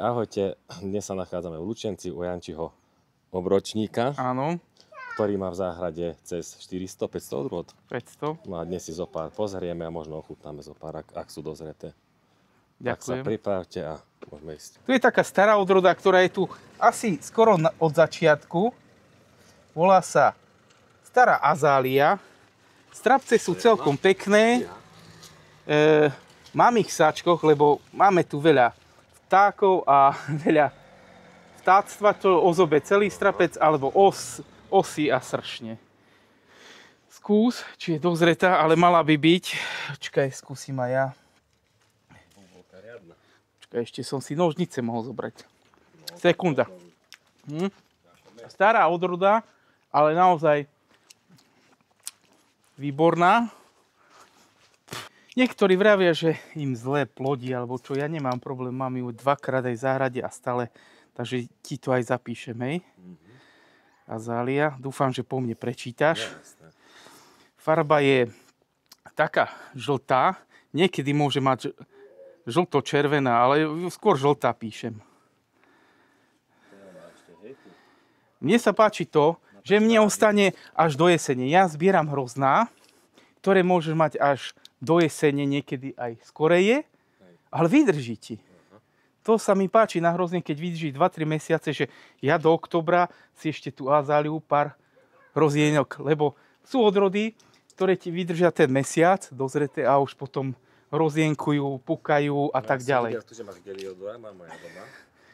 ahojte. Dnes sa nachádzame v Lučenci u Jančiho obročníka, Áno, ktorý má v záhrade cez 400-500 odrôd. 500. No a dnes si zo pár pozrieme a možno ochutnáme zo pár, ak sú dozreté. Tak sa Ďakujem. pripravte a môžeme ísť. Tu je taká stará odroda, ktorá je tu asi skoro od začiatku. Volá sa Stará azália. Strapce sú celkom pekné. Mám ich v sáčkoch, lebo máme tu veľa vtákov a veľa vtáctva, to ozobe celý strapec, alebo osy a sršne. Skús, či je dozretá, ale mala by byť. Počkaj, skúsim aj ja. Počkaj, ešte som si nožnice mohol zobrať. Sekunda. Stará odroda, ale naozaj výborná. Niektorí vravia, že im zle plodí, alebo čo, ja nemám problém, mám ju dvakrát aj v záhrade a stále, takže ti to aj zapíšem, hej. Azália, dúfam, že po mne prečítaš. Farba je taká žltá, niekedy môže mať žlto-červená, ale skôr žltá píšem. Mne sa páči to, že mne ostane až do jesene. Ja zbieram hrozná, ktoré môžeš mať až do jesene, niekedy aj skoreje, ale vydrží ti. To sa mi páči na hrozne, keď vydrží 2-3 mesiace, že ja do októbra si ešte tú azáliu pár hrozienok, lebo sú odrody, ktoré ti vydržia ten mesiac dozreté a už potom hrozienkujú, pukajú a tak ďalej. Ja som videl, že máš geliodora, mám moja doma.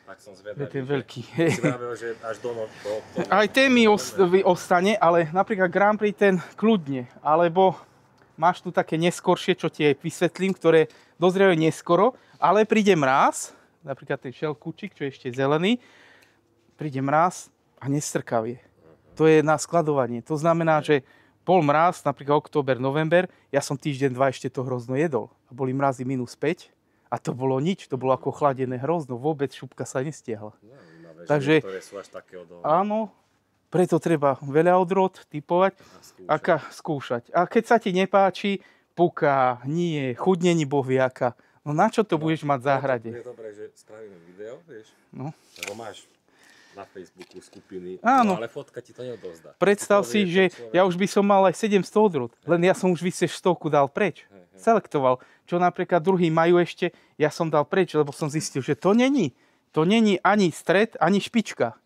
Tak som zvedavý, Ten veľký. Si vravil, že až do októbra. Aj ten mi ostane, ale napríklad Grand Prix ten kľudne, alebo máš tu také neskoršie, čo ti vysvetlím, ktoré dozrievajú neskoro, ale príde mráz, napríklad ten šelkúčik, čo je ešte zelený, príde mráz a nestrkavie. To je na skladovanie. To znamená, že bol mráz, napríklad október, november, ja som týždeň, dva ešte to hrozno jedol. A boli mrazy -5 a to bolo nič, to bolo ako chladené hrozno, vôbec šupka sa nestiahla. Takže, ktoré sú až také odolné. áno, preto treba veľa odrôd typovať a skúšať. A keď sa ti nepáči, puká, nie, chudnení bohviaka, no na čo to budeš mať v záhrade? Je dobré, že spravíme video, vieš? No. Lebo máš na Facebooku skupiny, Áno. no ale fotka ti to neodovzdá. Predstav si, že ja už by som mal aj 700 odrôd, len ja som už vyše 100 dal preč. Selektoval. Čo napríklad druhý majú ešte, ja som dal preč, lebo som zistil, že to není ani stred, ani špička.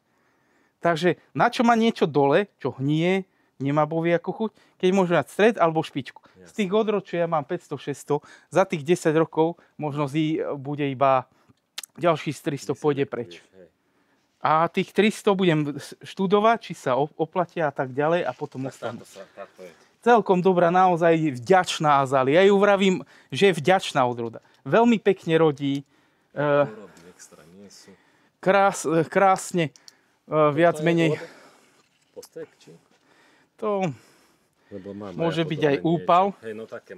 Takže na čo má niečo dole, čo hnie, nemá bohviaku chuť, keď môže mať stred alebo špičku. Z tých odrôd, čo ja mám 500-600, za tých 10 rokov možno bude iba ďalších 300 pôjde preč. A tých 300 budem študovať, či sa oplatia a tak ďalej a potom ostanú. Celkom dobrá, naozaj vďačná azália. Ja ju vravím, že je vďačná odroda. Veľmi pekne rodí. Krásne, viac menej. Postek, či? To môže byť aj úpal,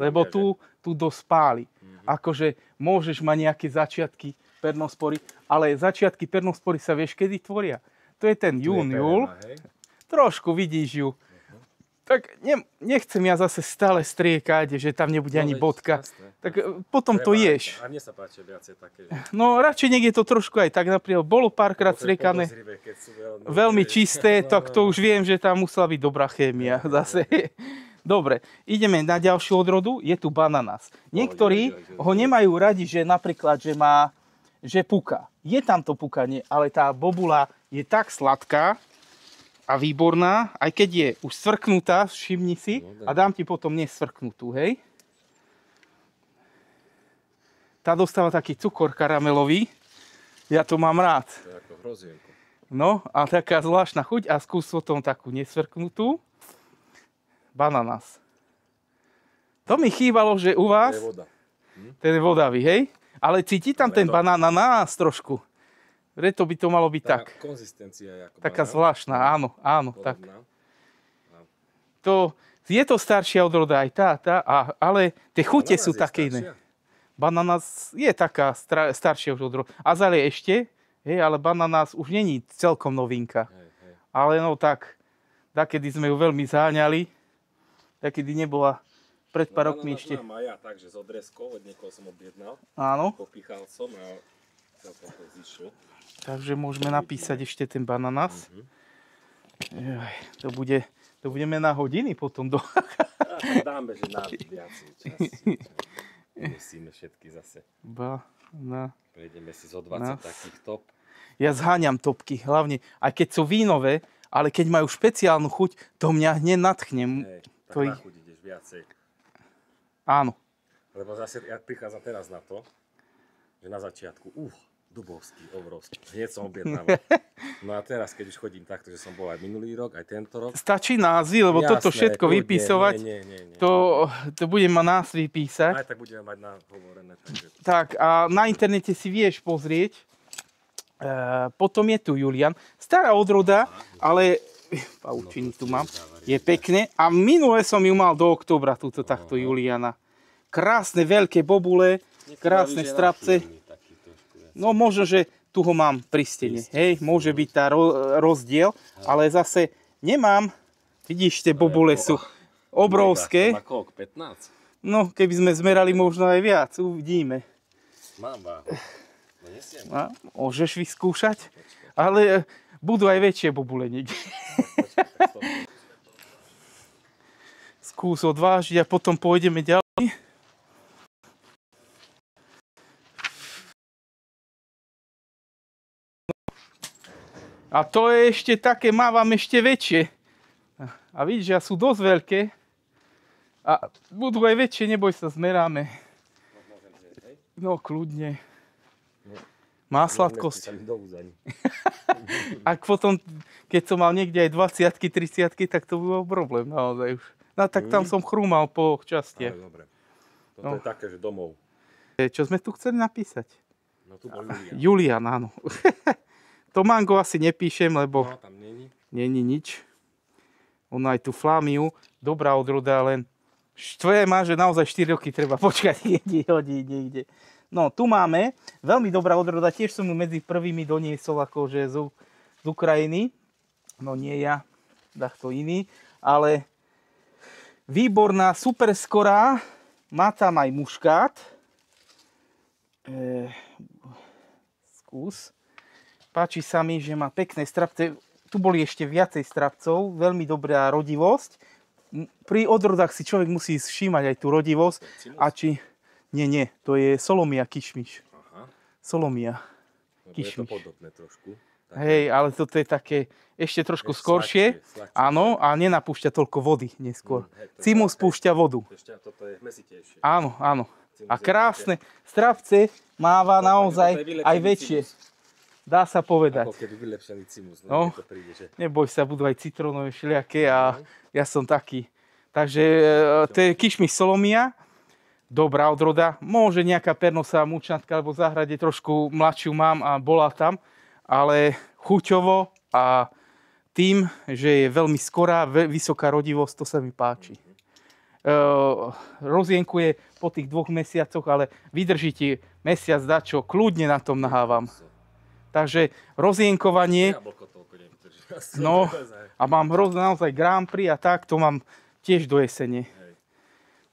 lebo tu dosť páli. Akože môžeš mať nejaké začiatky pernospory, ale začiatky pernospory sa vieš, kedy tvoria. To je ten jún-júl. Trošku vidíš ju. Tak nechcem ja zase stále striekať, že tam nebude ani bodka. Tak potom to ješ. A mne sa páči viacej také. No radšej nech je to trošku aj tak. Napríklad bolo párkrát striekané veľmi čisté, tak to už viem, že tam musela byť dobrá chémia. Zase. Dobre, ideme na ďalšiu odrodu. Je tu bananás. Niektorí ho nemajú radi, že napríklad, že puká. Je tam to pukanie, ale tá bobula je tak sladká a výborná, aj keď je už svrknutá, všimni si, a dám ti potom nesvrknutú, hej. Tá dostáva taký cukor karamelový, ja to mám rád. To je ako hrozienko. No, a taká zvláštna chuť a skús potom takú nesvrknutú. Bananás. To mi chýbalo, že u vás... To je voda. Ten je vodavý, hej? Ale cíti tam ten bananás trošku. Preto by to malo byť tak. Konzistencia je ako taká banán. zvláštna, áno, tak. Je to staršia odroda aj tá, ale tie chute sú také iné. Bananás je taká staršia už odroda. Azália ešte, hej, ale bananás už není celkom novinka. Ale no tak, takedy sme ju veľmi záňali, takedy nebola pred pár rokmi ešte. Mám aj ja, takže z odrezkov, od niekoho som objednal. Áno. Popichal som a Takže môžeme napísať ešte ten bananás. To budeme na hodiny potom. Tak dáme, že nám viacej čas. Musíme všetky zase. Prejdeme si zo 20 takých top. Ja zháňam topky, hlavne, aj keď sú vínové, ale keď majú špeciálnu chuť, to mňa hneď nadchne. Tak na chuť ideš viacej. Áno. Lebo zase ja prichádzam teraz na to, že na začiatku, dubovský, obrovský, hneď som objednával. No a teraz, keď už chodím takto, že som bol aj minulý rok, aj tento rok. Stačí názvy, lebo toto všetko vypisovať, nie. to budem mať názvy písať. Aj tak budeme mať nahovorené. Takže... Tak a na internete si vieš pozrieť. Potom je tu Julian. Stará odroda, ale paučiny tu mám. Je pekné. A minule som ju mal do októbra, túto takto Juliana. Krásne veľké bobule, krásne strapce. No možno, že tu ho mám pri stene. Hej, môže byť tá rozdiel, ale zase nemám. Vidíš, tie bobule sú obrovské. Má koľko? 15? No, keby sme zmerali možno aj viac, uvidíme. Mám váhu. No nesiem. Môžeš vyskúšať, ale budú aj väčšie bobule niekde. Skús odvážiť a potom pôjdeme ďalej. A to je ešte také, mávam ešte väčšie. A vidíš, že sú dosť veľké. A budú aj väčšie, neboj sa, zmeráme. No, kľudne. Má sladkosť. A potom, keď som mal niekde aj 20-ky, 30-ky, tak to bol problém naozaj už. No tak tam som chrúmal po časti. Dobre. Toto je také, že domov. Čo sme tu chceli napísať? No tu bol Julian. Julian, áno. To mango asi nepíšem, lebo no, tam není nič. Ono aj tú Flamiu, dobrá odroda, len štve má, že naozaj 4 roky treba počkať, niekde. No, tu máme, veľmi dobrá odroda, tiež som ju medzi prvými doniesol akože z Ukrajiny. No nie ja, to iný, ale výborná, super skorá, má tam aj muškát. Skús. Páči sa mi, že má pekné strapce. Tu boli ešte viacej strapcov. Veľmi dobrá rodivosť. Pri odrodách si človek musí všímať aj tú rodivosť. A či... Nie. To je solomia kišmiš. Aha. Solomia kišmiš. Je to podobné trošku. Také... Hej, ale toto je také ešte trošku skoršie. Sladšie. Áno, a nenapúšťa toľko vody neskôr. Cimus púšťa vodu. Toto je mesitejšie. Áno. A krásne strapce máva naozaj aj väčšie. Dá sa povedať. Ako keby vylepšený cimus. No, to príde, že... Neboj sa, budú aj citrónové všelijaké a ja som taký. Takže to je kišmiš solomia, dobrá odroda. Môže nejaká pernosá mučnatka, alebo v záhrade trošku mladšiu mám a bola tam, ale chuťovo a tým, že je veľmi skorá, vysoká rodivosť, to sa mi páči. Rozienkuje po tých 2 mesiacoch, ale vydrží ti mesiac dačo, kľudne na tom nahávam. Takže rozienkovanie, no a mám naozaj Grand Prix a tak, to mám tiež do jesene.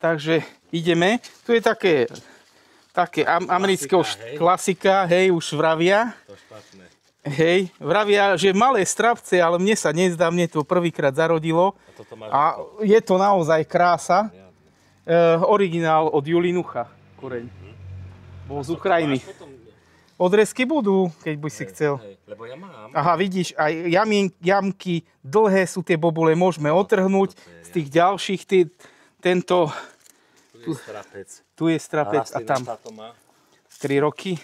Takže ideme, tu je také amerického klasika, hej, už vravia. To špatné. Hej, vravia, že malé strapce, ale mne sa nezdá, mne to prvýkrát zarodilo. A je to naozaj krása. Originál od Julinucha, koreň. Bol z Ukrajiny. Odrezky budú, keď by si chcel. Lebo ja mám. Aha, vidíš, aj jamky dlhé sú tie bobule, môžeme otrhnúť z tých ďalších. Tento... Tu je strapec. Tu je strapec a tam 3 roky.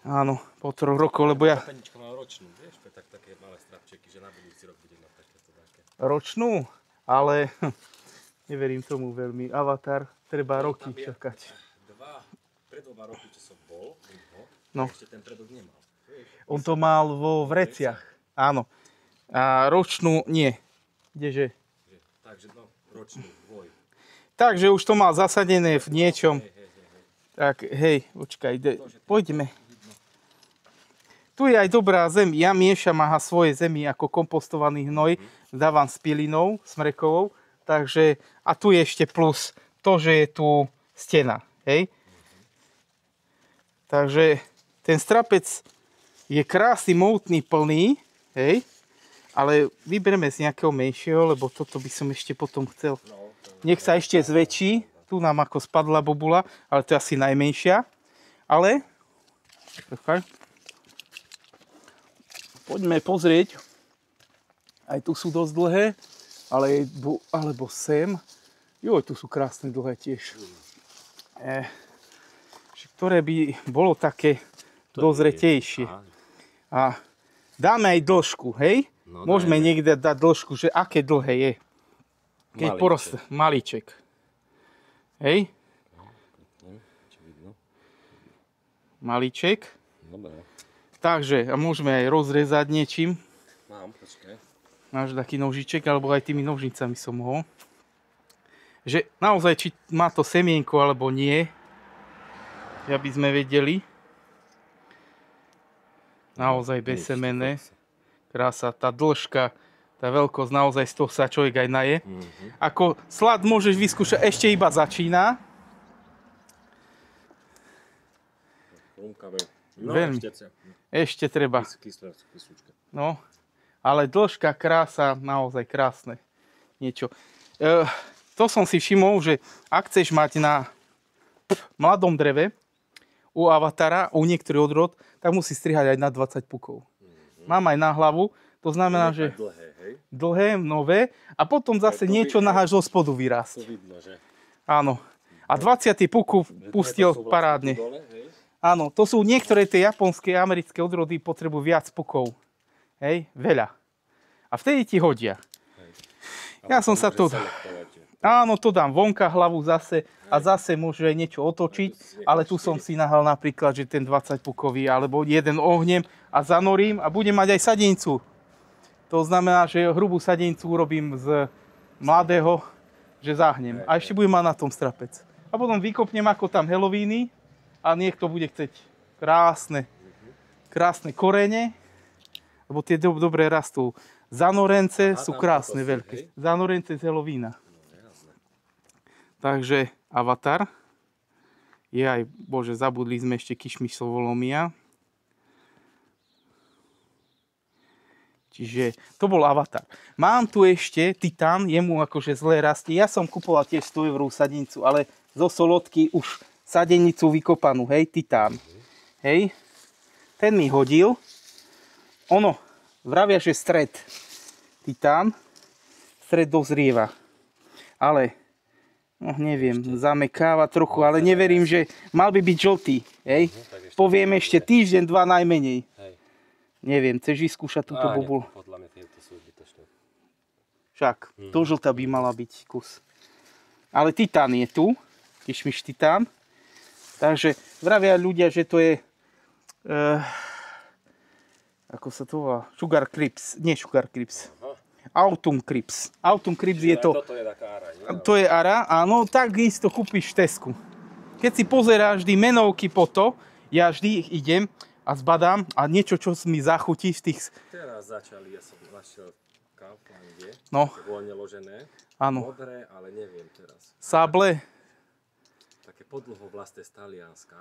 Áno, po 3 rokoch, lebo ja... Penička má ročnú, vieš, také malé strapčeky, že na budúci rok bude mať takéto také. Ročnú? Ale neverím tomu veľmi. Avatar, treba roky čakať. Pred 2 roky, čo som bol, no. Ešte ten predok nemal. On to mal vo vreciach. Áno. A ročnú nie. Kdeže? Takže no, ročnú, dvoj. Takže už to mal zasadené v niečom. Tak, hej, počkaj, poďme. Tu je aj dobrá zem. Ja miešam svoje zemi ako kompostovaný hnoj. Dávam s pilinou, smrekovou. Takže, a tu je ešte plus to, že je tu stena. Hej. Takže ten strapec je krásny, mohutný, plný, hej, ale vybereme z nejakého menšieho, lebo toto by som ešte potom chcel. Nech sa ešte zväčší, tu nám ako spadla bobula, ale to je asi najmenšia. Ale, poďme pozrieť, aj tu sú dosť dlhé, alebo sem. Joj, tu sú krásne dlhé tiež. Ktoré by bolo také dozretejšie. A dáme aj dĺžku, hej? No, môžeme niekde dať dĺžku, že aké dlhé je. Keď poroste malíček. Hej? Malíček. Dobre. Takže, a môžeme aj rozrezať niečím. Mám, počkaj. Máš taký nožiček, alebo aj tými nožnicami som mohol. Že naozaj, či má to semienko, alebo nie. Aby sme vedeli. Naozaj bezsemenné. Krása, tá dĺžka, tá veľkosť, naozaj z toho sa človek aj naje. Ako slad môžeš vyskúšať, ešte iba začína. No, veľmi. Ešte treba. No, ale dĺžka, krása, naozaj krásne. Niečo. To som si všimol, že ak chceš mať na mladom dreve, u avatara, u niektorých odrod, tak musí strihať aj na 20 pukov. Mám aj na hlavu, to znamená, že dlhé, nové, a potom zase niečo naháš zo spodu vyrásť. To vidno, že? Áno. A 20 pukov pustil parádne. Áno, to sú niektoré tie japonské a americké odrody potrebujú viac pukov. Hej, veľa. A vtedy ti hodia. Ja som sa to... Áno, to dám vonka hlavu zase a zase môže aj niečo otočiť, ale tu som si nahal napríklad, že ten 20 pukový alebo jeden ohnem a zanorím a budem mať aj sadenicu. To znamená, že hrubú sadenicu urobím z mladého, že zahnem. A ešte budem mať na tom strapec. A potom vykopnem ako tam helovíny a niekto bude chceť krásne korene, lebo tie dobre rastú. Zanorence sú krásne, veľké. Zanorence z helovína. Takže avatar. Je aj, bože, zabudli sme ešte kišmyšlovolomia. Čiže to bol avatar. Mám tu ešte titán, jemu akože zle rastie. Ja som kupoval tiež 100 € sadenicu, ale zo solodky už sadenicu vykopanú, hej, titán. Hej, ten mi hodil. Ono, vravia, že stred titán, stred dozrieva. Ale no, neviem, zamekáva trochu, ale neverím, že mal by byť žltý. Hej? Poviem ešte týždeň, 2 najmenej. Hej. Neviem, chceš vyskúšať túto bobulu? Podľa mňa tieto sú zbytočné. Však, to žltá by mala byť kus. Ale titán je tu, kišmiš titán. Takže vravia ľudia, že to je, ako sa to volá, Sugar Crips, nie Sugar Crips. Autumn Crips. Autumn Crips je to... Toto je taká ara, nie? To je ara, áno, takisto kúpiš v Tesku. Keď si pozeráš vždy menovky po to, ja vždy idem a zbadám a niečo, čo mi zachutí z tých... Teraz začali, ja som našiel Kauflande, no. voľne ložené, áno. modré, ale neviem teraz. Sable. Také podlhovlasté z Talianska,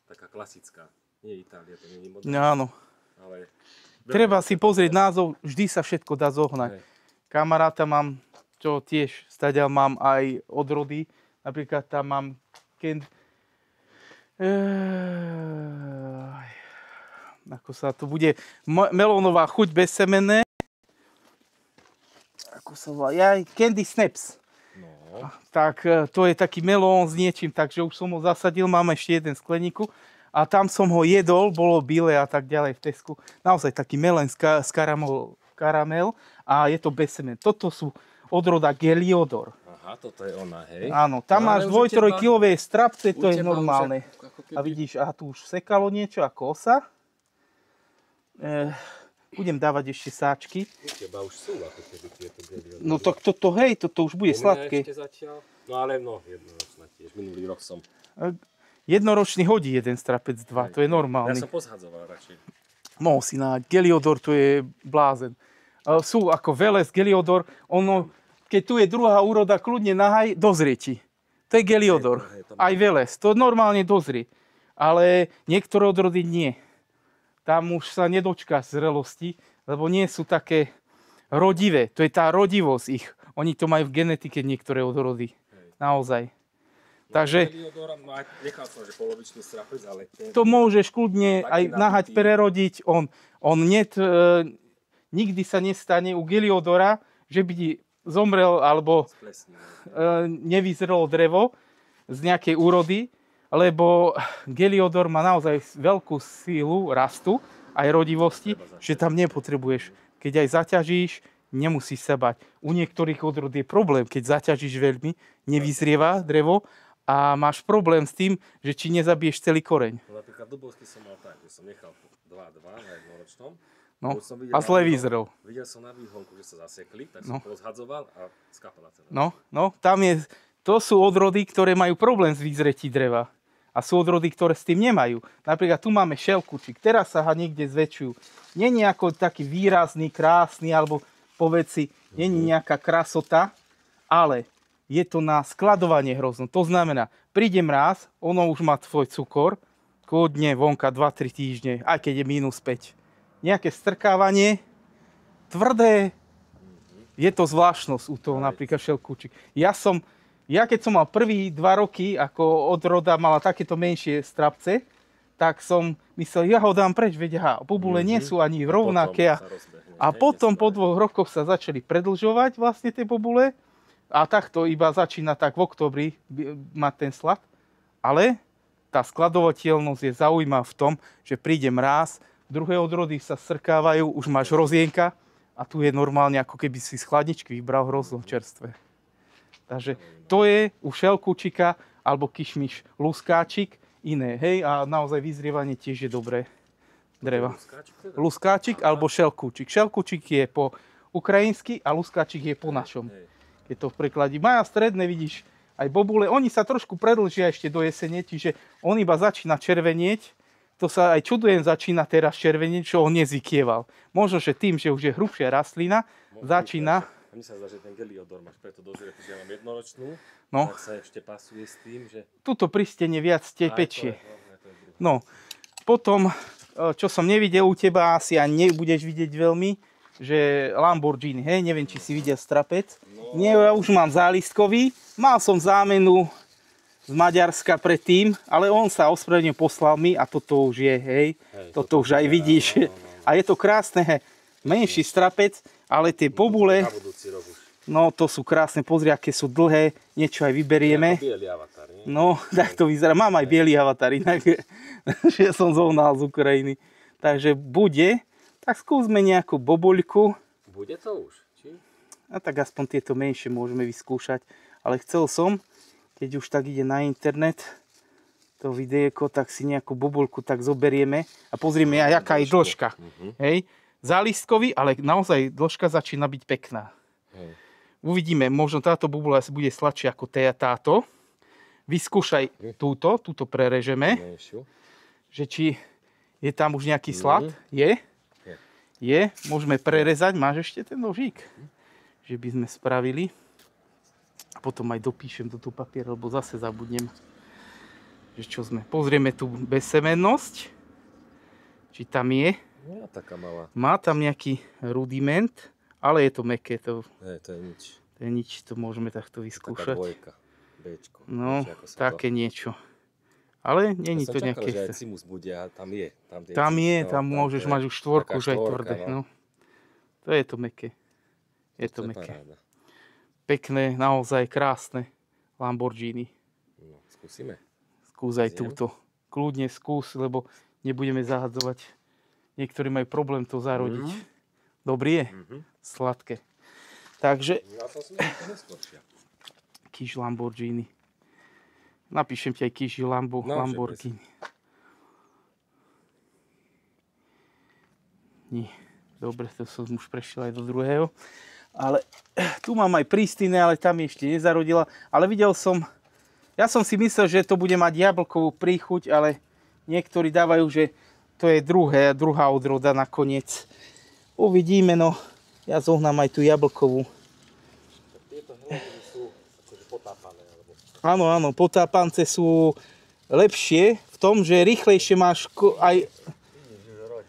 taká klasická, nie Itália, to nie je modré. Áno. Ale... Treba si pozrieť názov, vždy sa všetko dá zohnať. Hej. Kamaráta mám, čo tiež stadiaľ mám aj odrody. Napríklad tam mám ako sa to bude, melónová chuť bezsemenné. Ako sa volá, Candy Snaps. No. Tak to je taký melón s niečím, takže už som ho zasadil, mám ešte jeden skleníku. A tam som ho jedol, bolo bíle a tak ďalej v Tesku. Naozaj taký melén z karamel a je to bezsemenné. Toto sú odroda Geliodor. Aha, toto je ona, hej. Áno, tam máš 2-3 kilové strapce, to je normálne. A vidíš, aha, tu už sekalo niečo ako osa. Budem dávať ešte sáčky. U teba už sú ako keby tieto Geliodor. No tak toto, hej, toto už bude sladké. No ale jednoročná tiež. Minulý rok som... Jednoročný hodí jeden strapec, 2, to je normálny. Ja som pozhadzoval radšej. Mohol si nájsť. Geliodor, to je blázen. Sú ako Veles, Geliodor, ono, keď tu je druhá úroda, kľudne nahaj, dozrie ti. To je Geliodor. Aj Veles, to normálne dozrie. Ale niektoré odrody nie. tam už sa nedočká zrelosti, lebo nie sú také rodivé. To je tá rodivosť ich. Oni to majú v genetike niektoré odrody. Naozaj. Takže nechal som, že polovičný strapec, ale to môžeš kľudne aj nahať prerodiť. On nikdy sa nestane u Geliodora, že by zomrel alebo nevyzrelo drevo z nejakej úrody, lebo Geliodor má naozaj veľkú sílu rastu aj rodivosti, že tam nepotrebuješ. Keď aj zaťažíš, nemusíš sa bať. U niektorých odrod je problém, keď zaťažíš veľmi, nevyzrieva drevo a máš problém s tým, že či nezabiješ celý koreň. Napríklad dubovský som mal tak, že som nechal 2-2 na jednoročnom. No, a zle vyzrel. Videl som na výhonku, že sa zasekli, tak som pozhadzoval a skapala celé. No, to sú odrody, ktoré majú problém s vyzretí dreva. A sú odrody, ktoré s tým nemajú. Napríklad tu máme šelkučík, teraz sa ho niekde zväčšujú. Není ako taký výrazný, krásny, alebo povedz si, není nejaká krasota, ale je to na skladovanie hrozno. To znamená, príde mráz, ono už má svoj cukor, kľudne vonka 2-3 týždne, aj keď je -5. Nejaké strkávanie, tvrdé, je to zvláštnosť u toho napríklad šelkučík. Ja keď som mal prvý 2 roky, ako odroda mala takéto menšie strapce, tak som myslel, ja ho dám preč, veď bobule nie sú ani rovnaké. A potom po 2 rokoch sa začali predlžovať vlastne tie bobule. A takto iba začína tak v októbri mať ten slad. Ale tá skladovateľnosť je zaujímavá v tom, že príde mráz, druhé odrody sa strkávajú, už máš hrozienka a tu je normálne, ako keby si z chladničky vybral hrozno čerstvé. Takže to je u šelkučika alebo kišmiš luskáčik iné. Hej, a naozaj vyzrievanie tiež je dobré dreva. Luskáčik alebo šelkučik. Šelkučik je po ukrajinsky a luskáčik je po našom. Keď to prekladí. Maja stredné, vidíš, aj bobule, oni sa trošku predlžia ešte do jesene, čiže on iba začína červenieť. To sa aj čudujem, začína teraz červenieť, čo on nezvykieval. Možno, že tým, že už je hrubšia rastlina, začína. A mi sa zdá, že ten Geliodor máš preto dozrieť, že ja mám jednoročnú, tak sa ešte pasuje s tým, že... Tuto pri stene viac pečie. No, potom, čo som nevidel u teba, asi ani nebudeš vidieť veľmi, že Lamborghini, hej, neviem, či si videl strapec. Nie, ja už mám zálistkový, mal som zámenu z Maďarska predtým, ale on sa ospravedlnil, poslal mi a toto už je, hej, toto už aj vidíš. A je to krásne, menší strapec, ale tie bobule, no to sú krásne, pozri, aké sú dlhé, niečo aj vyberieme. No, tak to vyzerá, mám aj bielý avatar, inak, že som zohnal z Ukrajiny. Takže bude, tak skúsme nejakú bobuľku. Bude to už, či? A tak aspoň tieto menšie môžeme vyskúšať, ale chcel som, keď už tak ide na internet, to videjko, tak si nejakú bobulku tak zoberieme a pozrieme, aká je dĺžka. Hej. Zálistkový, ale naozaj dĺžka začína byť pekná. Uvidíme, možno táto bobula bude sladšia ako táto. Vyskúšaj túto prerežeme, že či je tam už nejaký slad. Je. Môžeme prerezať. Máš ešte ten nožík? Že by sme spravili. A potom aj dopíšem do toho papiera, lebo zase zabudnem. Že čo sme. Pozrieme tu bezsemennosť. Či tam je. No, taká malá. Má tam nejaký rudiment, ale je to mäkké. To je nič. To je nič, to môžeme takto vyskúšať. Taká dvojka. Bčko. No, také niečo. Ale není to nejaké... Ja som čakal, že aj cimus bude, a tam je. Tam môžeš mať už štvorku, že aj tvrdé. No. To je to mäkké. Je to mäkké. Pekné, naozaj krásne Lamborghini. No, skúsime. Skús aj túto. Kľudne skús, lebo nebudeme zahadzovať. Niektorí majú problém to zarodiť. Dobrý je? Sladké. Takže... Ja som si to neskôršia. Kiš Lamborghini. Napíšem ti aj Kiš Lamborghini. Nie. Dobre, to som už prešiel aj do druhého. Ale tu mám aj prístine, ale tam ešte nezarodila. Ale videl som, ja som si myslel, že to bude mať jablkovú príchuť, ale niektorí dávajú, že to je druhá odroda nakoniec. Uvidíme, no. Ja zohnám aj tú jablkovú. Tieto hlavy sú akože potápané. Áno, potápance sú lepšie v tom, že rýchlejšie máš aj...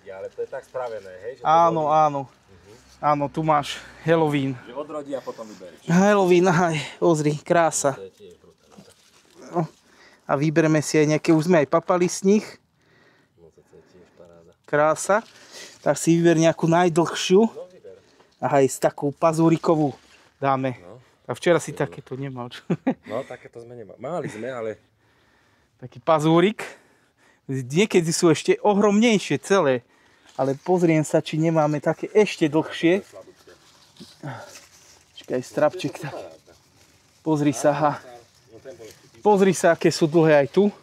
Ja to je tak spravené, hej? Že to Áno, boli- áno. Áno, tu máš Halloween. Že odrodí a potom vyberíš. Halloween, aj, pozri, krása. To je tiež brutálne. No. A vybereme si aj nejaké, už sme aj papali z nich. No to je tiež paráda. Krása. Tak si vyber nejakú najdlhšiu. No vyber. A aj s takú pazúrikovú dáme. No. A včera si takéto nemal. Čo? No takéto sme nemali. Mali sme, ale Taký pazúrik. Niekedy sú ešte ohromnejšie celé. Ale pozriem sa, či nemáme také ešte dlhšie. Čakaj, strapček tak. Pozri sa, ha. no ten bol ešte tým. Pozri sa, aké sú dlhé aj tu.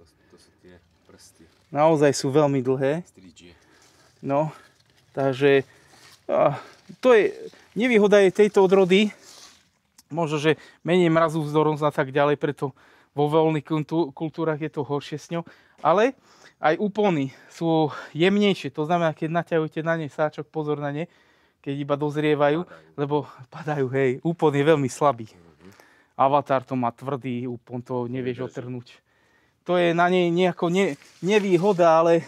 To sú tie prsty. Naozaj sú veľmi dlhé. Stričie. No, takže to je, nevýhoda je tejto odrody, možno, že menej mrazu vzdornosť a tak ďalej, preto vo voľných kultúrach je to horšie s ňou, ale aj úpony sú jemnejšie, to znamená, keď naťahujete na ne sáčok, pozor na ne, keď iba dozrievajú, lebo padajú, hej, úpon je veľmi slabý. Avatar to má tvrdý úpon, to nevieš otrhnúť. To je na nej nejako nevýhoda, ale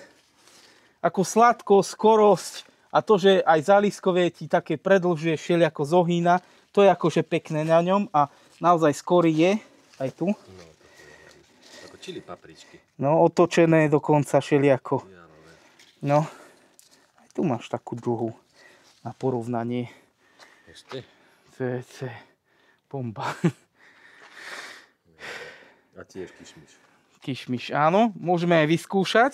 ako sladkosť, skorosť a to, že aj záliskové ti také predlžuje všelijako zohýna, to je akože pekné na ňom a naozaj skorý je, aj tu. Ako čili papričky. No, otočené dokonca všelijako. Janové. No, aj tu máš takú dlhú na porovnanie. Ešte? To je bomba. A tiež kišmiš. Kišmiš, áno, môžeme aj vyskúšať.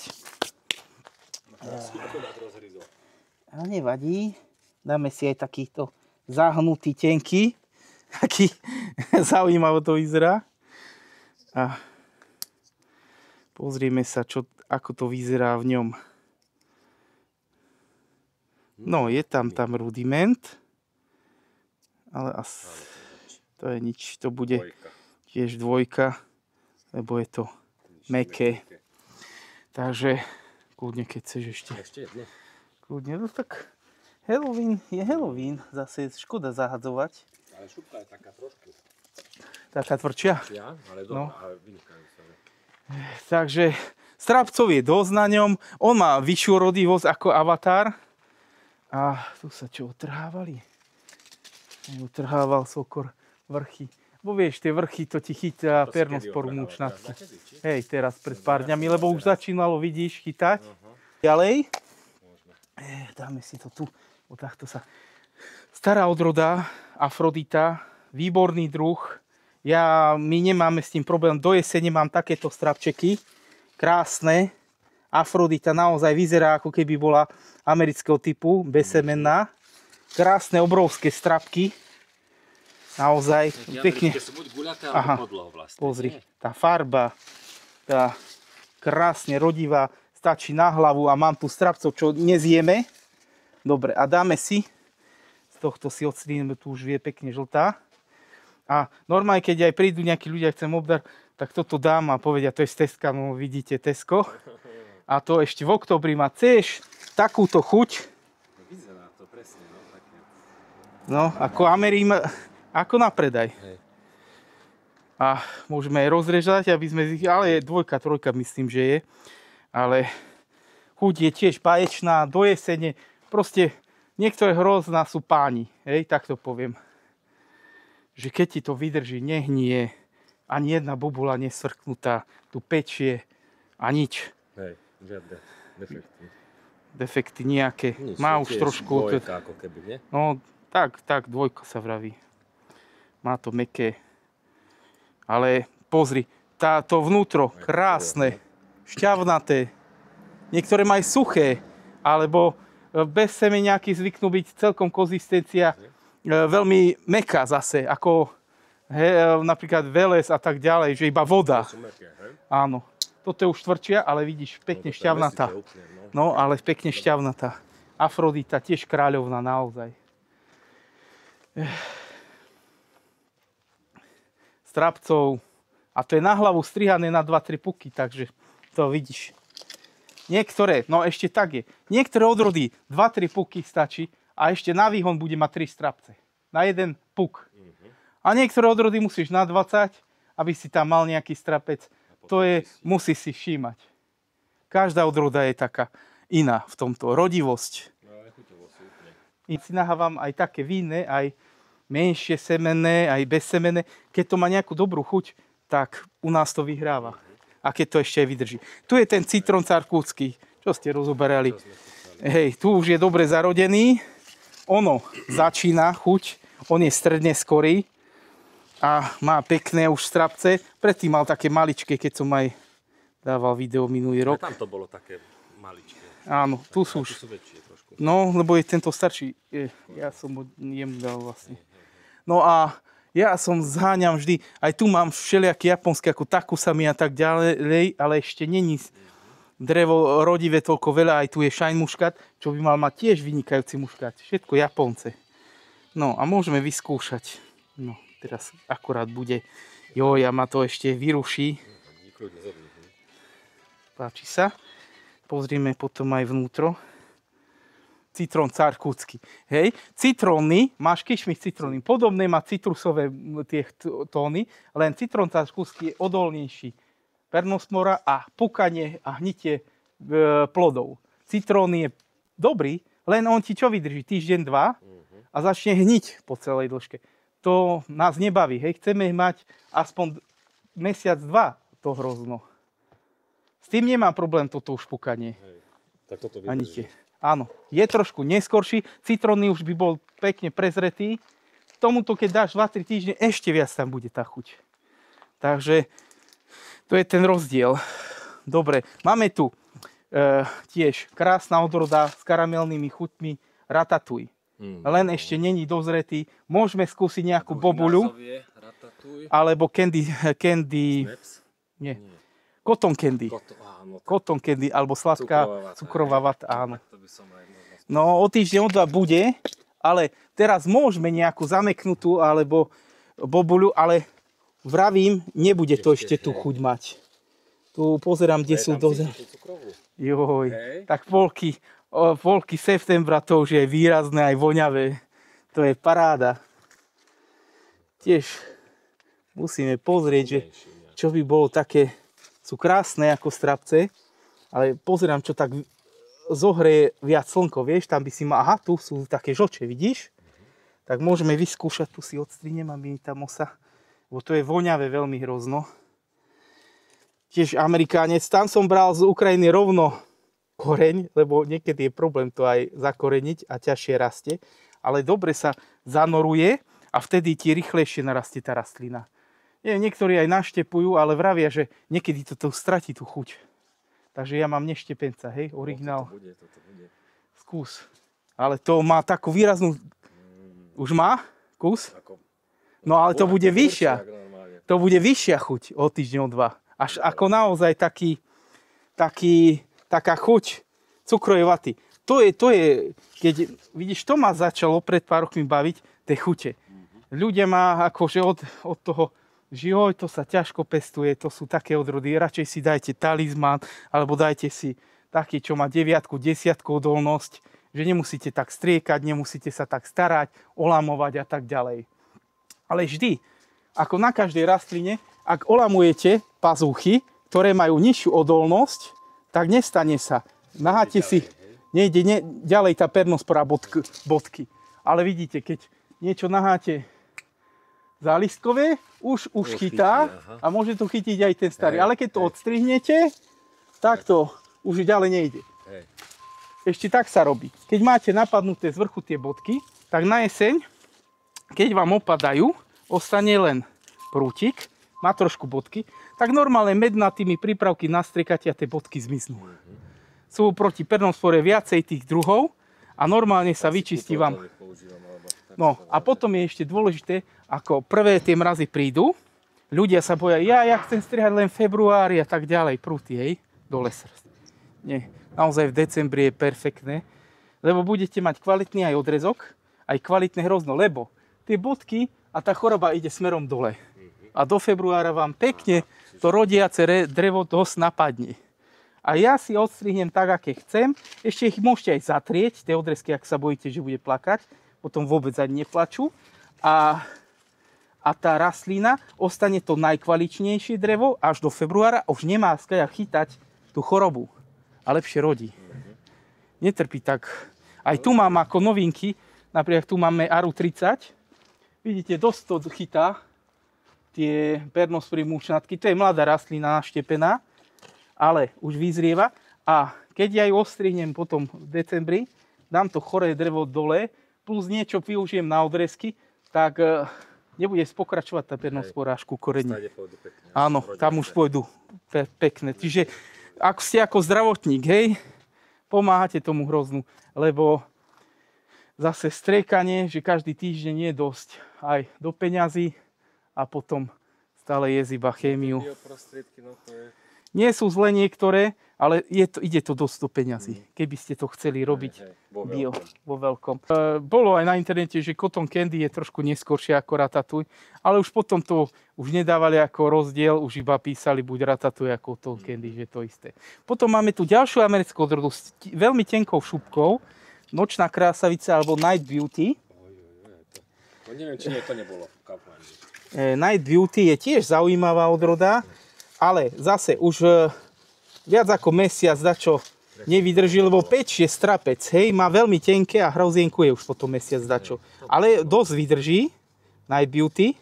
A nevadí. Dáme si aj takýto zahnutý, tenký. Taký zaujímavé to vyzerá. A pozrieme sa, ako to vyzerá v ňom. No, je tam rudiment. Ale to je nič. To bude Dvojka. tiež dvojka, lebo je to mäkké. Takže kľudne, keď chceš ešte. Ešte jedno. Kľudne, no tak Halloween je Halloween. Zase škoda zahadzovať. Ale šupka je taká trošku. Taká tvrdšia. Ja, ale No. dobrá, ale vynikajúca. Takže strapcov je dosť na ňom. On má vyššiu rodivosť ako Avatar. A tu sa čo otrhávali? Otrhával sokor vrchy. Bo vieš, tie vrchy to ti chytá To si pernosporu kedy mučnatku. otrhával? Teraz, či? Hej, teraz pred pár dňami, lebo už začínalo, vidíš, chytať. Ďalej. Dáme si to tu. O takto sa. Stará odroda, Afrodita, výborný druh. My nemáme s tým problém. Do jesene mám takéto strapčeky. Krásne. Afrodita naozaj vyzerá, ako keby bola amerického typu, bezsemenná. Krásne, obrovské strapky. Naozaj, pekne. Sú buď guľaté, Aha. alebo podloho vlastne. Pozri, nie? tá farba, tá krásne rodivá, stačí na hlavu a mám tu strapcov, čo nezjeme. Dobre, a dáme si, z tohto si odstíneme, tu už je pekne žltá. A normálne, keď aj prídu nejakí ľudia, chcem obdar, tak toto dám a povedia, to je z Teska, no vidíte Tesko. A to ešte v októbri má tiež takúto chuť. Vyzerá to presne, no, také. No, ako na predaj. Hej. A môžeme aj rozrežať, aby sme ale je dvojka, trojka myslím, že je. Ale chuť je tiež báječná, do jesene. Proste niektoré hrozná sú páni, hej, tak to poviem. Že keď ti to vydrží, nehnie, ani jedna bobula nesvrknutá, tu pečie a nič. Hej, žiadne defekty. Defekty nejaké. Nič, Má to už tiež trošku... dvojka, ako keby, nie? No, tak, dvojka sa vraví. Má to mäkké. Ale pozri, to vnútro, krásne, šťavnaté. Niektoré majú suché, alebo bez semeniaky zvyknú byť celkom konzistencia veľmi mäkká zase, ako napríklad veles a tak ďalej, že iba voda. Sú mäkké, hej? Áno. Toto je už tvrdšia, ale vidíš, pekne šťavnatá. No, ale pekne šťavnatá. Afrodita, tiež kráľovná, naozaj. Strapcov. A to je na hlavu strihané na 2-3 puky, takže to vidíš. Niektoré, no ešte tak je. Niektoré odrody 2-3 puky stačí a ešte na výhon bude mať 3 strapce. Na jeden puk. A niektoré odrody musíš na 20, aby si tam mal nejaký strapec. To je, musí si všímať. Každá odroda je taká iná v tomto. Rodivosť. No ale chuťovo sú úplne. I si nahávam aj také vinné, aj menšie semenné, aj bezsemenné. Keď to má nejakú dobrú chuť, tak u nás to vyhráva. A keď to ešte aj vydrží. Tu je ten citrón carkútsky, čo ste rozoberali. Hej, tu už je dobre zarodený. Ono začína chuť, on je stredne skorý a má pekné už strapce. Predtým mal také maličké, keď som aj dával video minulý rok. Tam to bolo také maličké. Áno, tu sú už. Tu sú väčšie trošku. No, lebo je tento starší. Ja som jemu dal vlastne. No a ja som zháňam vždy, aj tu mám všelijaké japonské, ako takusami a tak ďalej, ale ešte není drevo rodivé toľko veľa, aj tu je shine muškat, čo by mal mať tiež vynikajúci muškat. Všetko Japonce. No a môžeme vyskúšať. No, teraz akurát bude. Joj, a ma to ešte vyruší. Páči sa. Pozrieme potom aj vnútro. Citrón carkútsky. Hej, citrónny, máš kišmich citrónny. Podobné má citrusové tie tóny, len citrón carkútsky je odolnejší. Pernosmora a pukanie a hnitie plodov. Citrón je dobrý, len on ti čo vydrží? Týždeň, dva a začne hniť po celej dĺžke. To nás nebaví. Hej. Chceme mať aspoň mesiac, dva to hrozno. S tým nemá problém toto už pukanie. Hej. Tak toto vydrží. Áno, je trošku neskorší. Citrónny už by bol pekne prezretý. Tomuto, keď dáš 2-3 týždne, ešte viac tam bude tá chuť. Takže to je ten rozdiel. Dobre, máme tu tiež krásna odroda s karamelnými chuťmi ratatouille. Len ešte není dozretý. Môžeme skúsiť nejakú bobuľu. Alebo candy nie. Cotton candy. Cotton candy, alebo sladká cukrová vata. Áno. No, o týždeň, o dva bude, ale teraz môžeme nejakú zameknutú, alebo bobuľu, ale vravím, nebude to ešte tú chuť mať. Tu pozerám, kde sú dozre. Joj, tak polky septembra to už je výrazné, aj voňavé. To je paráda. Tiež musíme pozrieť, že čo by bolo také, sú krásne ako strapce, ale pozerám, čo tak zohreje viac slnko, vieš, tam by si mal, aha, tu sú také žlče, vidíš? Tak môžeme vyskúšať, tu si odstrihnem, aby mi tam osa. Bo to je voňavé veľmi hrozno. Tiež Amerikánec, tam som bral z Ukrajiny rovno koreň, lebo niekedy je problém to aj zakoreniť a ťažšie rastie. Ale dobre sa zanoruje a vtedy ti rýchlejšie narastie tá rastlina. Niektorí aj naštepujú, ale vravia, že niekedy to stratí tú chuť. Takže ja mám neštepenca, hej, originál. Toto bude. Skús. Ale to má takú výraznú... Už má kus? No ale to bude vyššia. To bude vyššia chuť o týždeň, o dva. Až ako naozaj taká chuť cukrovej vaty. To je, keď vidíš, to ma začalo pred pár rokmi baviť, tie chute. Ľudia má akože od toho, že joj, to sa ťažko pestuje, to sú také odrody, radšej si dajte talizmán, alebo dajte si taký, čo má 9, 10 odolnosť, že nemusíte tak striekať, nemusíte sa tak starať, olamovať a tak ďalej. Ale vždy, ako na každej rastline, ak olamujete pazúchy, ktoré majú nižšiu odolnosť, tak nestane sa. Naháte si, nejde ďalej tá pernospora bodky. Ale vidíte, keď niečo naháte zálistkové, už chytá a môže to chytiť aj ten starý. Ale keď to odstrihnete, tak to už ďalej nejde. Ešte tak sa robí. Keď máte napadnuté z vrchu tie bodky, tak na jeseň, keď vám opadajú, ostane len prútik, má trošku bodky, tak normálne mednatými prípravky nastriekate a tie bodky zmiznú. Sú proti pernospore viacej tých druhov a normálne sa vyčistí vám. No a potom je ešte dôležité, ako prvé tie mrazy prídu, ľudia sa boja, ja chcem strihať len v februári a tak ďalej, prúty, hej, dole srst. Nie, naozaj v decembri je perfektné, lebo budete mať kvalitný aj odrezok, aj kvalitné hrozno, lebo tie bodky a tá choroba ide smerom dole. A do februára vám pekne to rodiace drevo dosť napadne. A ja si odstrihnem tak, aké chcem. Ešte ich môžete aj zatrieť, tie odrezky, ak sa bojíte, že bude plakať. Potom vôbec ani neplačú. A tá rastlina, ostane to najkvalitnejšie drevo až do februára. Už nemá skáďa chytať tú chorobu. a lepšie rodí. Netrpí tak. Aj tu mám ako novinky, napríklad tu máme Aru 30. Vidíte, dosť to chytá, tie Pernospora mučnatky. To je mladá rastlina naštepená, ale už vyzrieva. A keď ja ju ostrihnem potom v decembri, dám to choré drevo dole, plus niečo využijem na odrezky, tak nebude pokračovať tá Pernospora až ku koreni. Áno, tam už pôjdu pekné. Čiže ak ste ako zdravotník, hej, pomáhate tomu hroznú, lebo zase striekanie, že každý týždeň je dosť aj do peňazí a potom stále je iba chémiu. Nie sú zlé niektoré, ale ide to dosť do peňazí, keby ste to chceli robiť bio, vo veľkom. Bolo aj na internete, že cotton candy je trošku neskôršie ako ratatouille, ale už potom to už nedávali ako rozdiel, už iba písali buď ratatouille ako cotton candy, že to isté. Potom máme tu ďalšiu americkú odrodu s veľmi tenkou šupkou, nočná krásavica alebo Night Beauty. Neviem, či to nebolo v Kauflande. Night Beauty je tiež zaujímavá odroda, ale zase už viac ako mesiac dačo nevydrží, lebo peč je strapec, hej, má veľmi tenké a hrozienku je už potom mesiac dačo. Ale dosť vydrží, Night Beauty,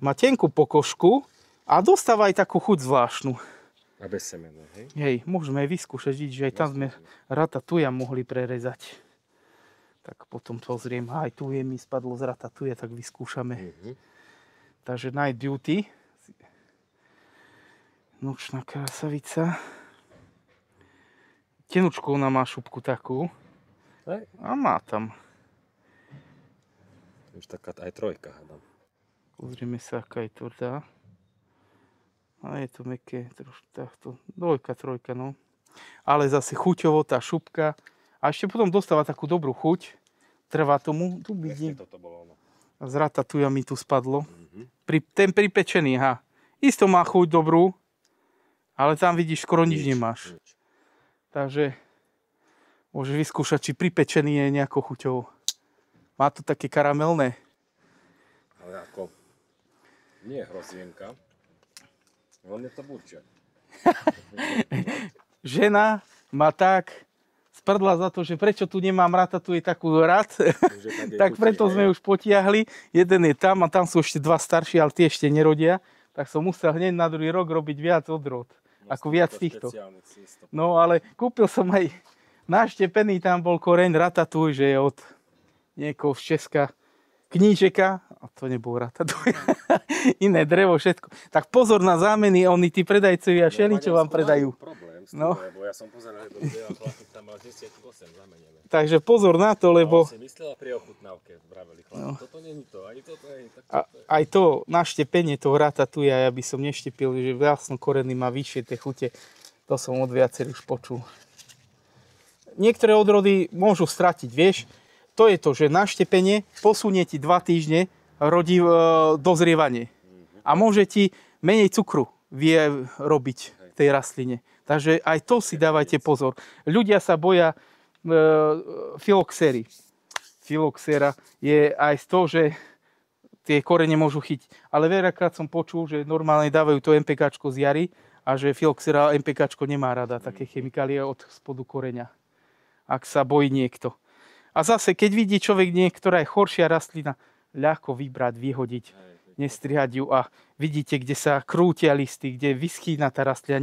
má tenkú pokožku a dostáva aj takú chuť zvláštnu. A bez semene, hej? Hej, môžeme aj vyskúšať, že aj tam sme ratatouille mohli prerezať. Tak potom pozriem, aj tu je mi spadlo z ratatouille, tak vyskúšame. Takže Night Beauty. Nočná krásavica. Tenučku ona má šupku takú. A má tam. Už taká aj trojka, hádam. Pozrieme sa, aká je tvrdá. A je to mäkké, trošku takto. Dvojka, trojka, no. Ale zase chuťovo, tá šupka. A ešte potom dostáva takú dobrú chuť. Trvá tomu. Tu vidím. Z ratatouille mi tu spadlo. Ten pripečený, Isto má chuť dobrú. Ale tam vidíš, skoro nič nemáš. Takže môžeš vyskúšať, či pripečený je nejako chuťovo. Má to také karamelné. Ale ako nie je hrozienka. Hlavne to burčia. Žena ma tak sprdla za to, že prečo tu nemám ratatouille takú rád. Tak preto sme už potiahli. Jeden je tam a tam sú ešte dva starší, ale tie ešte nerodia. Tak som musel hneď na druhý rok robiť viac odrod. Ako viac týchto. No ale kúpil som aj naštepený, tam bol koreň ratatouille, že je od niekoho z Česka knížeka. A to nebol ratatouille. Iné drevo, všetko. Tak pozor na zámeny, oni tí predajcovia šeličo vám predajú. No. Lebo ja som pozeral do videa, chlapík tam mal 10-8 zamenené. Takže pozor na to, lebo... On si myslela pri ochutnávke, vraveli chlapík. No. Toto nie je to, ani toto nie je to. Aj to naštepenie toho ratatouille, ja by som neštepil, že vlastno koreny má vyššie tie chute. To som od viacerých už počul. Niektoré odrody môžu stratiť, vieš. To je to, že naštepenie posunie ti 2 týždne rodí dozrievanie. A môže ti menej cukru vie robiť v tej rastline. Takže aj to si dávajte pozor. Ľudia sa boja filoxéry. Filoxéra je aj z toho, že tie korene môžu chytiť. Ale veľakrát som počul, že normálne dávajú to MPKčko z jary a že filoxéra MPKčko nemá rada také chemikálie od spodu koreňa. Ak sa bojí niekto. A zase, keď vidí človek niektorá je horšia rastlina, ľahko vybrať, vyhodiť, nestrihať ju a vidíte, kde sa krútia listy, kde vyschýna tá rastlina,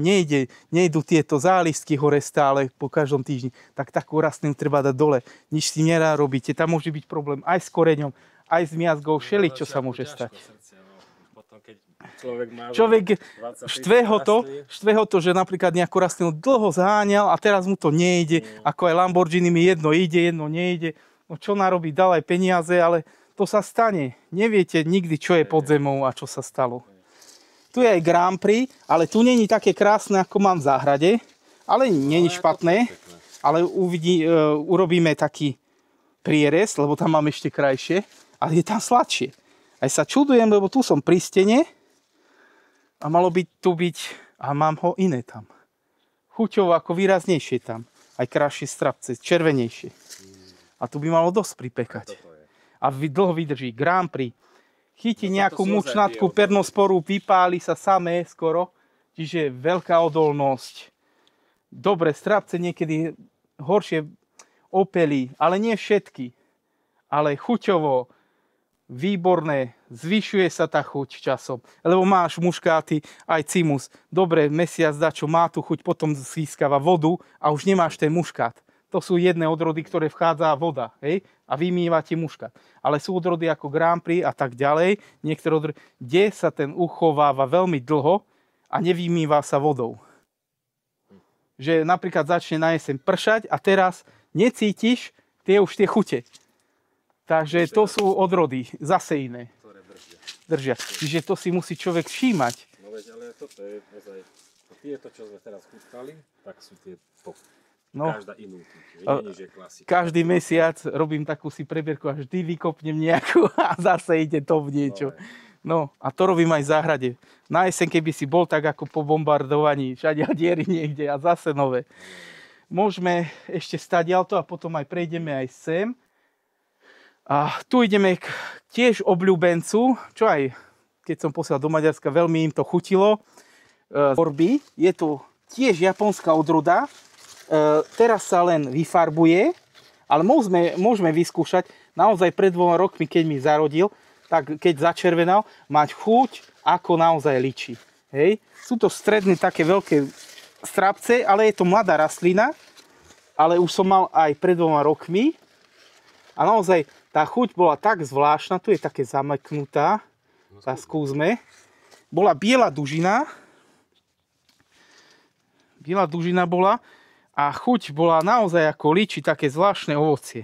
nejdu tieto zálistky hore stále po každom týždni, tak takú rastlinu treba dať dole. Nič si nerobíte, tam môže byť problém aj s koreňom, aj s miazgou, všeličo sa môže stať. Človek štve ho to, že napríklad nejakú rastlinu dlho zháňal a teraz mu to nejde, ako aj Lamborghini mi jedno ide, jedno nejde. No čo narobí, dal aj peniaze, ale to sa stane. Neviete nikdy, čo je pod zemou a čo sa stalo. Tu je aj Grand Prix, ale tu není také krásne, ako mám v záhrade. Ale není špatné. Ale urobíme taký prierez, lebo tam mám ešte krajšie. Ale je tam sladšie. Aj sa čudujem, lebo tu som pri stene a malo by tu byť, a mám ho iné tam. Chuťovo ako výraznejšie tam. Aj krajšie strapce, červenejšie. A tu by malo dosť pripekať. A dlho vydrží. Grand Prix. Chytí nejakú mučnatku, Pernosporu, vypáli sa samé skoro. Čiže veľká odolnosť. dobre, strapce niekedy horšie opely, ale nie všetky. Ale chuťovo, výborné, zvyšuje sa tá chuť časom. Lebo máš muškáty, aj cimus. Dobre, mesiac dačo má tú chuť, potom získava vodu a už nemáš ten muškát. To sú jedné odrody, ktoré vchádza voda, hej? A vymýva ti muškát. Ale sú odrody ako Grand Prix a tak ďalej, niektoré odrody, kde sa ten uchováva veľmi dlho a nevymýva sa vodou. Že napríklad začne na jeseň pršať a teraz necítiš už tie chute. Takže to sú odrody, zase iné. Ktoré Držia. Čiže to si musí človek všímať. No veď, ale toto je ozaj... Tieto, čo sme teraz chutnali, tak sú tie top. No, Každá inú chuť. Nie, že klasika. každý mesiac robím takú si prebierku a vždy vykopnem nejakú a zase ide to v niečo. No a to robím aj v záhrade. Na jeseň, keby si bol tak ako po bombardovaní, všade diery niekde a zase nové. Môžeme ešte stadiaľto a potom aj prejdeme aj sem. A tu ideme k tiež obľúbencu, čo aj keď som posielal do Maďarska, veľmi im to chutilo. Gorby, je to tiež japonská odroda. Teraz sa len vyfarbuje, ale môžeme vyskúšať. Naozaj pred 2 rokmi, keď mi zarodil, tak keď začervenal, mať chuť, ako naozaj ličí. Hej. Sú to stredné také veľké strapce, ale je to mladá rastlina. Ale už som mal aj pred 2 rokmi. A naozaj tá chuť bola tak zvláštna, tu je také zameknutá. Tá skúsme. Bola biela dužina. Biela dužina bola. A chuť bola naozaj ako líči, také zvláštne ovocie.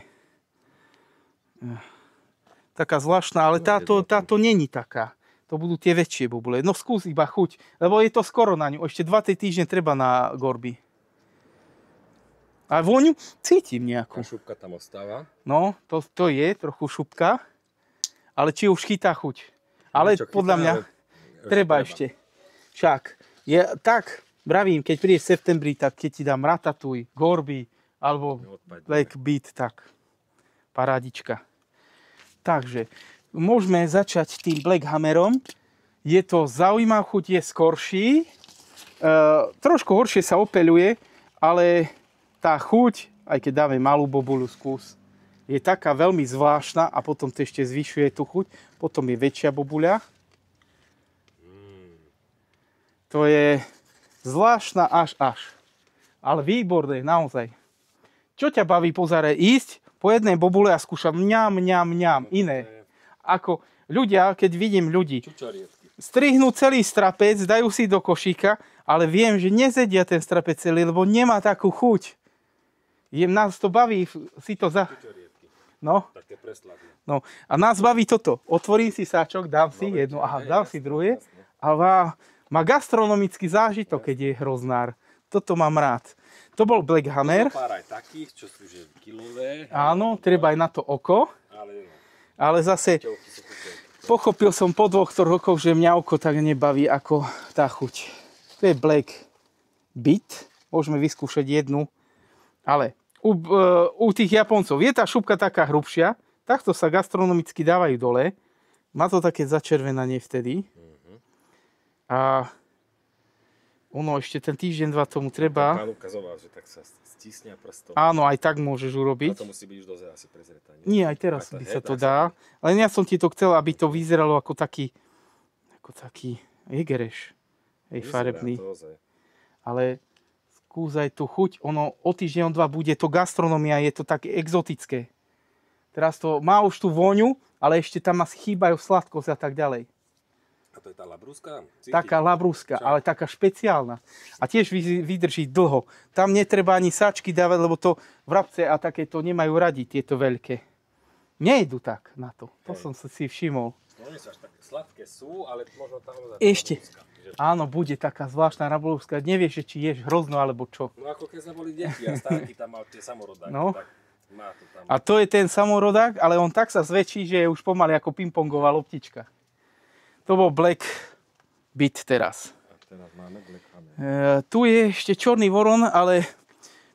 Taká zvláštna, ale táto není taká. To budú tie väčšie bobule. No skús iba chuť, lebo je to skoro na ňu. Ešte 2 týždne treba na Gorby. A vôňu cítim nejakú. A šupka tam ostáva. No, to je trochu šupka. Ale či už chytá chuť. Ale podľa mňa treba ešte. Však, je tak... Bravím, keď príde v septembri, tak keď ti dám Ratatouille, Gorby alebo Black Beet, tak parádička. Takže môžeme začať tým Black Hammerom. Je to zaujímavá chuť, je skorší. Trošku horšie sa opeľuje, ale tá chuť, aj keď dáme malú bobulu skús, je taká veľmi zvláštna a potom to ešte zvyšuje tú chuť. Potom je väčšia bobuľa. To je... zvláštna až. Ale výborné, naozaj. Čo ťa baví pozerať? Ísť po jednej bobule a skúšam mňam, iné. Ako ľudia, keď vidím ľudí, strihnú celý strapec, dajú si do košíka, ale viem, že nezedia ten strapec celý, lebo nemá takú chuť. Nás to baví si to za... No. No. A nás baví toto. Otvorím si sáčok, dám si jednu, dám si druhé. A má gastronomický zážitok, keď je hroznár. Toto mám rád. To bol Black Hammer. Pár aj takých, čo sú že kilové. Áno, treba aj na to oko. Ale zase pochopil som po 2-3 rokoch, že mňa oko tak nebaví ako tá chuť. To je Black Beet. Môžeme vyskúšať jednu. Ale u tých Japoncov je tá šupka taká hrubšia. Takto sa gastronomicky dávajú dole. Má to také začervenanie vtedy. A ono ešte ten týždeň, 2 tomu treba. Pán ukazoval, že tak sa stisnia prstom. Áno, aj tak môžeš urobiť. A to musí byť už dosť asi prezretá. Nie, aj teraz by sa to dá. Len ja som ti to chcel, aby to vyzeralo ako taký jegereš. Hej, farebný. Ale skúsaj tú chuť. Ono o týždeň, 2 bude to gastronomia, je to také exotické. Teraz to má už tú vôňu, ale ešte tam asi chýbajú sladkosť a tak ďalej. A to je tá labrúska? Taká labrúska, ale taká špeciálna. A tiež vydrží dlho. Tam netreba ani sáčky dávať, lebo to vrabce a takéto nemajú radi, tieto veľké. Nejdu tak na to. To som si všimol. No nie sú až také sladké, sú, ale možno tam... Ešte. Áno, bude taká zvláštna labrúska. Nevieš, či ješ hrozno, alebo čo. No ako keď sme boli deti a Stánky tam mal tie samorodáky. No. Tak má to tam. A to je ten samorodák, ale on tak sa zväčší, že je už pomaly ako pingpongová loptička. To bol Black Beet teraz. A teraz máme Black Hammer. Tu je ešte čorný voron, ale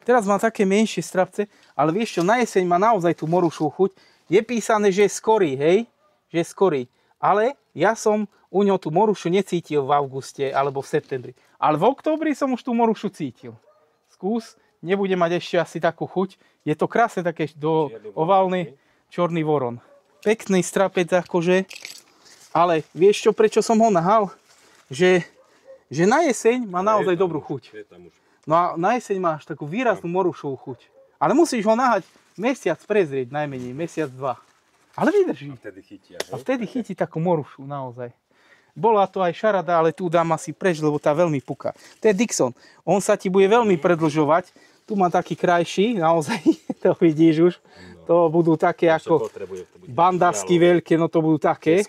teraz má také menšie strapce. Ale vieš čo, na jeseň má naozaj tú morušiu chuť. Je písané, že je skorý, hej? Že je skorý. Ale ja som u ňo tú morušu necítil v auguste alebo v septembri. Ale v októbri som už tú morušu cítil. skús, nebude mať ešte asi takú chuť. Je to krásne také oválny čorný voron. Pekný strapec akože, ale vieš čo, prečo som ho nahal? Že na jeseň má naozaj dobrú chuť. No a na jeseň máš takú výraznú morušovú chuť. Ale musíš ho nahať mesiac prezrieť, najmenej, mesiac, 2. Ale vydrží. A vtedy chytí takú morušu, naozaj. Bola to aj šarada, ale tu dám asi preč, lebo tá veľmi puká. To je Dixon. On sa ti bude veľmi predĺžovať. Tu má taký krajší, naozaj, to vidíš už. To budú také ako bandasky veľké, no to budú také.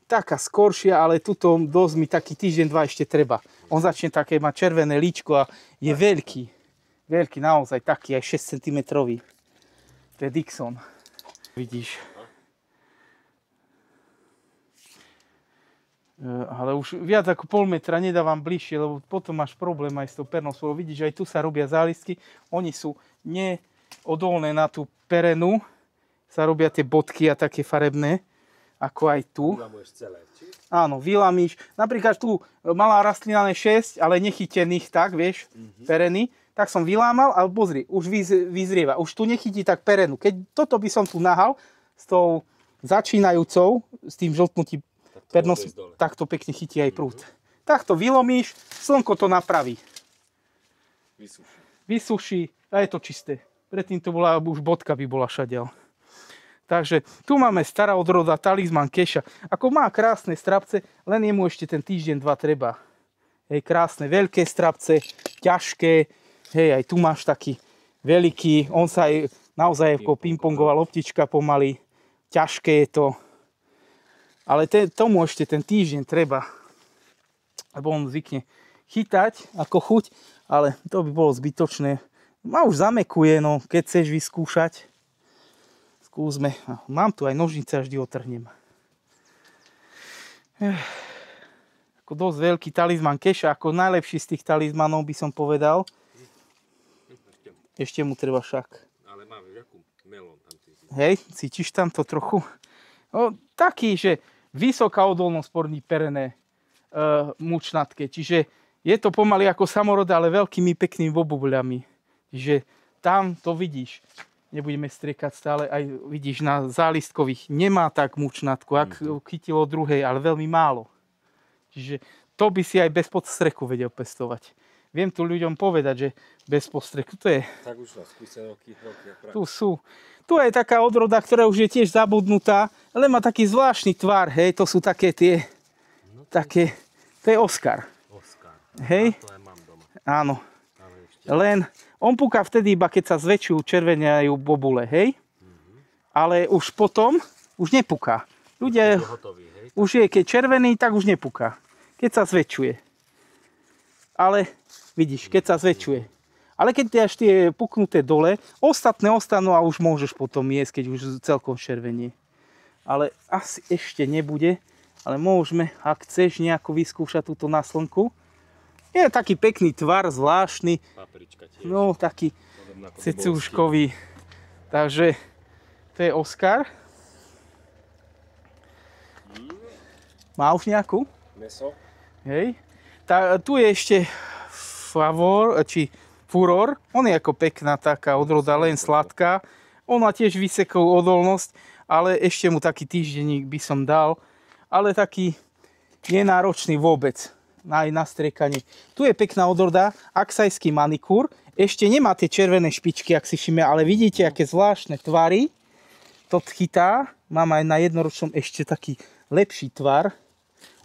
Taká skoršia, ale tuto dosť mi taký týždeň, 2 ešte treba. On začne také mať červené líčko a je veľký. Veľký, naozaj taký, aj 6 cm. To je Dixon. Vidíš. Ale už viac ako pol metra nedávam bližšie, lebo potom máš problém aj s tou pernou svojou. Vidíš, aj tu sa robia zálistky. Oni sú neodolné na tú perenu. Sa robia tie bodky a také farebné, ako aj tu. Vylamuješ celé, či? Áno, vylamíš. Napríklad tu malá rastlina 6, ale nechytených tak, vieš, pereny. Tak som vylámal a pozri, už vyzrieva. Už tu nechytí tak perenu. Keď toto by som tu nahal s tou začínajúcou, s tým žltnutím pernos, tak to pekne chytí aj prúd. Tak to vylomíš, slnko to napraví. Vysuší a je to čisté. Predtým to bola, už bodka by bola šadiaľ. Takže tu máme stará odroda, talizman keša. Ako má krásne strapce, len jemu ešte ten týždeň, 2 treba. Hej, krásne, veľké strapce, ťažké. Hej, aj tu máš taký veľký. On sa aj naozaj ako pingpongová loptička pomaly. Ťažké je to. Ale tomu ešte ten týždeň treba. Lebo on zvykne chytať ako chuť, ale to by bolo zbytočné. Ma už zamekuje, no keď chceš vyskúšať. Skúsme. Mám tu aj nožnice, až vždy otrhnem. Ako dosť veľký talizman keša, ako najlepší z tých talizmanov by som povedal. Ešte mu treba šak. Ale máme jakú melón tam. Hej, cítiš tam to trochu? No, taký, že vysoká odolnosť porní perené mučnatke. Čiže je to pomaly ako samoroda, ale veľkými peknými bobubľami. Čiže tam to vidíš. Nebudeme striekať stále. Aj vidíš na zálistkových. Nemá tak mučnatku, ak chytilo druhej, ale veľmi málo. Čiže to by si aj bez podstreku vedel pestovať. Viem tu ľuďom povedať, že bez postreku to je... Tak už sú skúsené roky. Tu sú. Tu je taká odroda, ktorá už je tiež zabudnutá, ale má taký zvláštny tvar, hej, to sú také tie... Také... To je Oscar. Hej? To aj mám doma. Áno. Len on púka vtedy iba, keď sa zväčšujú, červeniajú bobule, hej? Ale už potom, už nepúka. Ľudia... Už je, keď červený, tak už nepúka. Keď sa zväčšuje. Ale vidíš, keď sa zväčšuje. Ale keď až tie puknuté dole, ostatné ostanú a už môžeš potom jesť, keď už celkom červenie. Ale asi ešte nebude. Ale môžeme, ak chceš nejako vyskúšať túto na slnku. Je taký pekný tvar, zvláštny. Paprička tiež. No, taký cecúškový. Takže to je Oscar. Má už nejakú? Meso. Hej. Tu je ešte Furor. On je ako pekná taká odroda, len sladká. On má tiež vysokou odolnosť, ale ešte mu taký týždenník by som dal. Ale taký nenáročný vôbec aj na striekanie. Tu je pekná odroda, aksajský manikúr. Ešte nemá tie červené špičky, ak si všimne, ale vidíte, aké zvláštne tvary. To chytá. Mám aj na jednoročnom ešte taký lepší tvar.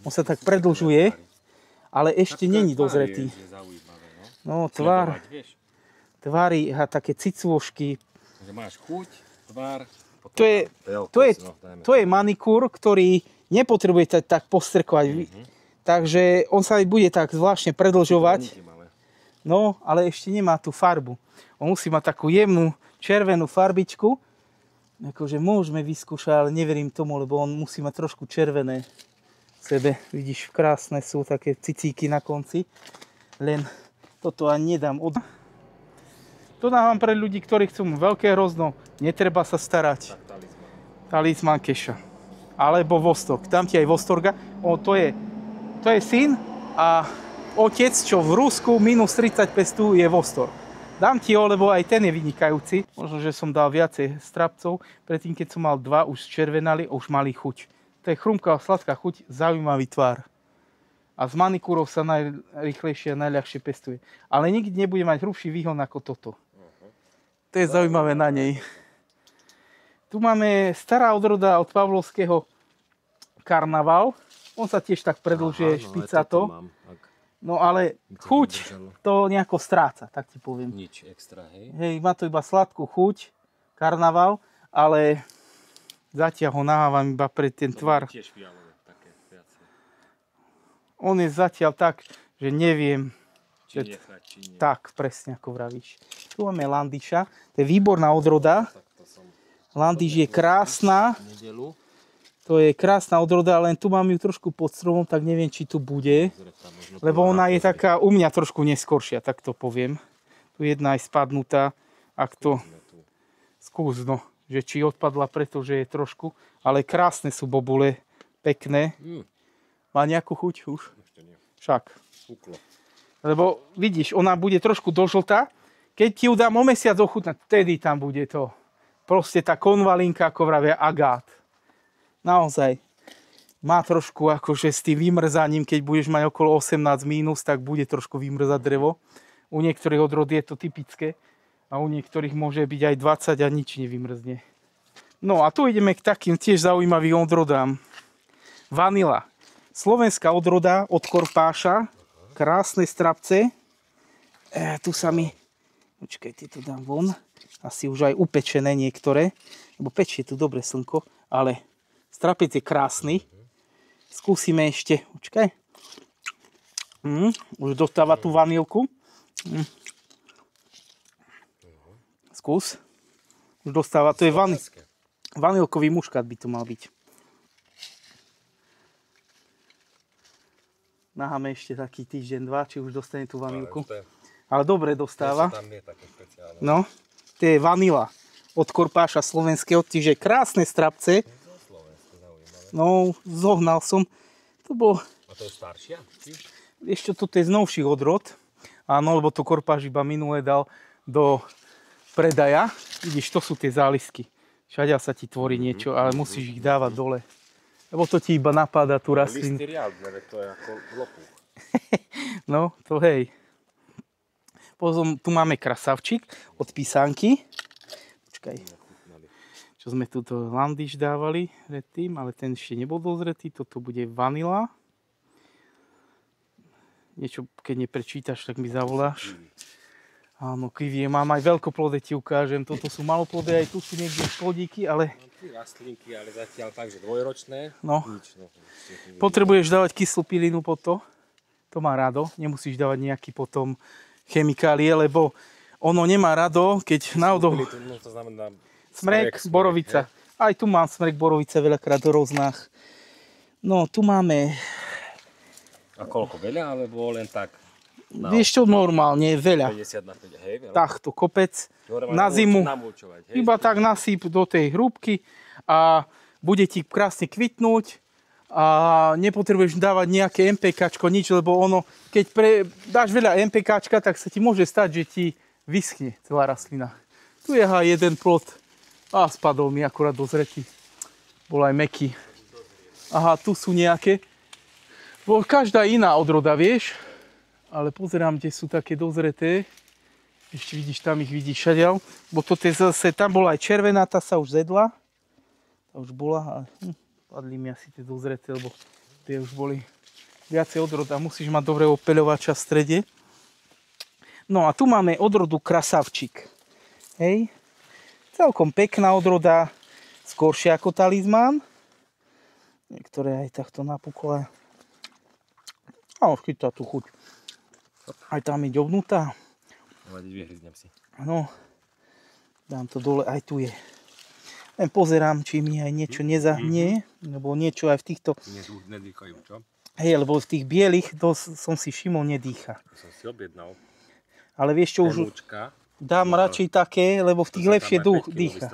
On sa tak predĺžuje. Ale ešte není dozretý. No, tvary a také cicôžky. Máš chuť, tvár. To je manikúr, ktorý nepotrebuje tak postrkovať. Takže on sa aj bude tak zvláštne predĺžovať. No, ale ešte nemá tú farbu. On musí mať takú jemnú červenú farbičku. Akože môžeme vyskúšať, ale neverím tomu, lebo on musí mať trošku červené sebe. Vidíš, krásne sú také cicíky na konci. Len toto ani nedám od... To dávam pre ľudí, ktorí chcú veľké hrozno. Netreba sa starať. Talizman keša. Alebo Vostok. Tam ti aj Vostorga. To je syn a otec, čo v Rusku minus 30 pestuje Vostor. Dám ti ho, lebo aj ten je vynikajúci. Možno, že som dal viacej strapcov. Predtým, keď som mal 2, už červenali a už mali chuť. To je chrumká, sladká chuť, zaujímavý tvar. A z manikúrov sa najrýchlejšie a najľahšie pestuje. Ale nikdy nebude mať hrubší výhon ako toto. To je zaujímavé na nej. Tu máme stará odroda od Pavlovského Karnaval. On sa tiež tak predĺžuje špicato. No ale chuť to nejako stráca, tak ti poviem. Nič extra, hej? Hej, má to iba sladkú chuť, Karnaval, ale zatiaľ ho nahávam iba pre ten tvar. Tiež fialové, také viacej. On je zatiaľ tak, že neviem. Či nechať, či nie. Tak, presne ako vravíš. Tu máme landiša, to je výborná odroda. Landiš je krásna. Nedelu. To je krásna odroda, len tu mám ju trošku pod stromom, tak neviem, či tu bude. Lebo ona je taká u mňa trošku neskoršia, tak to poviem. Tu jedna je spadnutá. Ak to skús, no, že či odpadla, pretože je trošku. Ale krásne sú bobule, pekné. Má nejakú chuť už? Však. Lebo vidíš, ona bude trošku dožltá. Keď ti ju dám o mesiac ochutnať, vtedy tam bude to. Proste tá konvalinka, ako vravia, agát. Naozaj. Má trošku akože s tým vymrzaním, keď budeš mať okolo 18 mínus, tak bude trošku vymrzať drevo. U niektorých odrod je to typické a u niektorých môže byť aj 20 a nič nevymrzne. No a tu ideme k takým tiež zaujímavým odrodám. Vanila. Slovenská odroda od Korpáša. Krásne strapce. Tu sa mi... Počkajte, to dám von. Asi už aj upečené niektoré. Lebo pečie tu dobre slnko, ale... Strapec je krásny. Skúsime ešte. Počkaj. Už dostáva tú vanilku. Skús. Už dostáva. To je vanilkový muškát by to mal byť. Naháme ešte taký týždeň, 2, či už dostane tú vanilku. Ale dobre dostáva. No. To je vanila od Korpáša slovenského. Čiže krásne strapce. No, zohnal som. To bol... A to je staršia? Ešte toto je z novších odrod. Áno, lebo to Korpáš iba minule dal do predaja. Vidíš, to sú tie zálisky. Všade sa ti tvorí niečo, ale musíš ich dávať dole. Lebo to ti iba napáda tú rastlinu. Listy riadne, to je ako lopuch. No, to hej. Potom tu máme krasavčík od Písanky. Počkaj. Čo sme tuto landiš dávali predtým, ale ten ešte nebol dozretý. Toto bude vanila. Niečo, keď neprečítaš, tak mi zavoláš. Áno, kivie mám aj veľkoplodé, ti ukážem. Toto sú maloplodé, aj tu sú niekde plodíky, ale... Rastlinky, ale zatiaľ tak, že dvojročné. No. Potrebuješ dávať kyslú pilinu pod to. To má rado. Nemusíš dávať nejaký potom chemikálie, lebo ono nemá rado, keď náhodou... No, to znamená... Smrek, borovica. Aj tu mám smrek, borovica veľakrát do roznách. No, tu máme... A koľko? Veľa, alebo len tak? Vieš čo, normálne, veľa. 50 na 5, hej? Veľa? Takto, kopec na zimu. Iba tak nasýp do tej hrúbky a bude ti krásne kvitnúť a nepotrebuješ dávať nejaké MPKčko, nič, lebo ono, keď dáš veľa MPKčka, tak sa ti môže stať, že ti vyschne celá rastlina. Tu je jeden plod. A spadol mi akurát dozretý. Bol aj mäkký. Aha, tu sú nejaké. Bol každá iná odroda, vieš. Ale pozerám, kde sú také dozreté. Ešte vidíš, tam ich vidíš šadiaľ. Bo toto je zase, tam bola aj červená, tá sa už zedla. Tá už bola. Padli mi asi tie dozreté, lebo tie už boli viacej odroda. Musíš mať dobrého peľovača v strede. No a tu máme odrodu krasavčík. Hej. Celkom pekná odroda, skoršia ako talizmán. Niektoré aj takto napukle. A už chytá tú chuť. Aj tam je ďobnutá. Vyhryznem si. No, dám to dole, aj tu je. Len pozerám, či mi aj niečo nezahnie, lebo niečo aj v týchto... Nedýchajú, čo? Hej, lebo v tých bielých, to som si všimol, nedýcha. To som si objednal. Ale vieš čo, už... Dám radšej také, lebo v tých lepšie dýcha.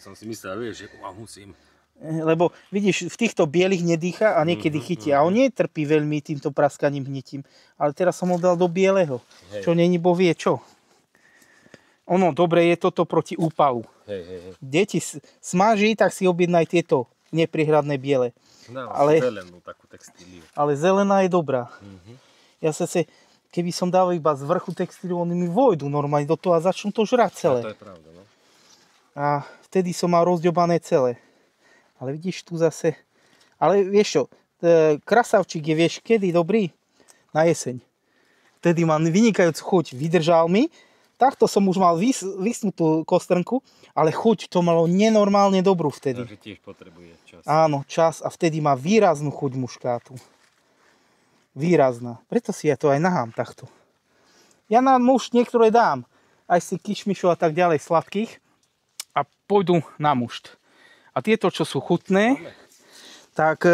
Som si myslel, vieš, že musím. Lebo vidíš, v týchto bielých nedýcha a niekedy chytí. A on netrpí veľmi týmto praskaním hnitím. Ale teraz som ho dal do bieleho. Hej. Čo není bo vie čo. Ono, dobre je toto proti úpalu. Hej. Deti smaží, tak si objednaj tieto neprihradné biele. Ale zelenú takú textíliu. Ale zelená je dobrá. Ja keby som dal iba z vrchu textíliu, oni mi vojdu normálne do toho a začnú to žrať celé. A to je pravda, no. A vtedy som mal rozďobané celé. Ale vidíš tu zase... Ale vieš čo, krasavčík je, vieš, kedy dobrý? Na jeseň. Vtedy mám vynikajúcu chuť. Vydržal mi. Takto som už mal vysnutú kostrnku, ale chuť to malo nenormálne dobrú vtedy. Takže tiež potrebuje čas. Áno, čas. A vtedy má výraznú chuť muškátu. Výrazná. Preto si ja to aj nahám takto. Ja na mušt niektoré dám. Aj si kišmišov a tak ďalej sladkých. A pôjdu na mušt. A tieto, čo sú chutné, tak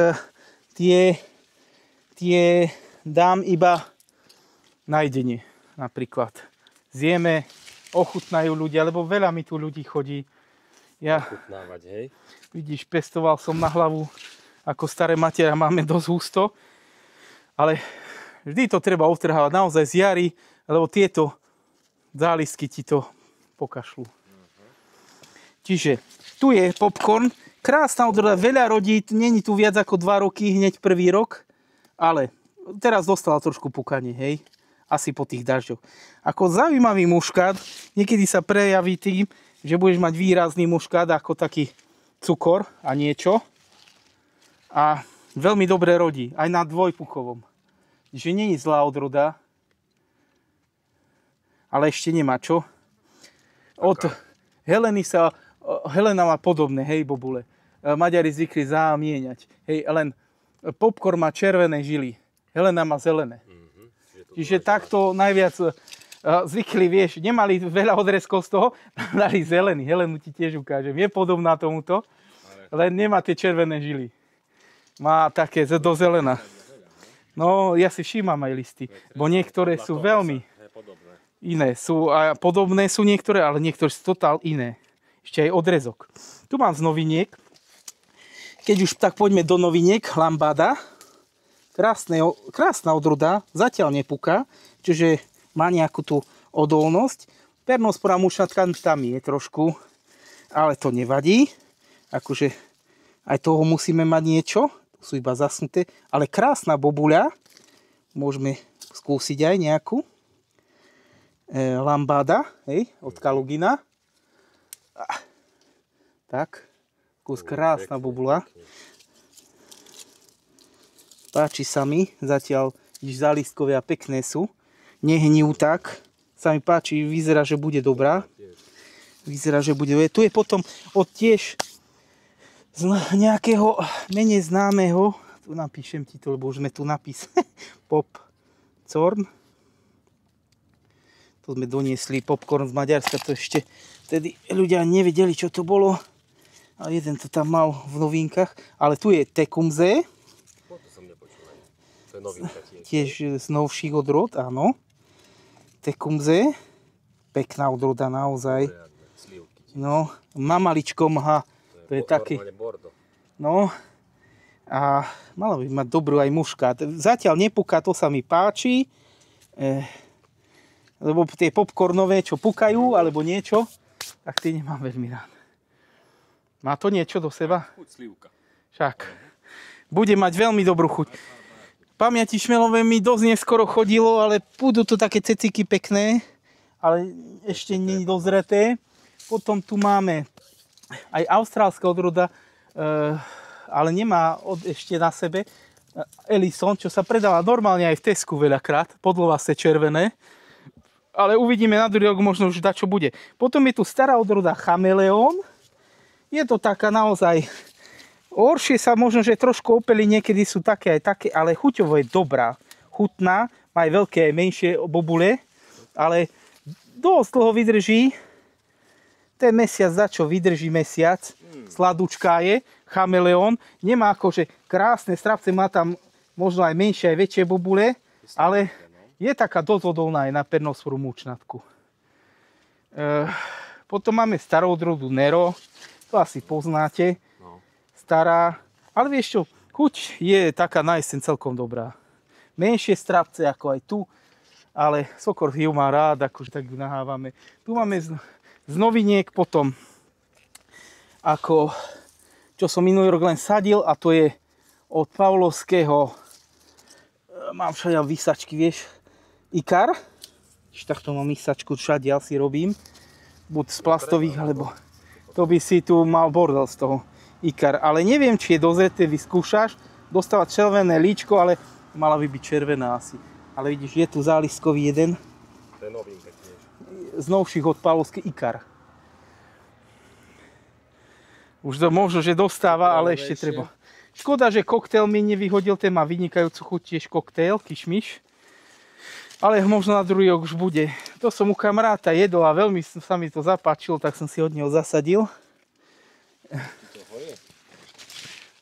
tie dám iba na jedenie napríklad. Zjeme, ochutnajú ľudia, lebo veľa mi tu ľudí chodí. Ja, ochutnávať, hej? Vidíš, pestoval som na hlavu, ako staré matiera máme dosť husto. Ale vždy to treba utrhávať naozaj z jary, lebo tieto zálistky ti to pokašľú. Čiže tu je popcorn, krásna odroda, veľa rodí, není tu viac ako 2 roky, hneď prvý rok, ale teraz dostala trošku pukanie, hej, asi po tých dažďoch. Ako zaujímavý muškát, niekedy sa prejaví tým, že budeš mať výrazný muškát ako taký cukor a niečo a veľmi dobre rodí, aj na dvojpukovom. Že není zlá odroda, ale ešte nemá čo. Od Helena má podobné, hej, bobule. Maďari zvykli zamieňať. Hej, len popcorn má červené žily. Helena má zelené. Čiže takto najviac zvykli, vieš, nemali veľa odrezkov z toho, dali zelený. Helenu ti tiež ukážem. Je podobná tomuto, len nemá tie červené žily. Má také do zelená. No, ja si všímam aj listy, bo niektoré sú veľmi iné. A podobné sú niektoré, ale niektoré sú totál iné. Ešte aj odrezok. Tu mám z noviniek. Keď už tak poďme do noviniek, lambada. Krásna odroda, zatiaľ nepúka, čiže má nejakú tú odolnosť. Pernospora mušatka tam je trošku, ale to nevadí. Akože aj toho musíme mať niečo. Sú iba zasnuté, ale krásna bobuľa. Môžeme skúsiť aj nejakú. Lambada, hej, od Kalugina. Tak, krásna bobula. Páči sa mi, zatiaľ zálistkovia pekné sú. Nehnijú tak. Sa mi páči, vyzerá, že bude dobrá. Vyzerá, že bude. Tu je potom od tiež z nejakého menej známeho, tu napíšem ti to, lebo už sme tu napísali, Popcorn. To sme doniesli popcorn z Maďarska, to ešte vtedy ľudia nevedeli, čo to bolo. A jeden to tam mal v novinkách. Ale tu je Tecumseh. To som nepočul. To je novinka tiež. Tiež z novších odrod, áno. Tecumseh. Pekná odroda naozaj. No, na maličkom, to je taký. No, a malo by mať dobrú aj muškát. Zatiaľ nepúka, to sa mi páči. Lebo tie popcornové, čo pukajú, alebo niečo, tak tie nemám veľmi rád. Má to niečo do seba? Chuť slivka. Však. Bude mať veľmi dobrú chuť. Pamäti šmelové mi dosť neskoro chodilo, ale budú to také ceciky pekné, ale ešte nie je dozreté. Potom tu máme aj austrálska odroda, ale nemá ešte na sebe Ellison, čo sa predáva normálne aj v Tesku veľakrát, podlovaste červené. Ale uvidíme na druhý rok, možno už dačo bude. Potom je tu stará odroda Chameleon. Je to taká naozaj... Horšie sa možno, že trošku opely, niekedy sú také aj také, ale chuťovo je dobrá. Chutná, má aj veľké aj menšie bobule, ale dosť dlho vydrží. Ten mesiac, dačo vydrží mesiac. Sladučká je, Chameleon. Nemá akože krásne strapce, má tam možno aj menšie, aj väčšie bobule, ale... Je taká dosť odolná aj na pernosporu mučnatku. Potom máme starú odrodu Nero. To asi poznáte. stará. Ale vieš čo, chuť je taká na jeseň celkom dobrá. Menšie strapce ako aj tu, ale Sokor ju má rád, akože tak ju nahávame. Tu máme z noviniek potom, ako čo som minulý rok len sadil, a to je od Pavlovského, mám všade vysačky, vieš, Ikar. Takto mám vysačku, všade ja si robím, buď z plastových, alebo to by si tu mal bordel z toho Ikar. Ale neviem, či je dozreté, vyskúšaš, dostávať červené líčko, ale mala by byť červená asi. Ale vidíš, je tu záliskový jeden. To je novinka tiež. Z novších od Pavlovský Ikar. Už to možno, že dostáva, ale ešte treba. Škoda, že koktail mi nevyhodil, ten má vynikajúcu chuť tiež koktail, kišmiš. Ale možno na druhý rok už bude. To som u kamaráta jedol a veľmi sa mi to zapáčilo, tak som si od neho zasadil.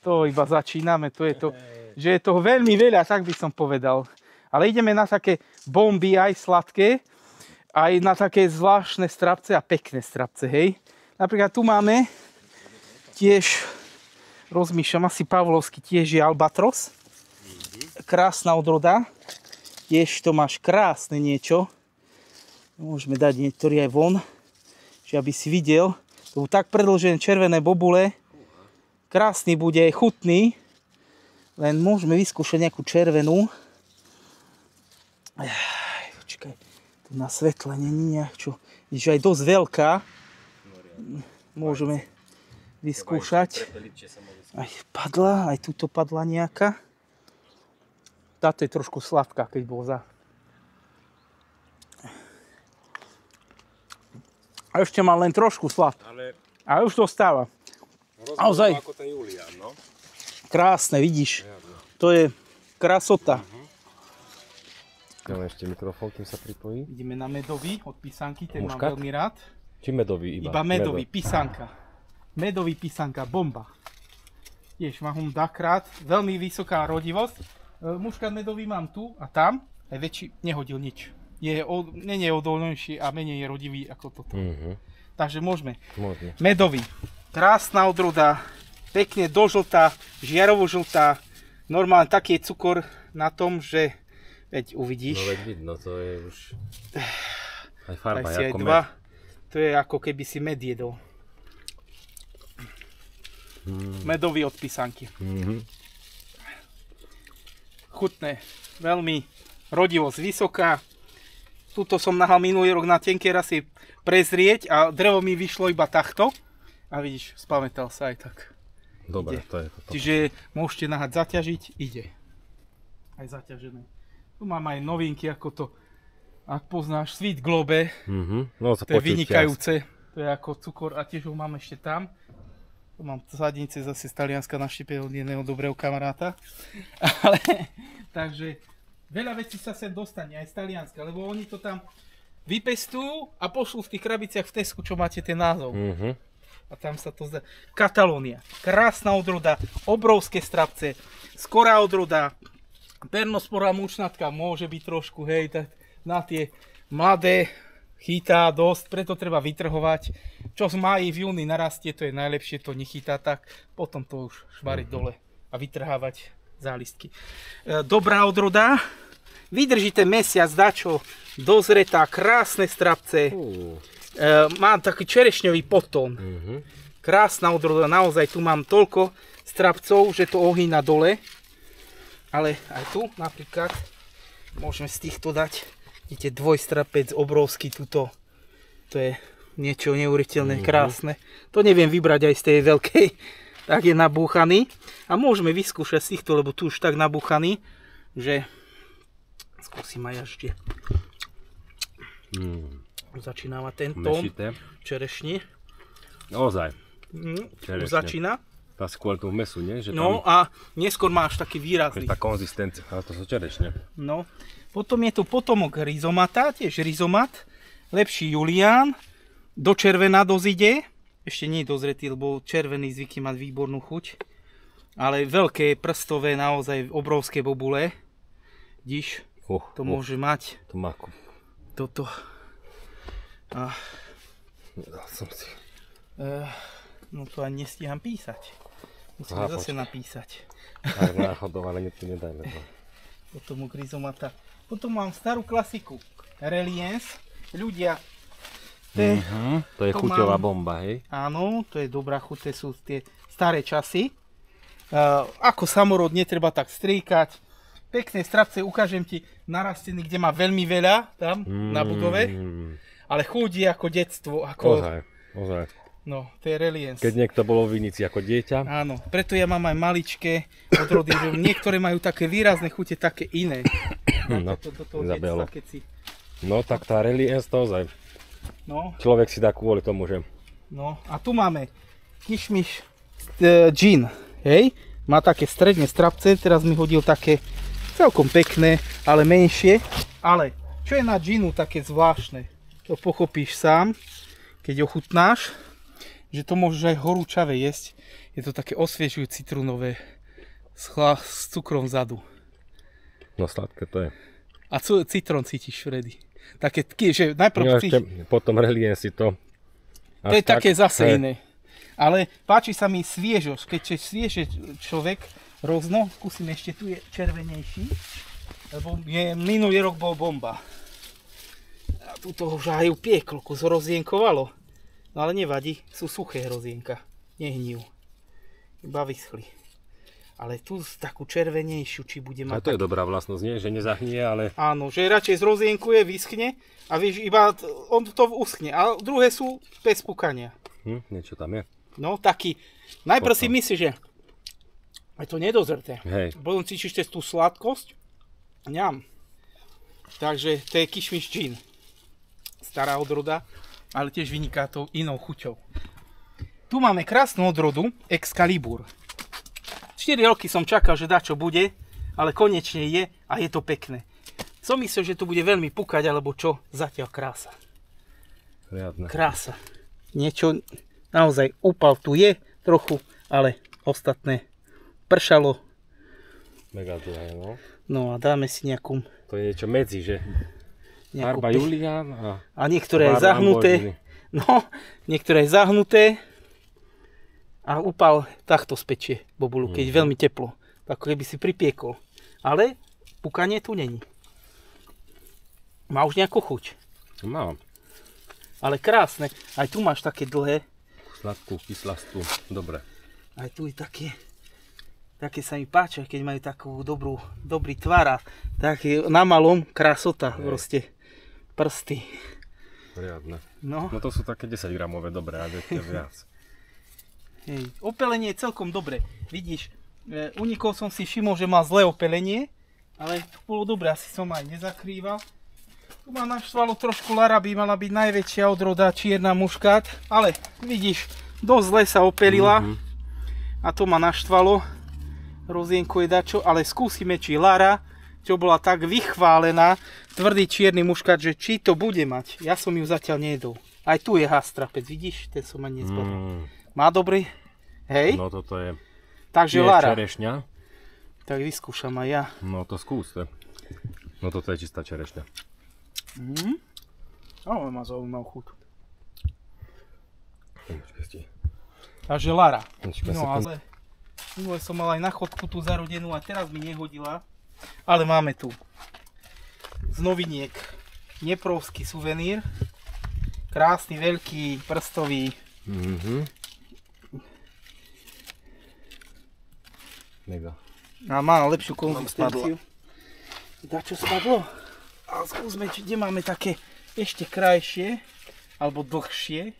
To iba začíname, to je to, že je toho veľmi veľa, tak by som povedal. Ale ideme na také bomby, aj sladké, aj na také zvláštne strapce a pekné strapce, hej. Napríklad tu máme tiež, rozmýšľam, asi Pavlovský, tiež je albatros. Krásna odroda. Tiež to máš krásne niečo. Môžeme dať niektorý aj von, že aby si videl. To tak predĺžené červené bobule. Krásny bude, aj chutný. Len môžeme vyskúšať nejakú červenú. Počkaj, tu na svetle není nejak čo. Je aj dosť veľká. Môžeme vyskúšať. Aj padla, aj tuto padla nejaká. Táto je trošku sladká, keď bol za. A ešte má len trošku sladká. Ale už to stáva. Naozaj. Ako ten Julián, no? Krásne, vidíš. To je krasota. Dáme ešte mikrofón, kým sa pripojí. Ideme na medový od Písanky, ten mám Muškat? veľmi rád. Či medový iba? Iba medový, Písanka. Medový Písanka, bomba. Tiež mám ho dvakrát, veľmi vysoká rodivosť. Muškat medový mám tu a tam, aj väčší, nehodil nič. Nie je odolnejší a menej je rodivý ako toto. Takže môžeme. Medový. Krásna odroda, pekne dožltá, žiarovo-žltá. Normálne taký je cukor na tom, že veď uvidíš. No veď vidno, to je už aj farba, si ako aj dva. To je ako keby si med jedol. Medový od Písanky. Chutné, veľmi rodivosť vysoká. Tuto som nahal minulý rok na tenké rasy prezrieť a drevo mi vyšlo iba takto. A vidíš, spamätal sa aj tak. Dobre, ide. to je toto. Čiže môžete nahať zaťažiť, ide. Aj zaťažené. Tu mám aj novinky, ako to, ak poznáš, Sweet Globe. No, to je vynikajúce. To je ako cukor a tiež ho mám ešte tam. Tu mám sadnice zase z Talianska naštiepené od jedného dobrého kamaráta. Ale, takže veľa vecí sa sem dostane aj z Talianska, lebo oni to tam vypestujú a pošlú v tých krabiciach v Tesku, čo máte ten názov. A tam sa to zdá. Katalónia. Krásna odroda, obrovské strapce, skorá odroda, pernospora mučnatka môže byť trošku, hej, tak na tie mladé chytá dosť, preto treba vytrhovať. Čo z máji v júni narastie, to je najlepšie, to nechytá tak, potom to už švariť dole a vytrhávať zálistky. Dobrá odroda, vydrží ten mesiac, dačo, dozretá, krásne strapce. Mám taký čerešňový podtón. Krásna odroda, naozaj tu mám toľko strapcov, že to ohýna dole. Ale aj tu napríklad môžeme z týchto dať. Vidíte, dvojstrapec, obrovský tuto. To je niečo neuveriteľné, krásne. To neviem vybrať aj z tej veľkej. Tak je nabúchaný. A môžeme vyskúšať z týchto, lebo tu už tak nabúchaný, že skúsim aj ešte. Začína mať ten tón čerešni. Ozaj. Už začína. Tá skôr tú mesu, nie? Že no a neskôr máš taký výrazný. Tá konzistencia, ale to sú čerešne. No. Potom je tu potomok rizomata, tiež rizomat. Lepší Julián. Do červená dozide. Ešte nie je dozretý, lebo červený zvykne mať výbornú chuť. Ale veľké prstové, naozaj obrovské bobule. Vidíš? To môže mať. To má. Toto. Nedal som si. No to ani nestíham písať. Musíme zase napísať. Tak náhodou, ale tu nedajme to. Potom grizomata. Potom mám starú klasiku. Reliance. Ľudia. To je chuťová bomba, hej? Áno, to je dobrá chuť, to sú tie staré časy. Ako samorod netreba tak striekať. Pekné strapce, ukážem ti narastený, kde má veľmi veľa tam na budove. Ale chudí ako detstvo. Ako... Ozaj. No, to je Reliance. Keď niekto bol v Vinici ako dieťa. Áno, preto ja mám aj maličké odrody, že niektoré majú také výrazné chute, také iné. No, zabehlo. No, tak tá Reliance to ozaj. No. Človek si dá kvôli tomu, že... No, a tu máme kišmiš gin, hej? Má také stredné strapce, teraz mi hodil také celkom pekné, ale menšie. Ale, čo je na ginu také zvláštne? To pochopíš sám, keď ochutnáš, že to môžeš aj horúčavé jesť. Je to také osviežujú citrónové s cukrom vzadu. No sladké to je. A citrón cítiš, Freddy? Také, že najprv no, ešte potom Reliance si to... To je také zase iné. Ale páči sa mi sviežosť. Keď je svieže človek, rozno, skúsim ešte, tu je červenejší, lebo minulý rok bol bomba. A tu toho už aj upieklo, kus rozienkovalo. No ale nevadí, sú suché hrozienka, nehnijú. Iba vyschli. Ale tu takú červenejšiu, či bude mať... A to je dobrá vlastnosť, nie? Že nezahnie, ale... Áno, že radšej zrozienkuje, vyschne a vieš, iba on to uschne. A druhé sú bez pukania. Niečo tam je. No, taký. Najprv si myslíš, že je to nedozrté. Hej. Potom cítiš tú sladkosť. Ňam. Takže to je kišmiš gin. Stará odroda, ale tiež vyniká tou inou chuťou. Tu máme krásnu odrodu Excalibur. 4 roky som čakal, že dačo bude, ale konečne je a je to pekné. Som myslel, že to bude veľmi pukať, alebo čo, zatiaľ krása. Riadne. Krása. Niečo naozaj úpal tu je trochu, ale ostatné pršalo. Mega dlhé, no. No a dáme si nejakú... To je niečo medzi, že? Barba Julián a niektoré je zahnuté. No, niektoré je zahnuté. A upal takto spečie bobulu, keď je veľmi teplo. Ako keby si pripiekol. Ale pukanie tu není. Má už nejakú chuť. Mám. Ale krásne. Aj tu máš také dlhé. Sladkú, kyslastú. Dobre. Aj tu je také. Také sa mi páčia, keď majú takú dobrý tvar. Také na malom krásota. Proste prsty. Riadne. No to sú také 10 gramové, dobré, a viac. Hej. Opelenie je celkom dobre. Vidíš, unikol som si všimol, že má zlé opelenie, ale to bolo dobre, asi som aj nezakrýval. Tu ma naštvalo trošku Lara, by mala byť najväčšia odroda čierna muškát, ale vidíš, dosť zle sa opelila a to ma naštvalo. Rozienko je dačo, ale skúsime, či Lara, čo bola tak vychválená, tvrdý čierny muškát, že či to bude mať. Ja som ju zatiaľ nejedol. Aj tu je hastrapec, vidíš, ten som ani nezbadal. Má dobrý? Hej? No toto je... Takže je Lara. Čerešňa. Tak vyskúšam aj ja. No to skúste. No toto je čistá čerešňa. Ale má zaujímavú chuť. Takže Lara. No ale minule som mal aj na chodku tú zarodenú a teraz mi nehodila. Ale máme tu z noviniek Dneprovský suvenír. Krásny, veľký, prstový. Mega. A má lepšiu konzistenciu. Dačo spadlo? A skúsme, kde máme také ešte krajšie, alebo dlhšie.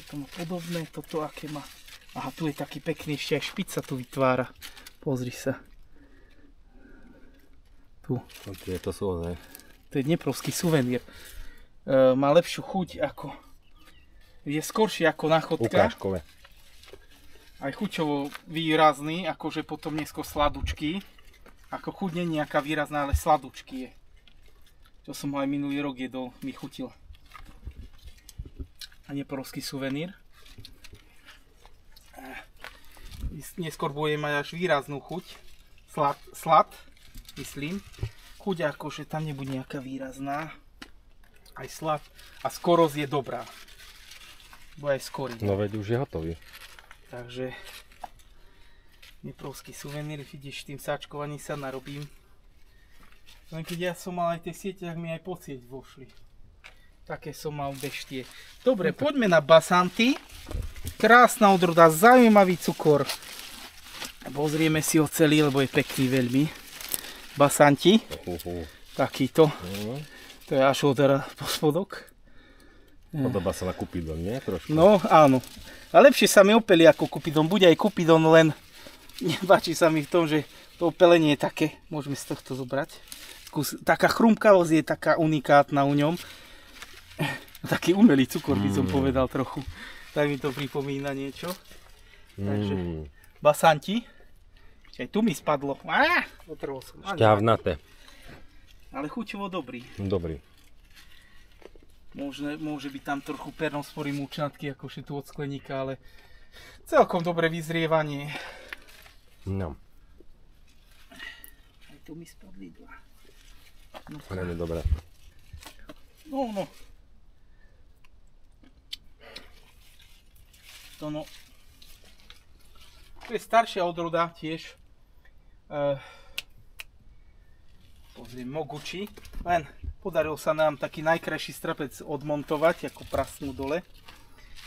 Toto má podobné, toto aké má. Aha, tu je taký pekný, ešte aj špica tu vytvára. Pozri sa. Tu. To sú ozaj. To je Dneprovský suvenír. Má lepšiu chuť ako... Je skoršie ako na chodka. Ukážkové. Aj chuťovo výrazný, akože potom neskôr sladučky. Ako chuť nie je nejaká výrazná, ale sladučky je. To som aj minulý rok jedol, mi chutil. A Dneprovský suvenír. Neskôr bude mať až výraznú chuť. Slad, myslím. Chuť akože tam nebude nejaká výrazná. Aj slad. A skorosť je dobrá. Bo aj skorý. No veď už je hotový. Takže Dneprovský suvenír, vidíš, tým sáčkovaním sa narobím. Len keď ja som mal aj tie sieťach, mi aj pod sieť vošli. Také som mal beštie. Dobre, poďme na basanty. Krásna odroda, zaujímavý cukor. Pozrieme si ho celý, lebo je pekný veľmi. Basanti. Takýto. To je až odera po spodok. Podobá sa na Kupidon, nie? Trošku. No, áno. A lepšie sa mi opeli ako Kupidon. Bude aj Kupidon, len nepáči sa mi v tom, že to opelenie je také. Môžeme z tohto zobrať. Taká chrumkavosť je taká unikátna u ňom. Taký umelý cukor by som povedal trochu. Tak mi to pripomína niečo. Takže basanti. Aj tu mi spadlo. Otrhol som. Šťavnaté. Ale chuťovo dobrý. Dobrý. Môže byť tam trochu pernospory múčnatky, ako tu od skleníka, ale celkom dobré vyzrievanie. No. Aj tu mi spadli dva. No. Veľmi dobré. No. To je staršia odroda tiež. Pozriem, Moguči. Len podaril sa nám taký najkrajší strapec odmontovať, ako prasnú dole.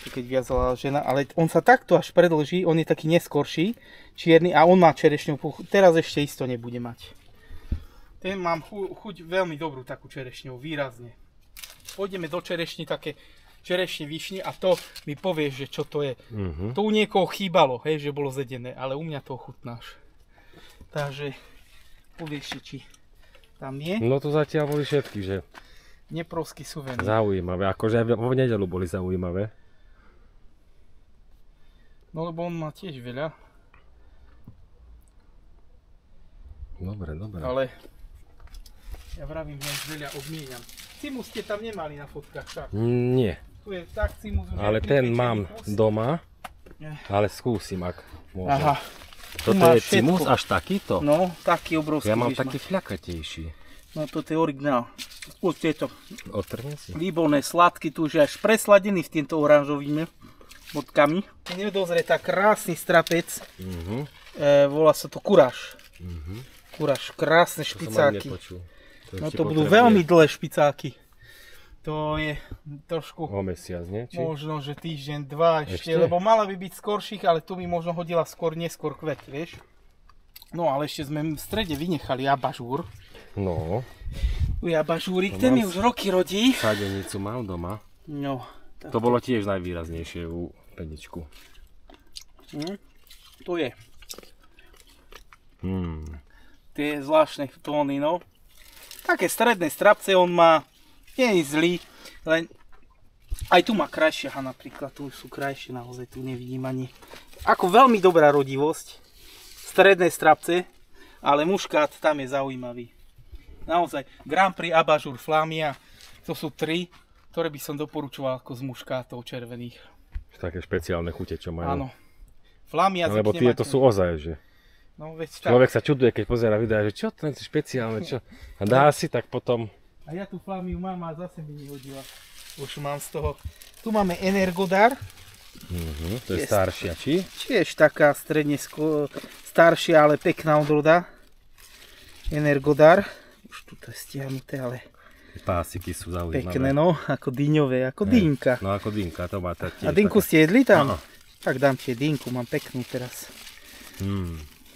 Keď viazala žena, ale on sa takto až predlží, on je taký neskorší, čierny a on má čerešňovú puchu. Teraz ešte isto nebude mať. Ten mám chuť veľmi dobrú takú čerešňovú, výrazne. Pôjdeme do čerešní, také čerešne vyšne a to mi povieš, že čo to je. To u niekoho chýbalo, hej, že bolo zedené, ale u mňa to ochutnáš. Takže povieš, či tam je. No to zatiaľ boli všetky, že? Dneprovský suvenír. Zaujímavé, akože aj v nedeľu boli zaujímavé. No lebo on má tiež veľa. Dobre. Ale ja vravím, že veľa obmieniam. Cimus ste tam nemali na fotkách, tak? Nie. Tu je tak cimus. Ale ten mám doma, ale skúsim, ak môžem. Aha. Toto je cimus až takýto? No, taký obrovský. Ja mám taký fľakatejší. No toto je originál. Skúste to. Otrhne si. Výborné, sladký, tu už je až presladený s týmto oranžovými bodkami. Nedozretá krásny strapec. Volá sa to kuráž. Kuráž, krásne špicáky. No to budú veľmi dlhé špicáky. To je trošku, o mesiac, nie? Či? Možno, že týždeň, dva ešte, lebo mala by byť skorších, ale tu by možno hodila neskôr kvet, vieš. No ale ešte sme v strede vynechali abažúr. No. Tu je abažúrik, ten mi už roky rodí. Sadenicu mám doma. No. To bolo tiež najvýraznejšie u peničku. To je. Tie zvláštne tóny, no. Také stredné strapce on má. Nie je zlý, len aj tu má krajšia napríklad, tu sú krajšie naozaj, tu nevidím ani. Ako veľmi dobrá rodivosť, stredné strapce, ale muškát tam je zaujímavý. Naozaj, Grand Prix Abažúr Flamia, to sú tri, ktoré by som doporučoval ako z muškátov červených. Také špeciálne chute, čo majú. Áno. Flamia, lebo tieto sú ozaj, že? No, veď človek sa čuduje, keď pozerá videa, že čo to je špeciálne, čo? A dá si, tak potom... A ja tú Flamiu mám a zase mi nehodila. Už mám z toho. Tu máme Energodar. To je staršia, či? Tiež taká stredne staršia, ale pekná odroda. Energodar. Už tu to je stiahnuté, ale... Pásiky sú zaujímavé. Pekné, no. Ako dyňové, ako dýnka. No ako dýnka, to má tiež. A dýnku ste jedli tam? Aha. Tak dám ti dýnku, mám peknú teraz.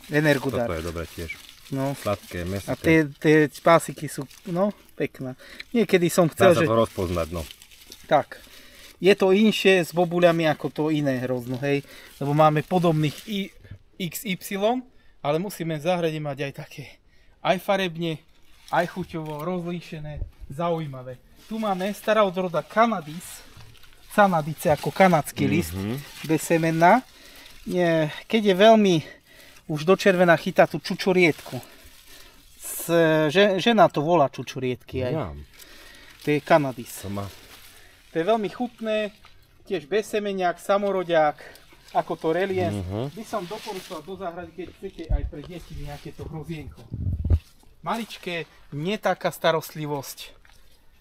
Energodar. Toto je dobré tiež. No. Sladké, mässké. A tie pásiky sú, no, pekné. Niekedy som chcel, dá sa to rozpoznať, no. Tak. Je to inšie s bobuľami ako to iné hrozno, hej. Lebo máme podobných XY, ale musíme v záhrade mať aj také. Aj farebne, aj chuťovo, rozlíšené, zaujímavé. Tu máme stará odroda Cannabis. Canadice ako kanadský list, bezsemenná. Keď je veľmi už do červená, chytá tú čučoriedku. Žena to volá čučoriedky aj. Ja. To je Cannabis. To je veľmi chutné, tiež bezsemeniak, samorodiak, ako to reliens. By som doporučoval do záhrady, keď chcete aj pre deti nejaké to hrozienko. Maličké, nie taká starostlivosť,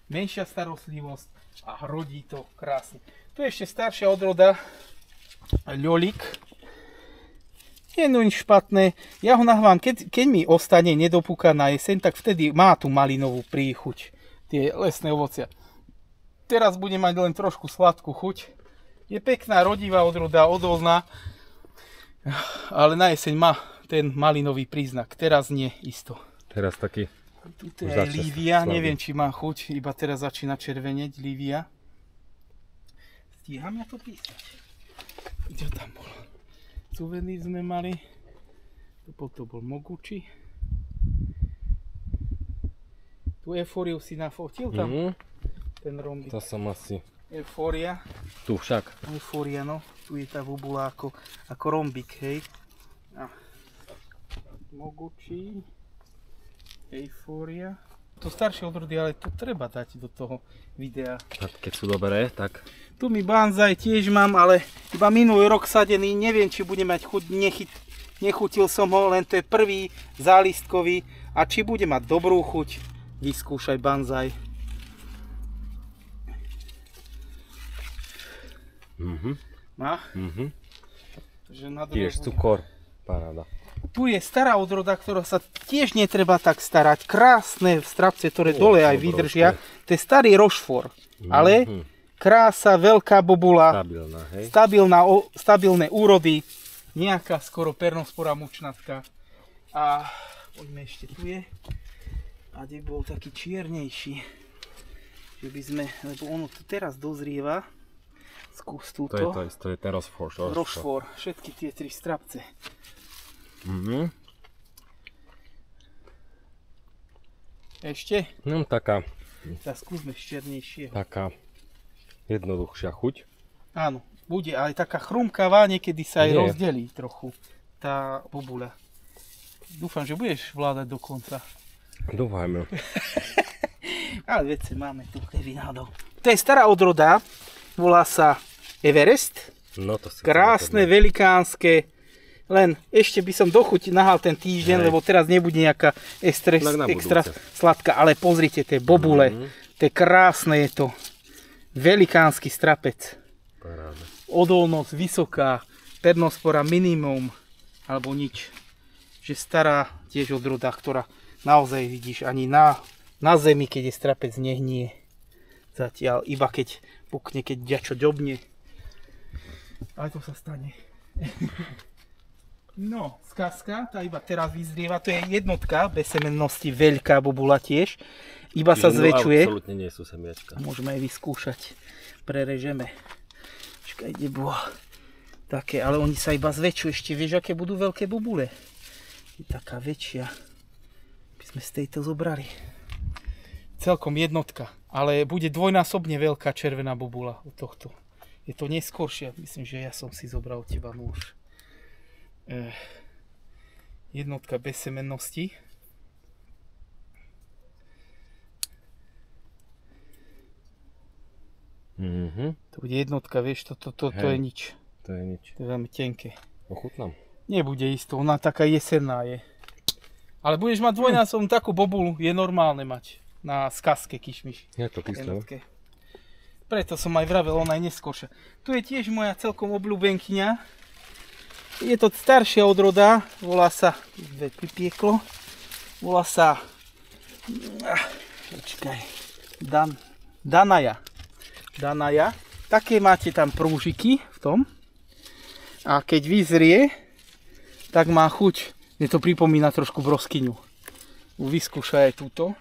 menšia starostlivosť a rodí to krásne. Tu je ešte staršia odroda, ľolík. Nie je nič špatné. Ja ho nahvám, keď mi ostane nedopúka na jeseň, tak vtedy má tú malinovú príchuť. Tie lesné ovocia. Teraz bude mať len trošku sladkú chuť. Je pekná, rodivá odroda, odolná. Ale na jeseň má ten malinový príznak. Teraz nie isto. Teraz taký... Tuto je Lívia, neviem, či má chuť. Iba teraz začína červeneť Lívia. Stíham ja to písať. Čo tam bolo? Suvenír sme mali. To bol Moguči. Tu eufóriu si nafotil tam? Ten rombik. To som asi... Eufória. Tu však. Eufória, no. Tu je tá bubula ako rombik, hej. A. Moguči. Eufória. To staršie odrody, ale to treba dať do toho videa. Keď sú dobré, tak... Tu mi banzaj tiež mám, ale iba minulý rok sadený. Neviem, či bude mať chuť. Nechutil som ho, len to je prvý zálistkový. A či bude mať dobrú chuť, vyskúšaj banzaj. Má? Tiež cukor. Paráda. Tu je stará odroda, ktorá sa tiež netreba tak starať. Krásne strapce, ktoré dole aj vydržia. To je starý Rochefort. Ale krása, veľká bobula. Stabilná, hej? Stabilné úrody. Nejaká skoro pernospora mučnatka. A poďme ešte tu je. A kde bol taký čiernejší. Že by sme, lebo ono tu teraz dozrieva. Skús túto. To je ten Rochefort. Rochefort. Všetky tie tri strapce. Ešte? No taká... Tak skúsme čiernejšieho. Taká jednoduchšia chuť. Áno, bude, ale taká chrumkavá, niekedy sa aj rozdelí trochu tá bobuľa. Dúfam, že budeš vládať do konca. Dúfajme. Ale veci máme tu, keby náhodou. To je stará odroda, volá sa Everest. No to si krásne, velikánske. Len ešte by som do chuti nahal ten týždeň, lebo teraz nebude nejaká extra sladká. Ale pozrite, tie bobule, to je krásne, je to. Velikánsky strapec. Paráda. Odolnosť vysoká, pernospora minimum, alebo nič. Že stará tiež odroda, ktorá naozaj vidíš ani na zemi, keď je strapec, nehnie. Zatiaľ, iba keď pukne, keď ďačo ďobne. Ale to sa stane. No, skazka, tá iba teraz vyzrieva, to je jednotka bez semennosti, veľká bobula tiež. Iba sa zväčšuje. Absolútne nie sú semiačka. Môžeme aj vyskúšať. Prerežeme. Počkaj, kde bolo také, ale oni sa iba zväčšujú. Ešte vieš, aké budú veľké bobule. Je taká väčšia. By sme z tejto zobrali. Celkom jednotka, ale bude dvojnásobne veľká červená bobula od tohto. Je to neskôršia, myslím, že ja som si zobral od teba nôž. Jednotka bez semennosti. To bude jednotka, vieš, to je nič. To je nič. To je veľmi tenké. Ochutnám. Nebude isto, ona taká jesenná je. Ale budeš mať dvojnásobnú takú bobulu, je normálne mať na skazke kišmiš. Je to kyslé. Preto som aj vravel, ona je neskôršia. Tu je tiež moja celkom obľúbenkyňa. Je to staršia odroda, volá sa, vypieklo, volá sa, počkaj, Danaja. Také máte tam prúžiky v tom. A keď vyzrie, tak má chuť, mne to pripomína trošku broskyňu. Vyskúšaj aj túto.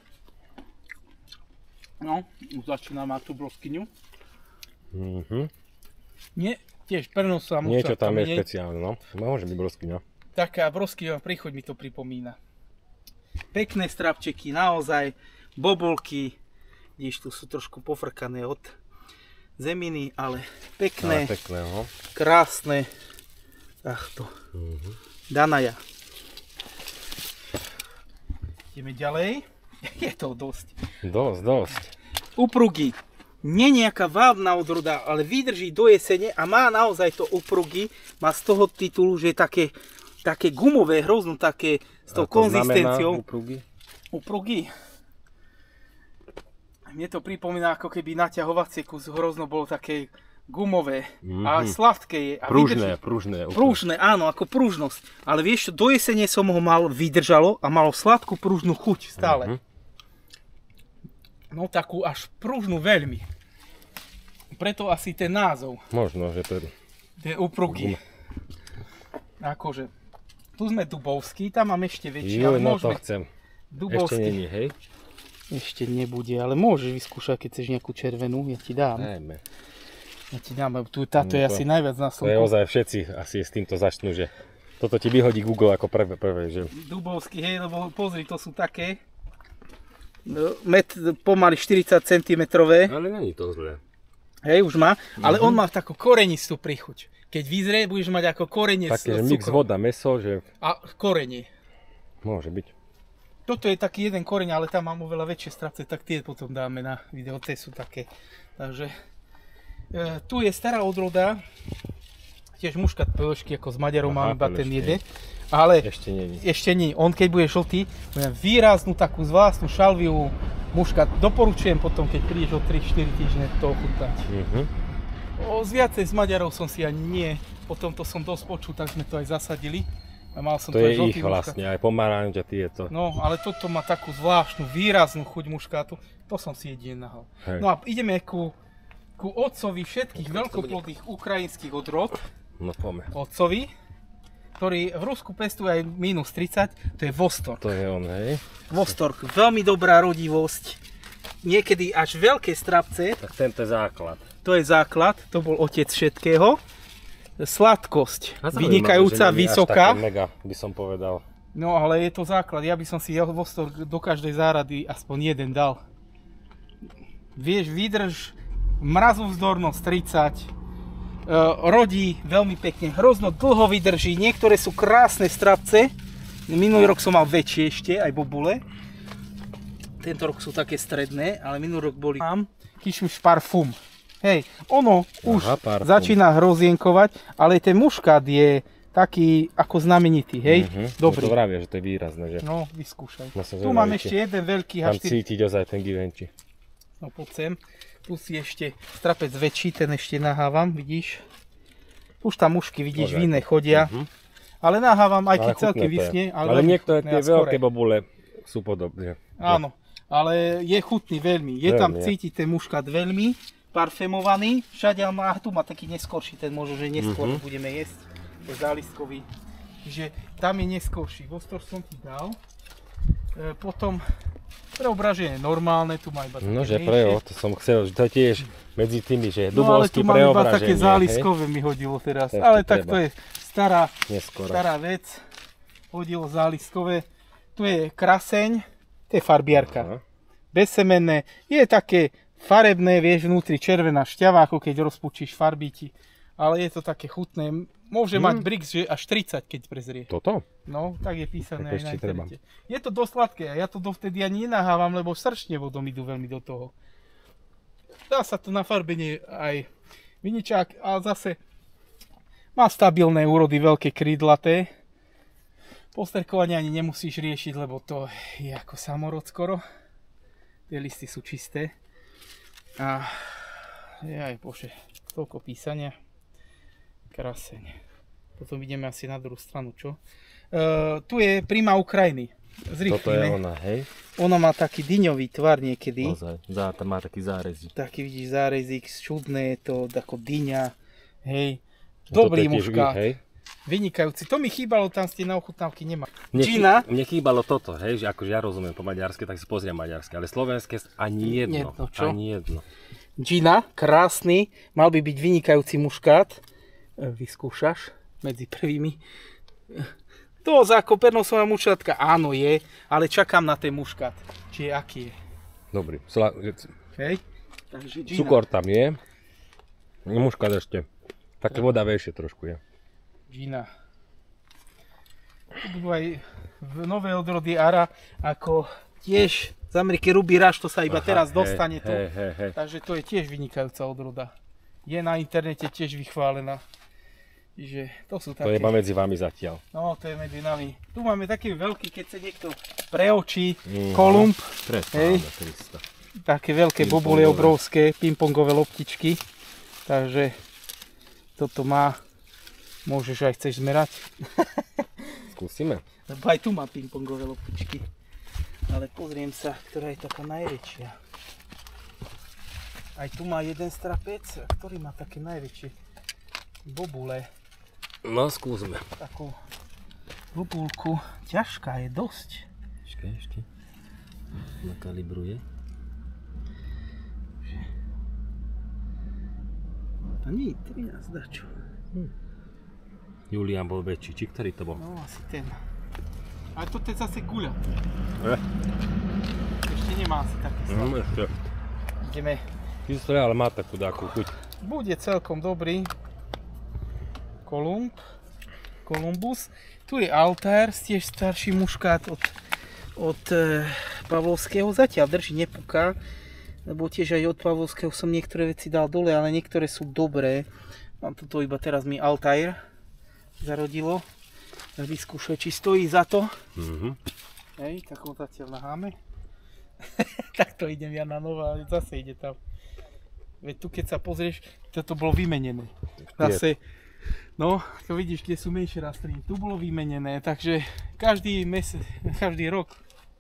No, už začína mať tú broskyňu. Nie, tiež pernosová mučnatka. Niečo tam je špeciálne, no. Môže byť broskyňa. Taká broskyňová príchuť mi to pripomína. Pekné strapčeky, naozaj, bobulky. Vidíš, tu sú trošku pofrkané od zeminy, ale pekné, krásne. Takto. Danaja. Ideme ďalej. Je to dosť. Dosť. Uprugy. Nie nejaká vábna odroda, ale vydrží do jesene a má naozaj to uprugy. Má z toho titulu, že je také gumové, hrozno také s tou konzistenciou. Uprugy. Mne to pripomína, ako keby naťahovacie kus hrozno bolo také gumové a sladké je. A Pružné. Áno, ako pružnosť. Ale vieš čo, do jesene som ho mal, vydržalo a malo sladkú pružnú chuť stále. No takú až pružnú veľmi. Preto asi ten názov. Možno, že to je... Tie upruky. Akože, tu sme dubovský, tam mám ešte väčší, ale no môžeme... to chcem. Dubovský. Ešte není, hej? Ešte nebude, ale môžeš vyskúšať, keď chceš nejakú červenú, ja ti dám. Najmä. Ja ti dám, táto je asi najviac na To je slnku. ozaj všetci asi s týmto začnú, že toto ti vyhodí Google ako prvé, že... Dubovský, hej, lebo pozri, to sú také pomaly 40 cm. Ale není to zlé. Hej, už má, ale on má takú korenistú príchuť. Keď vyzrie, budeš mať ako korenie s Také, že mix cukrom. voda, mäso, že... A korenie. Môže byť. Toto je taký jeden koreň, ale tam mám oveľa väčšie strapce, tak tie potom dáme na video, tie sú také. Takže tu je stará odroda, tiež muškat PVŠky, ako s Maďarov mám iba ten jeden. Ale ešte nie. On keď bude žltý, bude výraznú takú zvláštnu šalviu muškat. Doporučujem potom, keď prídeš o 3-4 týždne to ochutnať. Z viacej z Maďarov som si ani nie, potom to som dosť počul, tak sme to aj zasadili. A mal som to je žltý ich vlastne, aj pomarančatý je to. No, ale toto má takú zvláštnu, výraznú chuť muškátu. To som si jedine nahal. No a ideme ku otcovi všetkých veľkoplodných ukrajinských odrod. No poďme. Otcovi, ktorý v Rusku pestuje aj minus 30, to je Vostok. To je on, hej? Vostok, veľmi dobrá rodivosť. Niekedy až veľké strapce. Tak tento je základ. To je základ, to bol otec všetkého. Sladkosť, vynikajúca, vysoká. Až také mega, by som povedal. No ale je to základ, ja by som si Vostok do každej zárady aspoň jeden dal. Vieš, vydrž mrazovzdornosť 30, rodí veľmi pekne, hrozno dlho vydrží, niektoré sú krásne strapce. Minulý rok som mal väčšie ešte, aj bobule. Tento rok sú také stredné, ale minulý rok boli Kišmiš parfum. Hej, ono už začína hrozienkovať, ale ten muškát je taký ako znamenitý, hej? Dobrý. No to vravia, že to je výrazné, že? No, vyskúšaj. Tu mám ešte jeden veľký H4. Tam cítiť ozaj ten givenchy. No poď sem. Tu si ešte strapec väčší, ten ešte nahávam, vidíš? Už tam mušky, vidíš, vinné chodia. Ale nahávam, aj keď celky vysne. Ale niektoré tie veľké bobule sú podobné. Áno, ale je chutný veľmi. Je tam cítiť ten muškát veľmi. Parfumovaný, všade má, tu má taký neskorší, ten možno, že neskôr budeme jesť, je zálistkový, že tam je neskorší, Vostok som ti dal, potom preobraženie normálne, tu má iba také menšie. No, to som chcel, že to tiež medzi tými, že dubovský preobraženie. No ale tu mám iba také zálistkové mi hodilo teraz, ale tak to je stará vec, hodilo zálistkové, tu je kraseň, to je farbiarka, bezsemenné, je také farebné, vieš, vnútri červená šťava, ako keď rozpučíš farbíti. Ale je to také chutné. Môže mať brix, že až 30, keď prezrie. Toto? No, tak je písané aj na internete. Je to dosť sladké a ja to dovtedy ani nenahávam, lebo sršne vodom idú veľmi do toho. Dá sa to na farbenie aj viničák, ale zase má stabilné úrody, veľké krídlaté. Posterkovanie ani nemusíš riešiť, lebo to je ako samorod skoro. Tie listy sú čisté. A jaj bože, toľko písania. Kraseň. Potom ideme asi na druhú stranu, čo? Tu je Prima Ukrajiny. Zrýchlime. Toto je ona, hej? Ona má taký dyňový tvar niekedy. Ozaj, tam má taký zárezík. Taký vidíš zárezík, čudné je to, ako dyňa. Hej. Dobrý muškát. Vynikajúci. To mi chýbalo, tam ste na ochutnávky nemá. Mne chýbalo toto, hej, že akože ja rozumiem po maďarsky, tak si pozriem maďarské, ale slovenské ani jedno. Ani jedno. Gina, krásny, mal by byť vynikajúci muškát. Vyskúšaš medzi prvými. To za kopernosová muškátka, áno je, ale čakám na ten muškát. Čiže aký je. Dobrý. Hej. Takže Gina. Cukor tam je. Muškát ešte. Také vodavejšie trošku je. Gina. Tu budú aj v nové odrody Ara, ako tiež z Ameriky Ruby Rush, to sa iba teraz dostane tu. Takže to je tiež vynikajúca odroda. Je na internete tiež vychválená. Čiže to sú také. To je iba medzi vami zatiaľ. No, to je medzi nami. Tu máme taký veľký, keď sa niekto preočí, kolumb. Hej. Také veľké bobule obrovské, pingpongové loptičky. Takže toto má, môžeš aj chceš zmerať. Skúsime. Lebo aj tu má pingpongové loptičky. Ale pozriem sa, ktorá je taká najväčšia. Aj tu má jeden strapec, ktorý má také najväčšie bobule. No, skúsme. Takú bobulku. Ťažká je dosť. Ešte. Nakalibruje. To nie je 13 dačo. Julián bol väčší, či ktorý to bol? No, asi ten. Ale toto je zase guľa. Eh. Ešte nemá asi také slabé. Ešte. Ideme. Kyslé, ale má takú dáku chuť. Bude celkom dobrý. Columbus. Tu je Altair, tiež starší muškát od Pavlovského. Zatiaľ drží, nepúka. Lebo tiež aj od Pavlovského som niektoré veci dal dole, ale niektoré sú dobré. Mám toto iba teraz mi Altair zarodilo. Vyskúšaj, či stojí za to. Hej, tak ho zatiaľ naháme. Tak to idem ja na nová, ale zase ide tam. Veď tu keď sa pozrieš, toto bolo vymenené. Zase, no, to vidíš, kde sú menšie rastliny. Tu bolo vymenené, takže každý rok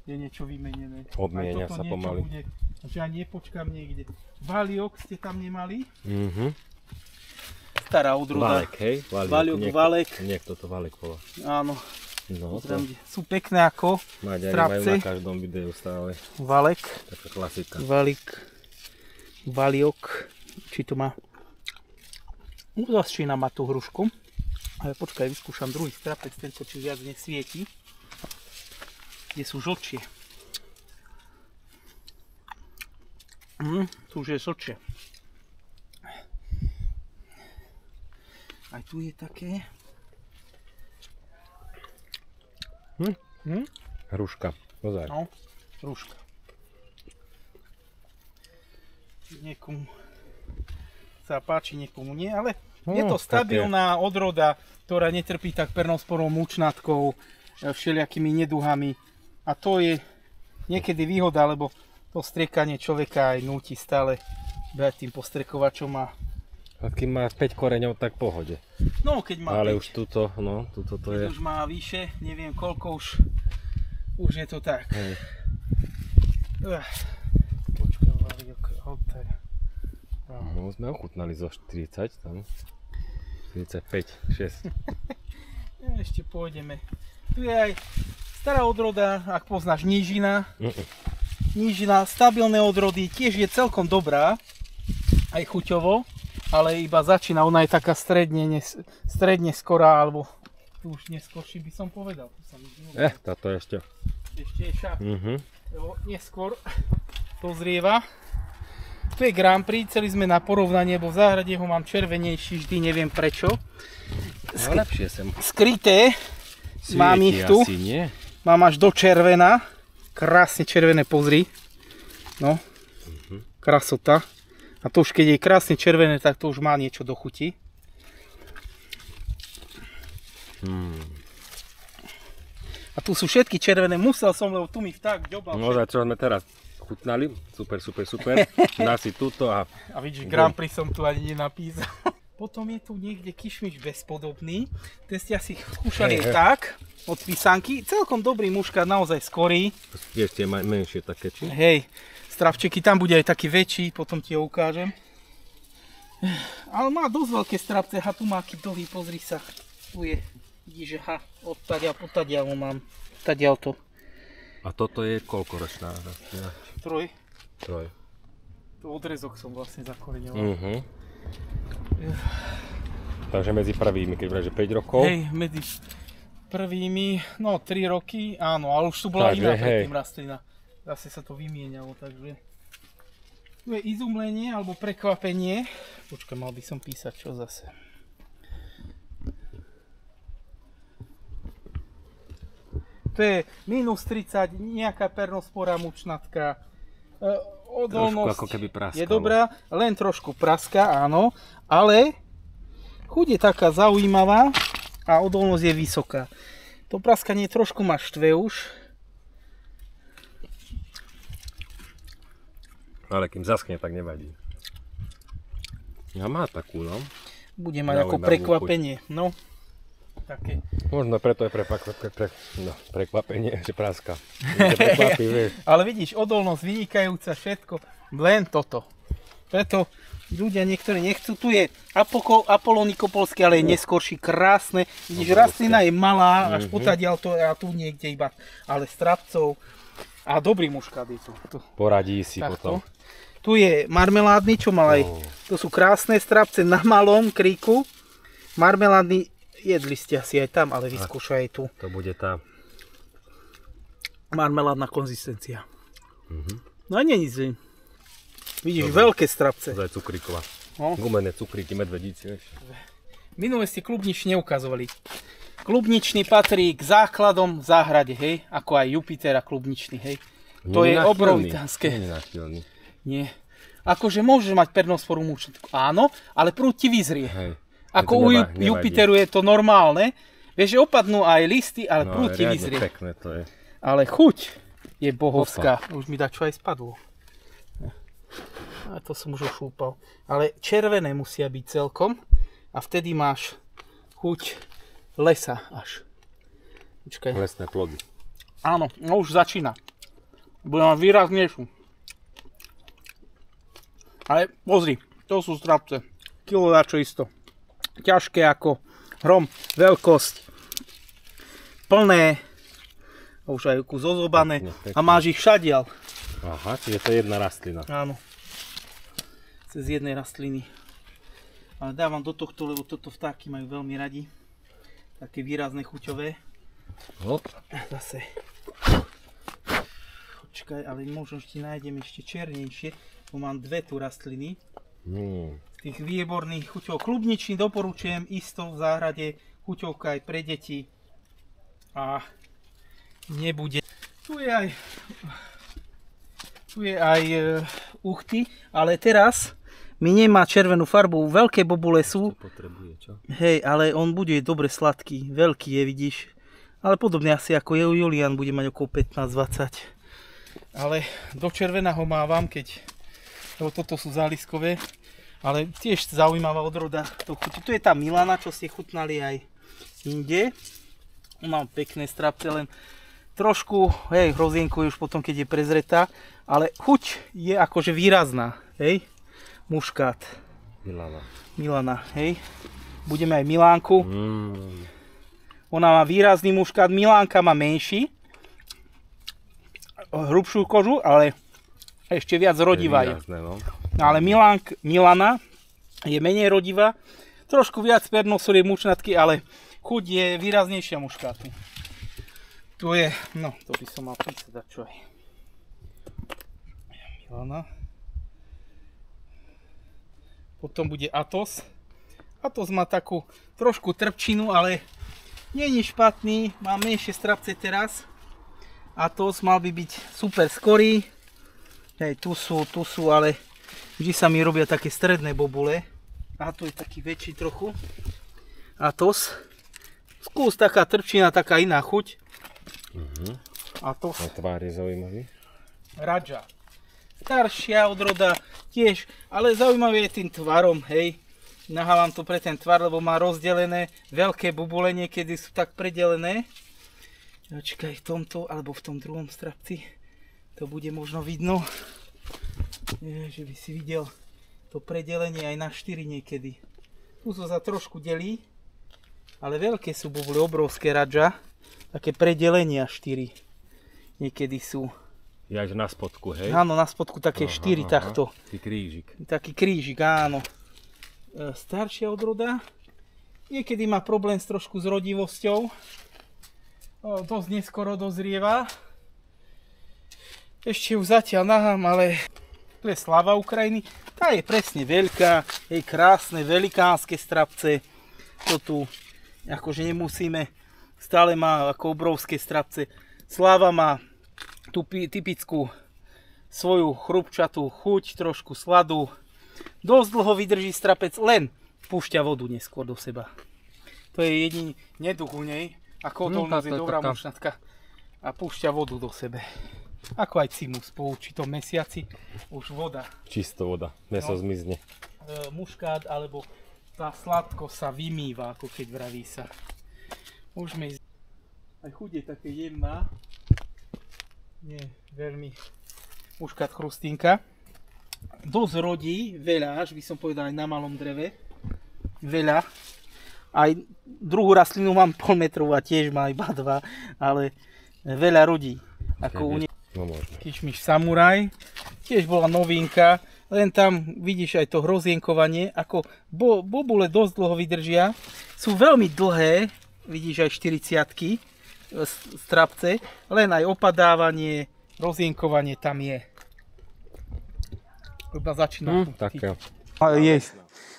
je niečo vymenené. Odmienia sa pomaly. Bude, takže ja nepočkám niekde. Valiok ste tam nemali? Stará odroda. Valek, hej? Valek. Niekto to Valek volá. Áno. No, to Sú pekné ako Maďari strapce. majú na každom videu stále. Valek. Taká klasika. Valiok. Či to má? Začína má tú hrušku. Ale počkaj, vyskúšam druhý strapec, tento či viac nesvieti. Kde sú žlčie. Tu už je žlčie. Aj tu je také. Hruška. Pozor. No, hruška. Niekomu sa páči, niekomu nie, ale je to stabilná odroda, ktorá netrpí tak pernosporou, mučnatkou, všelijakými neduhami. A to je niekedy výhoda, lebo to striekanie človeka aj núti stále behať tým postrekovačom a kým má 5 koreňov, tak v pohode. no, keď má Ale 5. už tuto, no, tuto to je. Keď už má vyše, neviem koľko už je to tak. Hej. Počkaj, Valiok, Altair. No, sme ochutnali zo 40 tam. 45, 6. Ešte pôjdeme. Tu je aj stará odroda, ak poznáš nížina. Nížina, stabilné odrody, tiež je celkom dobrá. Aj chuťovo. Ale iba začína, ona je taká stredne skorá, alebo tu už neskôrší by som povedal. Táto ešte. Ešte je šak. Neskôr dozrieva. Tu je Grand Prix, chceli sme na porovnanie, bo v záhrade ho mám červenejší vždy, neviem prečo. No, lepšie sem. Skryté, mám ich tu, asi, nie? mám až do červena, krásne červené, pozri. No, krasota. A to už keď je krásne červené, tak to už má niečo do chuti. A tu sú všetky červené, musel som, lebo tu mi vták ďobal. No za čo sme teraz chutnali, super. Dá si túto a vidíš, Grand Prix som tu ani nenapísal. Potom je tu niekde kišmiš bezpodobný. Ten ste asi skúšali tak, od písanky. Celkom dobrý muškát, naozaj skorý. Ešte menšie také, či? Hej. Stravčeky, tam bude aj taký väčší, potom ti ho ukážem. Ale má dosť veľké strapce, tu má aký dlhý, pozri sa. Tu je, vidíš, že odtadiaľ ho mám, odtadiaľ to. A toto je koľko ročná rastlina? 3. To odrezok som vlastne zakoreňoval. Takže medzi prvými, keď vravíš, že 5 rokov? Hej, medzi prvými, no 3 roky, áno, ale už tu bola iná predtým rastlina. Zase sa to vymienialo, takže tu je izumlenie alebo prekvapenie. Počkaj, mal by som písať, čo zase. To je minus 30, nejaká pernospora mučnatka. Odolnosť trošku ako keby praskalo. Je dobrá, len trošku praská, áno, ale chuť je taká zaujímavá a odolnosť je vysoká. To praskanie trošku ma štve už. Ale kým zaschne, tak nevadí. Ja má takú, no. Bude mať ako prekvapenie. No, také. Možno preto je prekvapenie, že práska. Ale vidíš, odolnosť vynikajúca, všetko, len toto. Preto ľudia niektorí nechcú. Tu je Apollon nikopolský, ale je neskorší, krásne. Vidíš, rastlina je malá, až potadiaľ to a tu niekde iba, ale strapcov. A dobrý muškát je tu. Poradí si takto. potom. Tu je marmeládny, čo mal aj, to sú krásne strapce na malom kríku. Marmeládny, jedli ste asi aj tam, ale vyskúšaj aj tu. To bude tá marmeládna konzistencia. No a nie je zlý. Vidíš, veľké strapce. To je cukríková. No. Gumené cukríky, medvedíci, vieš. Minule ste klubničný neukazovali. Klubničný patrí k základom v záhrade, hej? Ako aj Jupiter a klubničný, hej? To je obrovitánske. Nie. Akože môžeš mať pernosporu mučnatku. Áno, ale prúd ti vyzrie. Hej. Ako u Jupiteru je to normálne. Vieš, že opadnú aj listy, ale prúd ti vyzrie. Pekné to je. Ale chuť je bohovská. Už mi dá čo aj spadlo. A to som už ošúpal. Ale červené musia byť celkom. A vtedy máš chuť lesa až. Počkaj. Lesné plody. Áno, no už začína. Budem mať výraznejšiu. Ale pozri, to sú strapce. Kilo dačo isto. Ťažké ako hrom, veľkosť. Plné. Už aj kus ozobané. A máš ich všadiaľ. Aha, čiže to je jedna rastlina. Áno. Cez jednej rastliny. Ale dávam do tohto, lebo toto vtáky majú veľmi radi. Také výrazné chuťové. Hop. Zase. Počkaj, ale možno ti nájdem ešte čiernejšie. Tu mám dve tu rastliny. Z tých výborných chuťov. Klubničný doporučujem isto v záhrade. Chuťovka aj pre deti. A nebude. Tu je aj uchty, ale teraz mi nemá červenú farbu. Veľké bobule sú. Potrebuje, čo? Hej, ale on bude dobre sladký. Veľký je, vidíš. Ale podobne asi ako Julian bude mať okolo 15-20. Ale do červená ho mávam, lebo toto sú záliskové, ale tiež zaujímavá odroda to chutí. Tu je tá Milana, čo ste chutnali aj inde. Mám pekné strapce, len trošku, hej, hrozienku je už potom, keď je prezretá, ale chuť je akože výrazná, hej. Muškát. Milana, hej. Budeme aj Milánku. Ona má výrazný muškát, Milánka má menší, hrubšiu kožu, ale ešte viac rodivá je. No. Ale Milana je menej rodivá, trošku viac pernosorie mučnatky, ale chuť je výraznejšia muškátu. Tu je, no to by som mal písať, čo aj. Milana. Potom bude Athos. Athos má takú trošku trpčinu, ale nie je špatný, má menšie strapce teraz. Athos mal by byť super skorý. Hej, tu sú, ale vždy sa mi robia také stredné bobule. A tu je taký väčší trochu. Athos. Skús, taká trpčina, taká iná chuť. Athos. A tvár je zaujímavý. Radža. Staršia odroda tiež, ale zaujímavý je tým tvarom, hej. Nahávam to pre ten tvar, lebo má rozdelené veľké bubule, niekedy sú tak predelené. Počkaj, v tomto, alebo v tom druhom strapci. To bude možno vidno, že by si videl to predelenie aj na 4 niekedy. Tu sa trošku delí, ale veľké sú bubule, obrovské radža. Také predelenia 4 niekedy sú. Je až na spodku, hej? Áno, na spodku také 4 takto. Taký krížik. Taký krížik, áno. Staršia odroda. Niekedy má problém trošku s rodivosťou. Dosť neskoro dozrieva. Ešte ju zatiaľ nahám, ale tu je Slava Ukrajiny. Tá je presne veľká, jej krásne, velikánske strapce. To tu akože nemusíme, stále má ako obrovské strapce. Slava má tú typickú svoju chrupčatú chuť, trošku sladu. Dosť dlho vydrží strapec, len púšťa vodu neskôr do seba. To je jediný neduch u nej, ako odolnosť je dobrá mušnatka. A púšťa vodu do sebe. Ako aj cimus po určitom mesiaci, už voda. Čisto voda, meso zmizne. muškát, alebo tá sladko sa vymýva, ako keď vraví sa. Môžeme ísť. Aj chuť je také jemná. Nie, veľmi muškát chrustinka. Dosť rodí, veľa, až by som povedal aj na malom dreve. Veľa. Aj druhú rastlinu mám pol metrovú a tiež má iba 2, ale veľa rodí. Ako u Kišmiš samuraj, tiež bola novinka, len tam vidíš aj to hrozienkovanie, ako bobule dosť dlho vydržia, sú veľmi dlhé, vidíš aj 40-ky strapce, len aj opadávanie, hrozienkovanie tam je. Iba začína.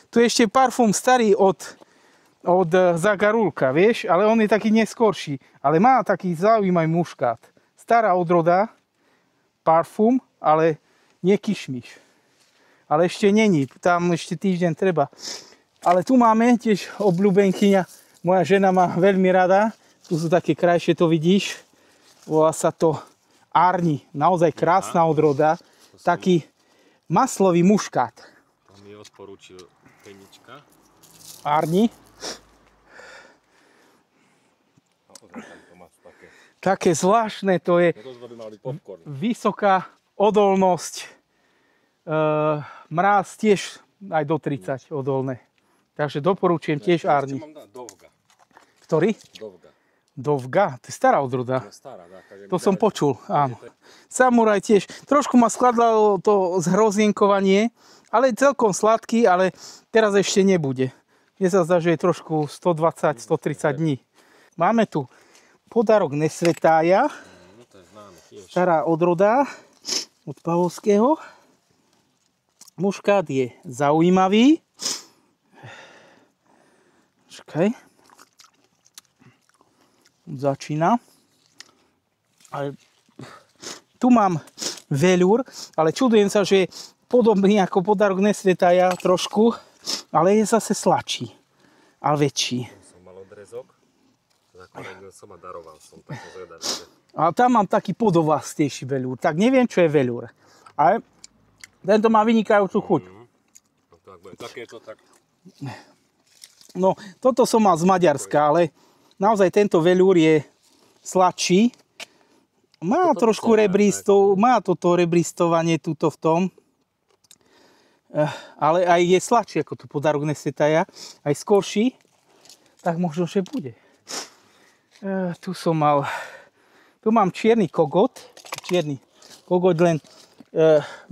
Tu je ešte parfum starý od Zagarulka, vieš, ale on je taký neskorší, ale má taký zaujímavý muškát. Stará odroda, parfum, ale nie kišmiš. Ale ešte není, tam ešte týždeň treba. Ale tu máme tiež obľúbenkyňa, moja žena má veľmi rada, tu sú také krajšie, to vidíš, volá sa to Arni, naozaj krásna odroda, taký maslový muškát. To mi odporúčil Penička. Arni. Také zvláštne, to je vysoká odolnosť, mráz tiež aj do 30 odolné. Takže doporučujem tiež Arni. Ktorý? Dovga, to je stará odroda. To som počul, áno. Samuraj tiež, trošku ma skladalo to zhrozienkovanie, ale celkom sladký, ale teraz ešte nebude. Mne sa zdá, že je trošku 120-130 dní. Máme tu Podarok Nesvetája, stará odroda od Pavlovského. Muškát je zaujímavý. Počkaj. Začína. Ale tu mám veľúr, ale čudujem sa, že je podobný ako Podarok Nesvetája trošku, ale je zase sladší a väčší. Som a daroval som, tak som zvedavý. A tam mám taký podovlastejší veľúr, tak neviem, čo je veľúr. Ale tento má vynikajúcu chuť. No, toto som mal z Maďarska, ale naozaj tento veľúr je sladší. Má trošku rebristov, má toto rebristovanie tuto v tom. Ale aj je sladší ako tu Podarok Nesvetája, aj skorší. Tak možno, že bude. Tu mám čierny kogot, len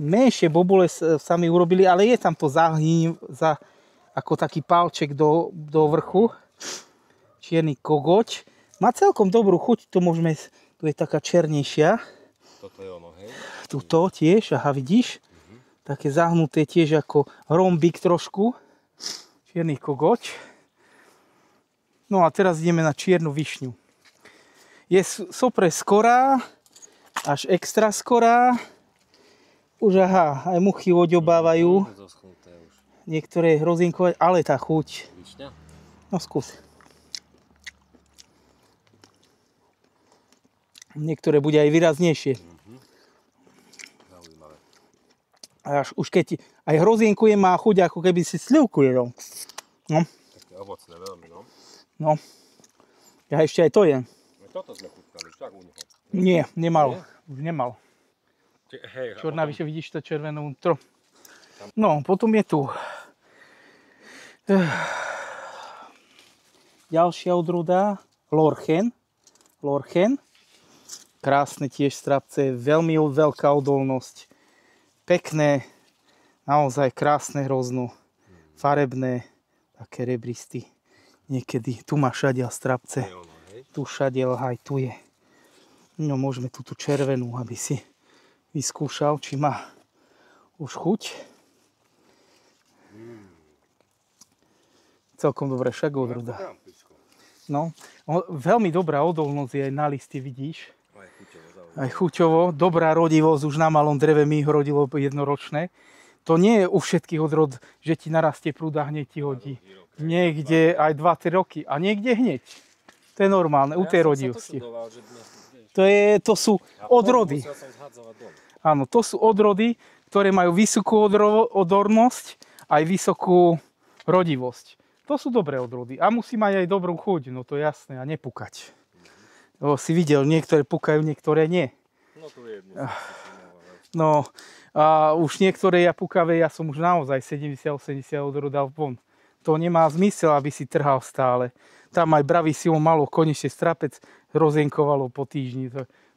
menšie bobule sami urobili, ale je tam to ako taký pálček do vrchu. Čierny kogoť. Má celkom dobrú chuť, tu je taká černejšia. Toto je ono, hej? Tuto tiež, aha, vidíš? Také zahnuté tiež ako rombik trošku. Čierny kogoť. No a teraz ideme na čiernu višňu. Je sopre skorá, až extra skorá. Už aha, aj muchy oďobávajú. Niektoré hrozienkovať, ale tá chuť. No skús. Niektoré bude aj výraznejšie. Až už keď aj hrozienkujem, má chuť, ako keby si slivku jedol. No. Také ovocné veľmi, no. No. Ja ešte aj to jem. Toto sme chutnali, však u neho. Nie, nemal. Už nemal. Hej, Čo navyše vidíš to červené útro. No, potom je tu ďalšia odroda, Lorchen. Krásne tiež strapce, veľmi veľká odolnosť. Pekné, naozaj krásne hrozno. Farebné, také rebristy. Niekedy, tu má šadiel strapce. Tu šadiel, aj tu je. No môžeme túto červenú, aby si vyskúšal, či má už chuť. Celkom dobré však odroda. No, veľmi dobrá odolnosť je aj na listy, vidíš. Aj chuťovo. Dobrá rodivosť, už na malom dreve mi ich rodilo jednoročné. To nie je u všetkých odrod, že ti narastie prúd a hneď ti hodí. Niekde aj 2-3 roky a niekde hneď. To je normálne, u tej rodivosti. To sú odrody. Áno, to sú odrody, ktoré majú vysokú odornosť aj vysokú rodivosť. To sú dobré odrody. A musí mať aj dobrú chuť, no to je jasné, a nepukať. Lebo si videl, niektoré pukajú, niektoré nie. No tu je jedno. No a už niektoré japukavé, ja som už naozaj 70-80 odrod dal von. To nemá zmysel, aby si trhal stále. Tam aj bravý silom malo konečne strapec rozienkovalo po týždni.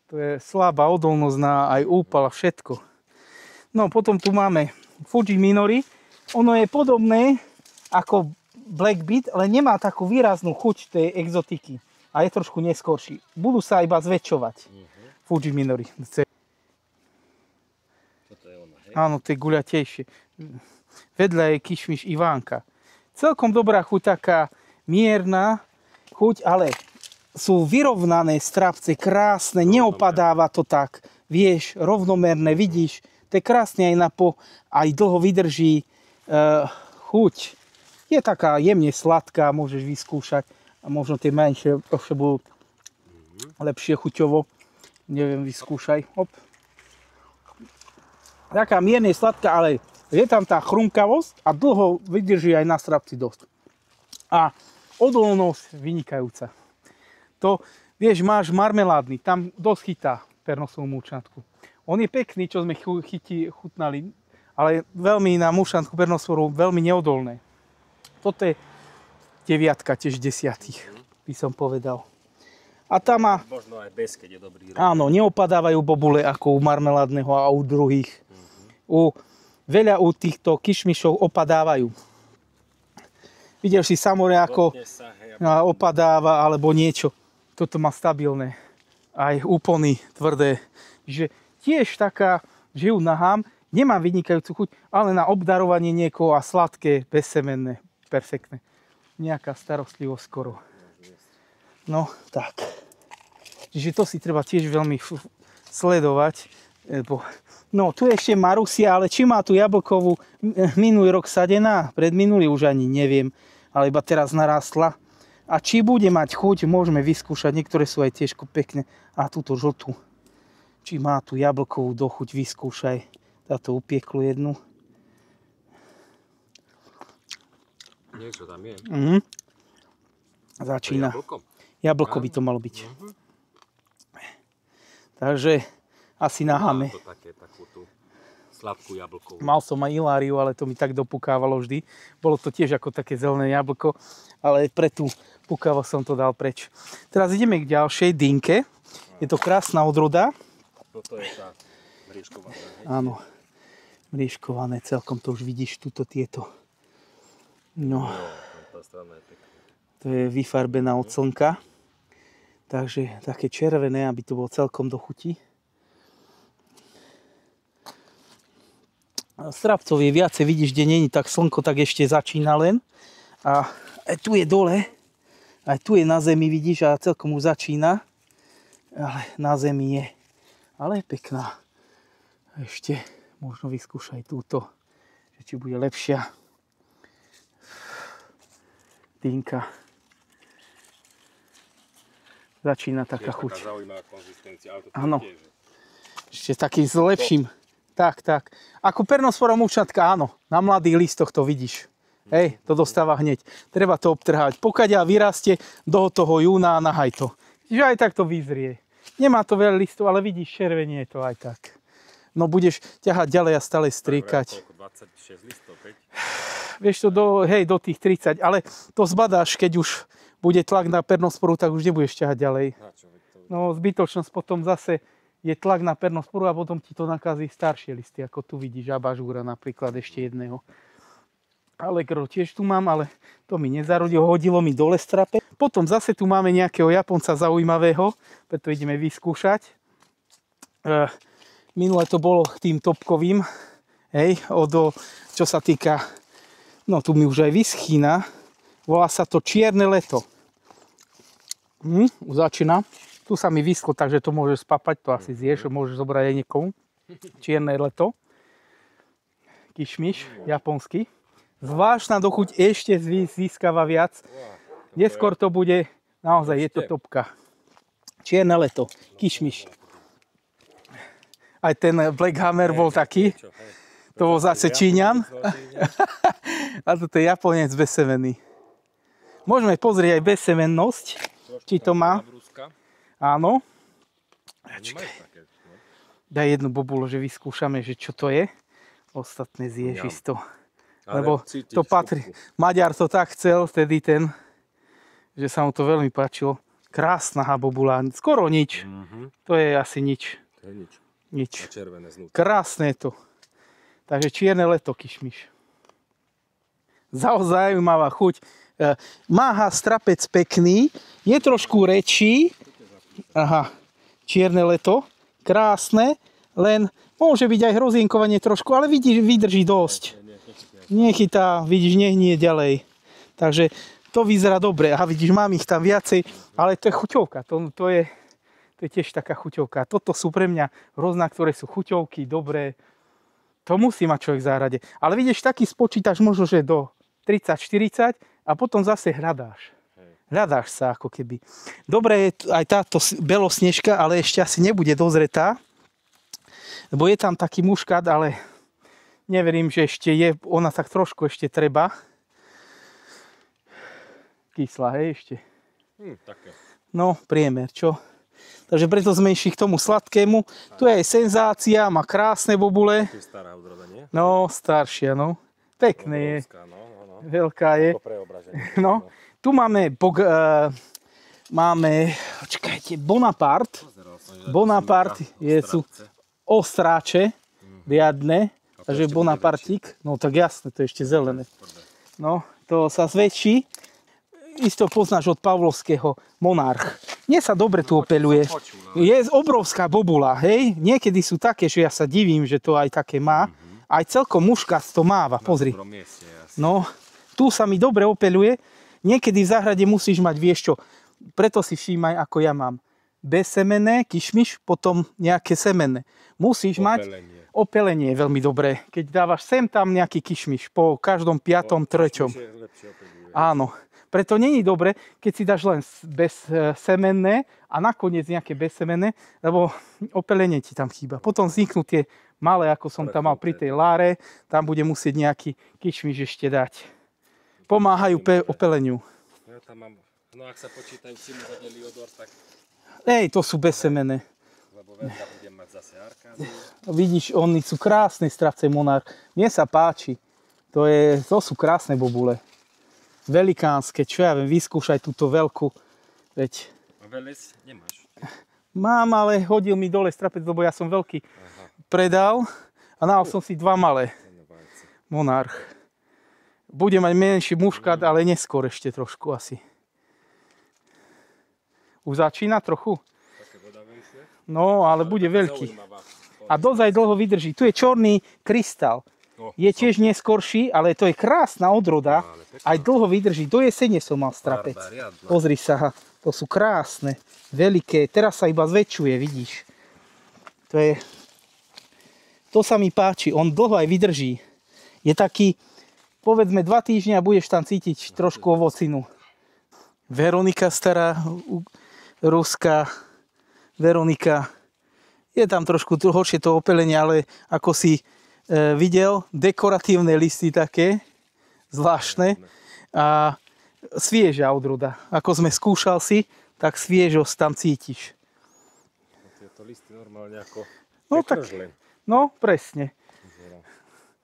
To je slabá odolnosť na aj úpal a všetko. No potom tu máme Fuji Minori. Ono je podobné ako Black Beat, ale nemá takú výraznú chuť tej exotiky. A je trošku neskorší. Budú sa iba zväčšovať. Fuji Minori. Toto je ona, hej? Áno, to je guľatejšie. Vedľa je kišmiš Ivánka. Celkom dobrá chuť, taká mierna chuť, ale sú vyrovnané strapce, krásne, neopadáva to tak, vieš, rovnomerné, vidíš, to je krásne aj aj dlho vydrží chuť. Je taká jemne sladká, môžeš vyskúšať a možno tie menšie ešte budú lepšie chuťovo. Neviem, vyskúšaj. Hop. Taká mierne sladká, ale je tam tá chrumkavosť a dlho vydrží aj na strapci dosť. A odolnosť vynikajúca. To, vieš, máš marmeládny, tam dosť chytá pernosovú mučnatku. On je pekný, čo sme chutnali, ale veľmi na mučnatku pernosovú veľmi neodolné. Toto je 9, tiež 10, by som povedal. A tam má... Možno aj bez, keď je dobrý rok. Áno, neopadávajú bobule ako u marmeládneho a u druhých. Veľa u týchto kišmišov opadávajú. Videl si samore ako opadáva alebo niečo. Toto má stabilné. Aj úplný, tvrdé. Že tiež taká, že ju nahám, nemá vynikajúcu chuť, ale na obdarovanie niekoho a sladké, bezsemenné, perfektné. Nejaká starostlivosť skoro. No, tak. Čiže to si treba tiež veľmi sledovať. No, tu je ešte Marusia, ale či má tu jablkovú minulý rok sadená? Predminulý už ani neviem, ale iba teraz narástla. A či bude mať chuť, môžeme vyskúšať. Niektoré sú aj tiež pekné. A túto žltú. Či má tu jablkovú dochuť, vyskúšaj. Táto upieklu jednu. Niečo tam je. Začína. Jablko? Jablko by to malo byť. Takže asi naháme. Má to takú tú sladkú jablkovú. Mal som aj Iláriu, ale to mi tak dopukávalo vždy. Bolo to tiež ako také zelené jablko, ale pre tú pukavo som to dal preč. Teraz ideme k ďalšej Dinke. Je to krásna odroda. Toto je tá mriežkovaná. Áno, mriežkované, celkom to už vidíš, tuto tieto. No, to je vyfarbená od slnka. Takže také červené, aby to bolo celkom do chuti. Strapcov je viacej, vidíš, kde není tak slnko, tak ešte začína len. A aj tu je dole, aj tu je na zemi, vidíš, a celkom už začína. Ale na zemi je. Ale je pekná. Ešte možno vyskúšaj túto, že či bude lepšia. Dinka. Začína taká chuť. Taká zaujímavá konzistencia, ale to áno. tiež. Ešte taký s lepším. Tak. Ako pernospora mučnatka, áno. Na mladých listoch to vidíš. Hej, to dostáva hneď. Treba to obtrhať. Pokiaľ vyrastie do toho júna, nahaj to. Čiže aj tak to vyzrie. Nemá to veľa listov, ale vidíš, červenie je to aj tak. No budeš ťahať ďalej a stále striekať. 26 listov, 5? Vieš to do tých 30, ale to zbadáš, keď už bude tlak na pernosporu, tak už nebudeš ťahať ďalej. No zbytočnosť potom zase je tlak na pernosporu a potom ti to nakazí staršie listy, ako tu vidíš abažúra napríklad ešte jedného. Allegro tiež tu mám, ale to mi nezarodilo, hodilo mi dole strape. Potom zase tu máme nejakého Japonca zaujímavého, preto ideme vyskúšať. Minule to bolo tým topkovým, hej, čo sa týka, no tu mi už aj vyschýna, volá sa to Čierne leto. Už začína. Tu sa mi vyschlo, takže to môžeš spapať, to asi zješ, môžeš zobrať aj niekomu. Čierne leto. Kišmiš, japonský. Zvláštna dochuť ešte získava viac. Neskôr to bude, naozaj je to topka. Čierne leto, kišmiš. Aj ten Black Hammer bol taký. To bol zase Číňan. A toto je Japonec bezsemenný. Môžeme pozrieť aj bezsemennosť, či to má. Áno. Daj jednu bobulu, že vyskúšame, že čo to je. Ostatné zješ isto. Lebo to patrí. Maďar to tak chcel, vtedy ten, že sa mu to veľmi páčilo. Krásna habobula, skoro nič. To je asi nič. To je nič. Nič. A červené znútra. Krásne je to. Takže čierne leto, kišmiš. Zaujímavá chuť. Máha strapec pekný, je trošku rečí. Aha, čierne leto, krásne, len môže byť aj hrozienkovanie trošku, ale vidíš, vydrží dosť. Nechytá, vidíš, nehnie ďalej. Takže to vyzerá dobre. Aha, vidíš, mám ich tam viacej, ale to je chuťovka. To je tiež taká chuťovka. Toto sú pre mňa hrozná, ktoré sú chuťovky, dobré. To musí mať človek v záhrade. Ale vidíš, taký spočítaš možno, že do 30-40 a potom zase hľadáš. Hľadáš sa ako keby. Dobre je aj táto belosnežka, ale ešte asi nebude dozretá. Lebo je tam taký muškat, ale neverím, že ešte je. Ona tak trošku ešte treba. Kyslá, hej, ešte. Také. No, priemer, čo? Takže preto sme išli k tomu sladkému. Tu je aj senzácia, má krásne bobule. To je stará odroda, nie? No, staršia, no. Pekné je. No. Veľká je. Ako preobraženie. No, tu máme, počkajte, Bonaparte. Bonaparte sú ostráče, riadne. Takže Bonapartík. No tak jasne, to je ešte zelené. No, to sa zväčší. Isto poznáš od Pavlovského Monarch. Nie sa dobre tu opeľuje. Je obrovská bobula, hej. Niekedy sú také, že ja sa divím, že to aj také má. Aj celkom muškat to máva, pozri. No, tu sa mi dobre opeľuje. Niekedy v záhrade musíš mať, vieš čo, preto si všímaj, ako ja mám. Bezsemenné, kišmiš, potom nejaké semenné. Musíš mať opelenie veľmi dobré. Keď dávaš sem tam nejaký kišmiš po každom 5., 3. Áno. Preto není dobre, keď si dáš len bezsemenné a nakoniec nejaké bezsemenné, lebo opelenie ti tam chýba. Potom vzniknú tie malé, ako som tam mal pri tej láre, tam bude musieť nejaký kišmiš ešte dať. Pomáhajú opeleniu. Ja tam mám, no ak sa počítajú Simon Eliodor, tak... To sú bezsemenné. Lebo veľa budem mať zase arkády. Vidíš, oni sú krásne stravce Monarch. Mne sa páči. To sú krásne bobule. Velikánske, čo ja viem, vyskúšaj túto veľkú. Veď. A veles nemáš? Mám, ale hodil mi dole strapec, lebo ja som veľký predal a dal som si 2 malé. Monarch. Bude mať menší muškat, ale neskôr ešte trošku asi. Už začína trochu? Také vodavenšie? No, ale bude veľký. A dosť aj dlho vydrží. Tu je čorný krystal. Je tiež neskorší, ale to je krásna odroda. Aj dlho vydrží. Do jesene som mal strapec. Pozri sa, to sú krásne, veľké. Teraz sa iba zväčšuje, vidíš. To sa mi páči. On dlho aj vydrží. Je taký, povedzme 2 týždne a budeš tam cítiť trošku ovocinu. Veronika stará, ruská Veronika. Je tam trošku horšie to opelenie, ale ako si videl, dekoratívne listy také, zvláštne a svieža odroda. Ako sme skúšal si, tak sviežosť tam cítiš. Tieto listy normálne ako petržlen. No, presne.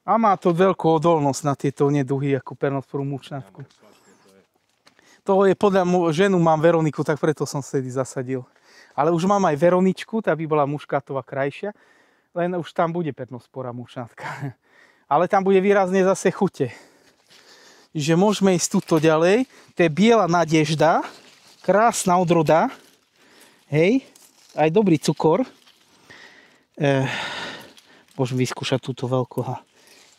A má to veľkú odolnosť na tieto neduhy, ako Pernosporum mučnatku. To je podľa ženu mám Veroniku, tak preto som vtedy zasadil. Ale už mám aj Veroničku, tá by bola muškátová krajšia. Len už tam bude Pernospora mučnatka. Ale tam bude výrazne zase chute. Že môžeme ísť tuto ďalej. To je biela nadežda. Krásna odroda. Hej. Aj dobrý cukor. Môžem vyskúšať túto veľkú.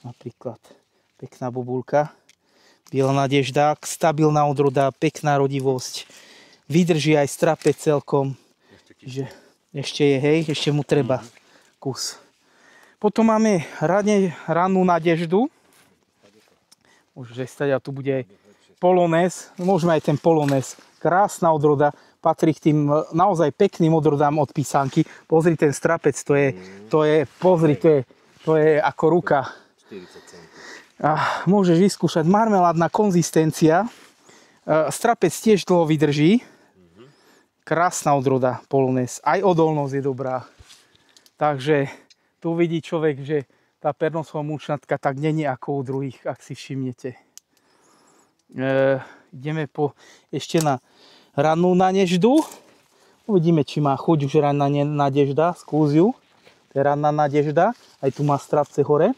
Napríklad. Pekná bobulka. Biela nadežda. Stabilná odroda. Pekná rodivosť. Vydrží aj strape celkom. Ešte je, hej. Ešte mu treba. Kus. Potom máme rannú nadeždu. Môžeš stať, a tu bude aj polonez. Môžeme aj ten polonez. Krásna odroda. Patrí k tým naozaj pekným odrodám od písanky. Pozri ten strapec, to je ako ruka. A môžeš vyskúšať. Marmeládna konzistencia. Strapec tiež dlho vydrží. Krásna odroda polonez. Aj odolnosť je dobrá. Takže tu vidí človek, že tá pernosová mučnatka tak není ako u druhých, ak si všimnete. Ideme ešte na rannú nadeždu. Uvidíme, či má chuť už ranná nadežda. Skús ju. To je ranná nadežda. Aj tu má strapce hore.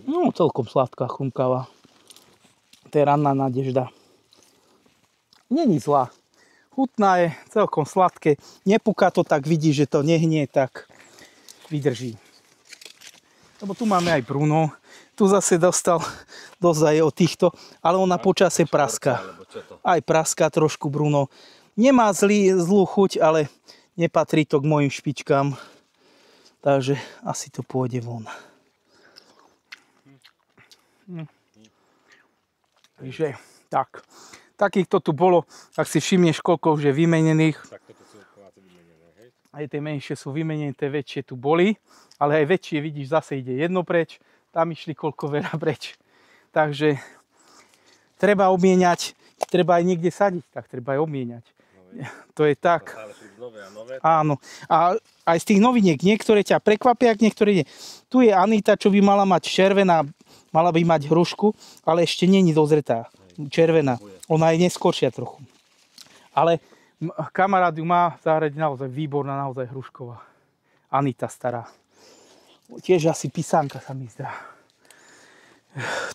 No, celkom sladká, chrumkavá. To je ranná nadežda. Není zlá. Chutná je, celkom sladké. Nepúka to, tak vidí, že to nehnie, tak vydrží. Lebo tu máme aj Bruno. Tu zase dostal dosť aj od týchto, ale ona počase praská. Aj praská trošku Bruno. Nemá zlú chuť, ale nepatrí to k mojim špičkám. Takže asi to pôjde von. Takže tak. Takýchto tu bolo, ak si všimneš, koľko už je vymenených. Tak toto sú vymenené, hej? Aj tie menšie sú vymenené, tie väčšie tu boli. Ale aj väčšie, vidíš, zase ide jedno preč. Tam išli koľko veľa preč. Takže treba obmieniať, treba aj niekde sadiť, tak treba aj obmieniať. No, to je tak. Áno. A aj z tých noviniek, niektoré ťa prekvapia, niektoré nie. Tu je Anita, čo by mala mať červená, mala by mať hrušku, ale ešte není dozretá. Červená. Ona je neskoršia trochu. Ale kamarát ju má v záhrade naozaj výborná, naozaj hrušková. Anita stará. Tiež asi pisánka sa mi zdá.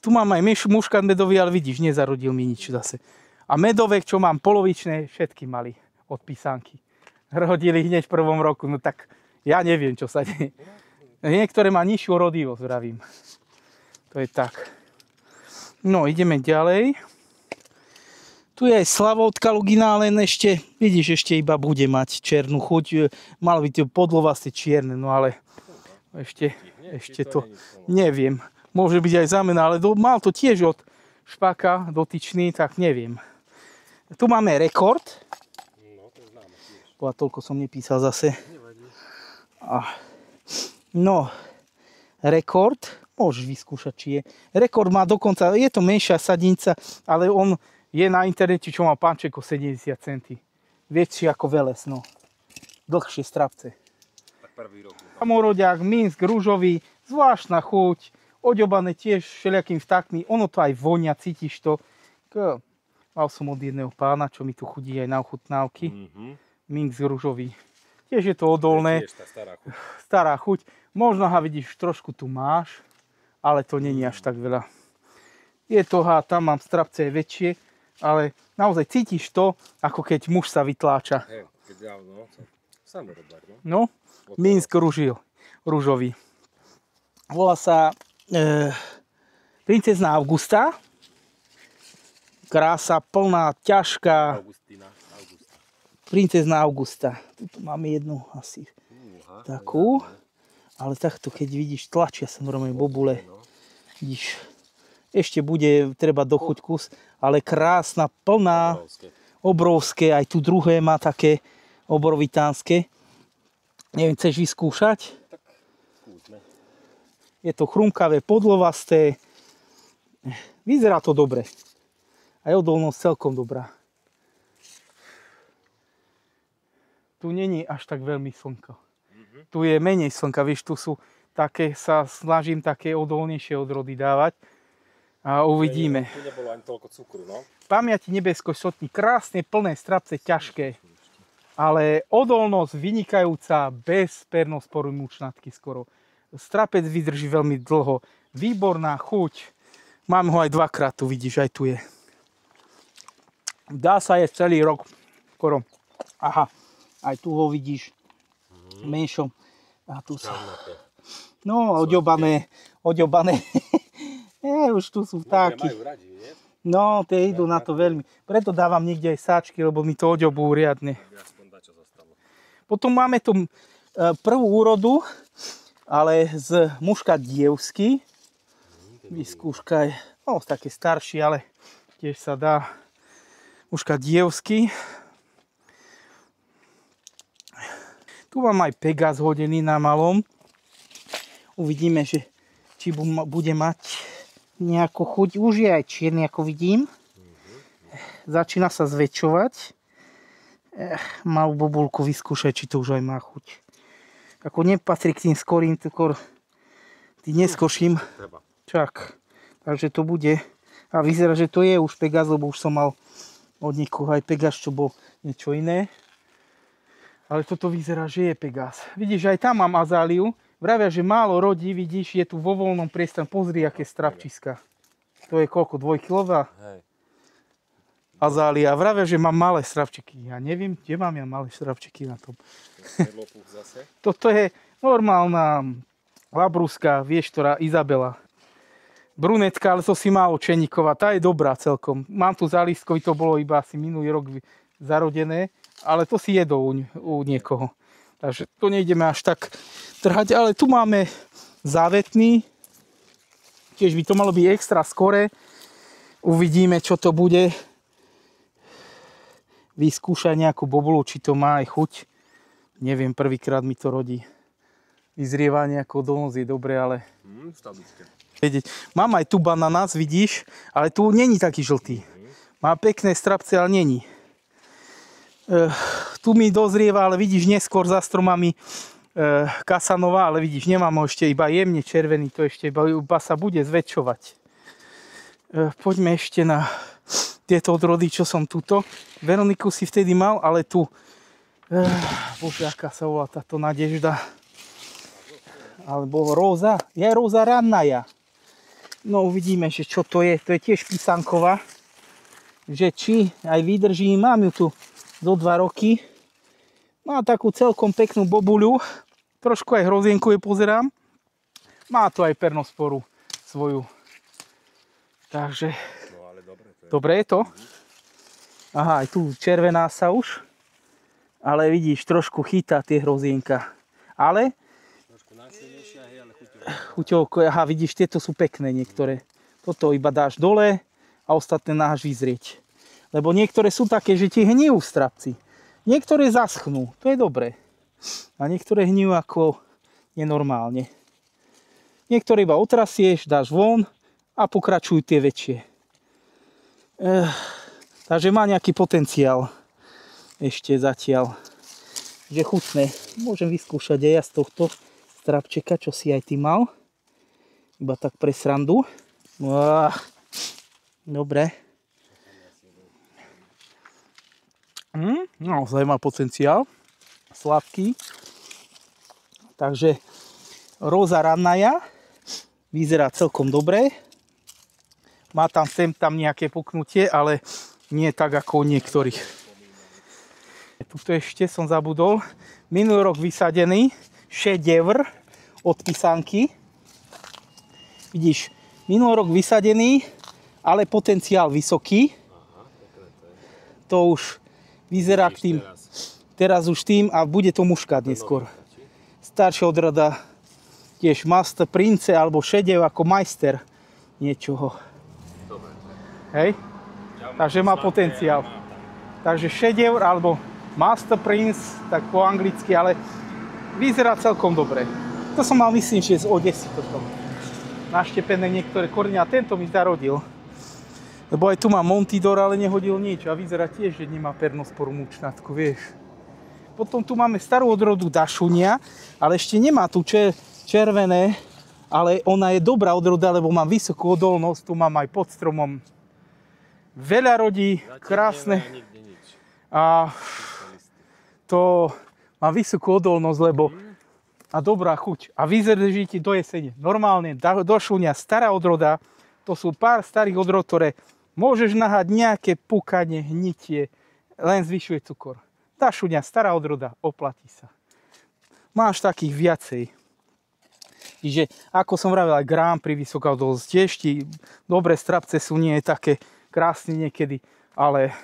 Tu mám aj muškat medový, ale vidíš, nezarodil mi nič zase. A medovek, čo mám polovičné, všetky mali od pisánky. Rodili hneď v prvom roku, no tak ja neviem, čo sa deje. Niektoré má nižšiu rodivosť, vravím. To je tak. No, ideme ďalej. Tu je aj Slavotka Lugina, len ešte, vidíš, ešte iba bude mať černú chuť. Mal by to podlovasté čierne, no ale ešte to neviem. Môže byť aj zamena, ale mal to tiež od špaka dotyčný, tak neviem. Tu máme Rekord. No, to známe tiež. A toľko som nepísal zase. No, Rekord. Môžeš vyskúšať, či je. Rekord má dokonca, je to menšia sadnica, ale on je na internete, čo má pánčeko 70 cm. Väčší ako Veles, no. Dlhšie strapce. Tak prvý rok. Samorodiak, Minsk, rúžový, zvláštna chuť, oďobané tiež všelijakým vtákmi. Ono to aj vonia, cítiš to. Mal som od jedného pána, čo mi tu chudí aj na ochutnávky. Minsk, rúžový. Tiež je to odolné. Tiež tá stará chuť. Možno ho vidíš, trošku tu máš. Ale to není až tak veľa. Je to, tam mám strapce väčšie, ale naozaj cítiš to, ako keď muž sa vytláča. No, Minsk rúžový. Volá sa Princezná Augusta. Krása, plná, ťažká. Princezná Augusta. Tu máme jednu asi takú. Ale takto, keď vidíš, tlačia sa normálne bobule. Vidíš, ešte bude treba dochuť kus, ale krásna, plná, obrovské. Aj tu druhé má také obrovitánske. Neviem, chceš vyskúšať? Tak skúsme. Je to chrumkavé, podlovasté. Vyzerá to dobre. Aj odolnosť celkom dobrá. Tu není až tak veľmi slnko. Tu je menej slnka, vieš, tu sú také, sa snažím také odolnejšie odrody dávať a uvidíme. Tu nebolo ani toľko cukru, no? Pamäti nebeskoj sotní, krásne, plné strapce, ťažké, ale odolnosť vynikajúca, bez pernosporu mučnatky skoro. Strapec vydrží veľmi dlho, výborná chuť, mám ho aj dvakrát, tu vidíš, aj tu je. Dá sa jesť celý rok, skoro. Aha, aj tu ho vidíš. Menšom. A tu sa... No, oďobané. Už tu sú vtáky. No, tie idú na to veľmi. Preto dávam niekde aj sáčky, lebo mi to oďobú riadne. Potom máme tu prvú úrodu, ale z muška dievsky. Vyskúškaj. No, také starší, ale tiež sa dá. Muška dievsky. Tu mám aj Pegas hodený na malom. Uvidíme, že či bude mať nejakú chuť. Už je aj čierny, ako vidím. Začína sa zväčšovať. Malú bobulku vyskúšať, či to už aj má chuť. Ako nepatrí k tým skorým, tým neskorším. Čak. Takže to bude. A vyzerá, že to je už Pegas, lebo už som mal od niekoho aj Pegas, čo bol niečo iné. Ale toto vyzerá, že je Pegas. Vidíš, aj tam mám azáliu. Vravia, že málo rodí, vidíš, je tu vo voľnom priestore. Pozri, aké strapčiska. To je koľko, 2-kilová? Hej. Azália. Vravia, že mám malé strapčiky. Ja neviem, kde mám ja malé strapčiky na tom. Zase. Toto je normálna labrúska, vieš, ktorá Izabela. Brunetka, ale to si málo Čeníková. Tá je dobrá celkom. Mám tu zálistkovi, to bolo iba asi minulý rok zarodené, ale to si jedol u niekoho. Takže to nejdeme až tak trhať, ale tu máme závetný. Tiež by to malo byť extra skore. Uvidíme, čo to bude. Vyskúšať nejakú bobulu, či to má aj chuť. Neviem, prvýkrát mi to rodí. Vyzrievanie ako donos je dobré, ale... Mám aj tu bananás, vidíš, ale tu není taký žltý. Má pekné strapce, ale není. Tu mi dozrieva, ale vidíš, neskôr za stromami Casanova, ale vidíš, nemám ho ešte iba jemne červený, to ešte iba sa bude zväčšovať. Poďme ešte na tieto odrody, čo som tuto. Veroniku si vtedy mal, ale tu... Bože, aká sa volá táto Nadežda. Alebo Róza. Je Róza rannaja. No uvidíme, že čo to je. To je tiež písanková. Že či aj vydrží. Mám ju tu do 2 roky. Má takú celkom peknú bobuľu. Trošku aj hrozienku je pozerám. Má tu aj pernosporu svoju. Takže... No ale dobre to je. Dobre je to? Aha, aj tu červená sa už. Ale vidíš, trošku chytá tie hrozienka. Ale... Trošku násilnejšia, hej, ale chuťovko. Aha, vidíš, tieto sú pekné niektoré. Toto iba dáš dole a ostatné náš vyzrieť. Lebo niektoré sú také, že ti hnijú strapci. Niektoré zaschnú, to je dobré. A niektoré hnijú ako nenormálne. Niektoré iba otrasieš, dáš von a pokračujú tie väčšie. Takže má nejaký potenciál ešte zatiaľ. Že chutné. Môžem vyskúšať aj ja z tohto strapčeka, čo si aj ty mal. Iba tak pre srandu. Dobre. Naozaj má potenciál. Sladký. Takže Róza rannaja vyzerá celkom dobre. Má tam sem tam nejaké puknutie, ale nie tak ako u niektorých. Tuto ešte som zabudol. Minulý rok vysadený šedevr od Pisánky. Vidíš, minulý rok vysadený, ale potenciál vysoký. To už vyzerá k tým, teraz už tým a bude to muškát neskôr. Staršia odroda, tiež Master Prince alebo šedev ako majster niečoho. Hej? Takže má potenciál. Takže šedev alebo Master Prince, tak po anglicky, ale vyzerá celkom dobre. To som mal, myslím, že z Odesy toto. Naštepené niektoré korene a tento mi zarodil. Lebo aj tu má Montidor, ale nehodil nič a vyzerá tiež, že nemá pernosporu mučnatku, vieš. Potom tu máme starú odrodu Dašunia, ale ešte nemá tu červené, ale ona je dobrá odroda, lebo má vysokú odolnosť, tu mám aj pod stromom. Veľa rodí, krásne. A to má vysokú odolnosť, lebo a dobrá chuť. A vydrží ti do jesene. Normálne Dašunia, stará odroda, to sú pár starých odrod, ktoré môžeš nahať nejaké pukanie, hnitie, len zvyšuje cukor. Dašunia, stará odroda, oplatí sa. Máš takých viacej. Čiže, ako som vravel, aj Grand Prix vysoká odolnosť, tiež ti dobré strapce sú nie také krásne niekedy, ale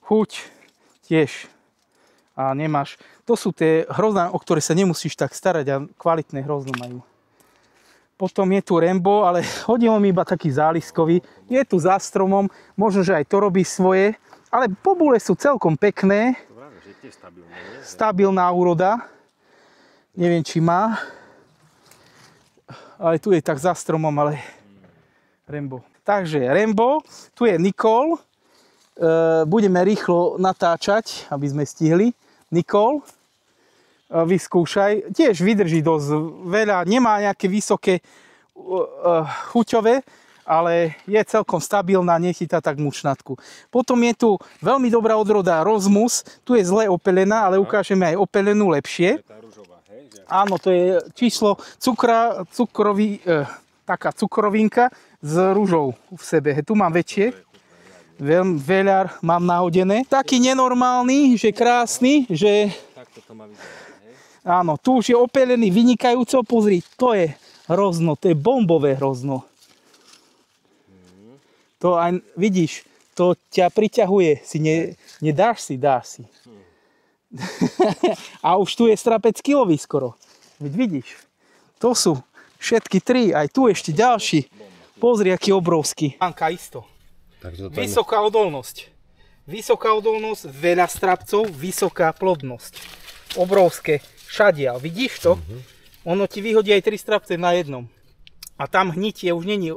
chuť tiež. A nemáš. To sú tie hrozná, o ktoré sa nemusíš tak starať a kvalitné hrozno majú. Potom je tu Rambo, ale hodilo mi iba taký záliskový. Je tu za stromom, možno, že aj to robí svoje, ale bobule sú celkom pekné. Stabilná úroda. Neviem, či má. ale tu je tak za stromom, ale Rambo. Takže Rambo, tu je Nicole. Budeme rýchlo natáčať, aby sme stihli. Nicole, vyskúšaj. Tiež vydrží dosť veľa, nemá nejaké vysoké chuťové, ale je celkom stabilná, nechytá tak mučnatku. Potom je tu veľmi dobrá odroda Rozmus. Tu je zle opelená, ale ukážeme aj opelenú lepšie. Áno, to je číslo taká cukrovinka s ružou v sebe. Tu mám väčšie. Veľa mám nahodené. Taký nenormálny, že krásny, že... Takto to má vyzerať, hej? Áno, tu už je opelený vynikajúco. Pozri, to je hrozno, to je bombové hrozno. To aj, vidíš, to ťa priťahuje. Nedáš si, dáš si. A už tu je strapec kilový skoro. Vidíš, to sú všetky tri, aj tu ešte ďalší. Pozri, aký obrovský. Anka isto. Vysoká odolnosť. Vysoká odolnosť, veľa strapcov, vysoká plodnosť. Obrovské. Šadiaľ, vidíš to? Ono ti vyhodí aj 3 strapce na jednom. A tam hnitie už není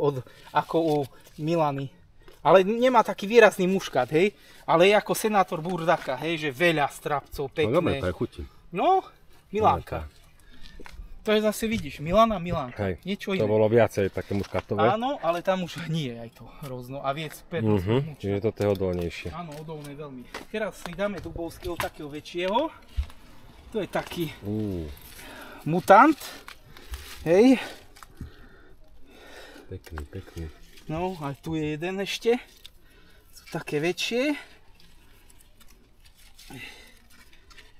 ako u Milany. Ale nemá taký výrazný muškát, hej? Ale je ako senátor Burdaka, hej? Že veľa strapcov, pekné. No dobre, to je chutí. No, Milánka. To je zase, vidíš, Milana, Milánka. Hej, niečo iné. To bolo viacej také muškátové. Áno, ale tam už hnie aj to hrozno. A viec pevnosť. Čiže toto je odolnejšie. Áno, odolné veľmi. Teraz si dáme dubovského takého väčšieho. To je taký mutant. Hej. Pekný, pekný. No, aj tu je jeden ešte. Sú také väčšie.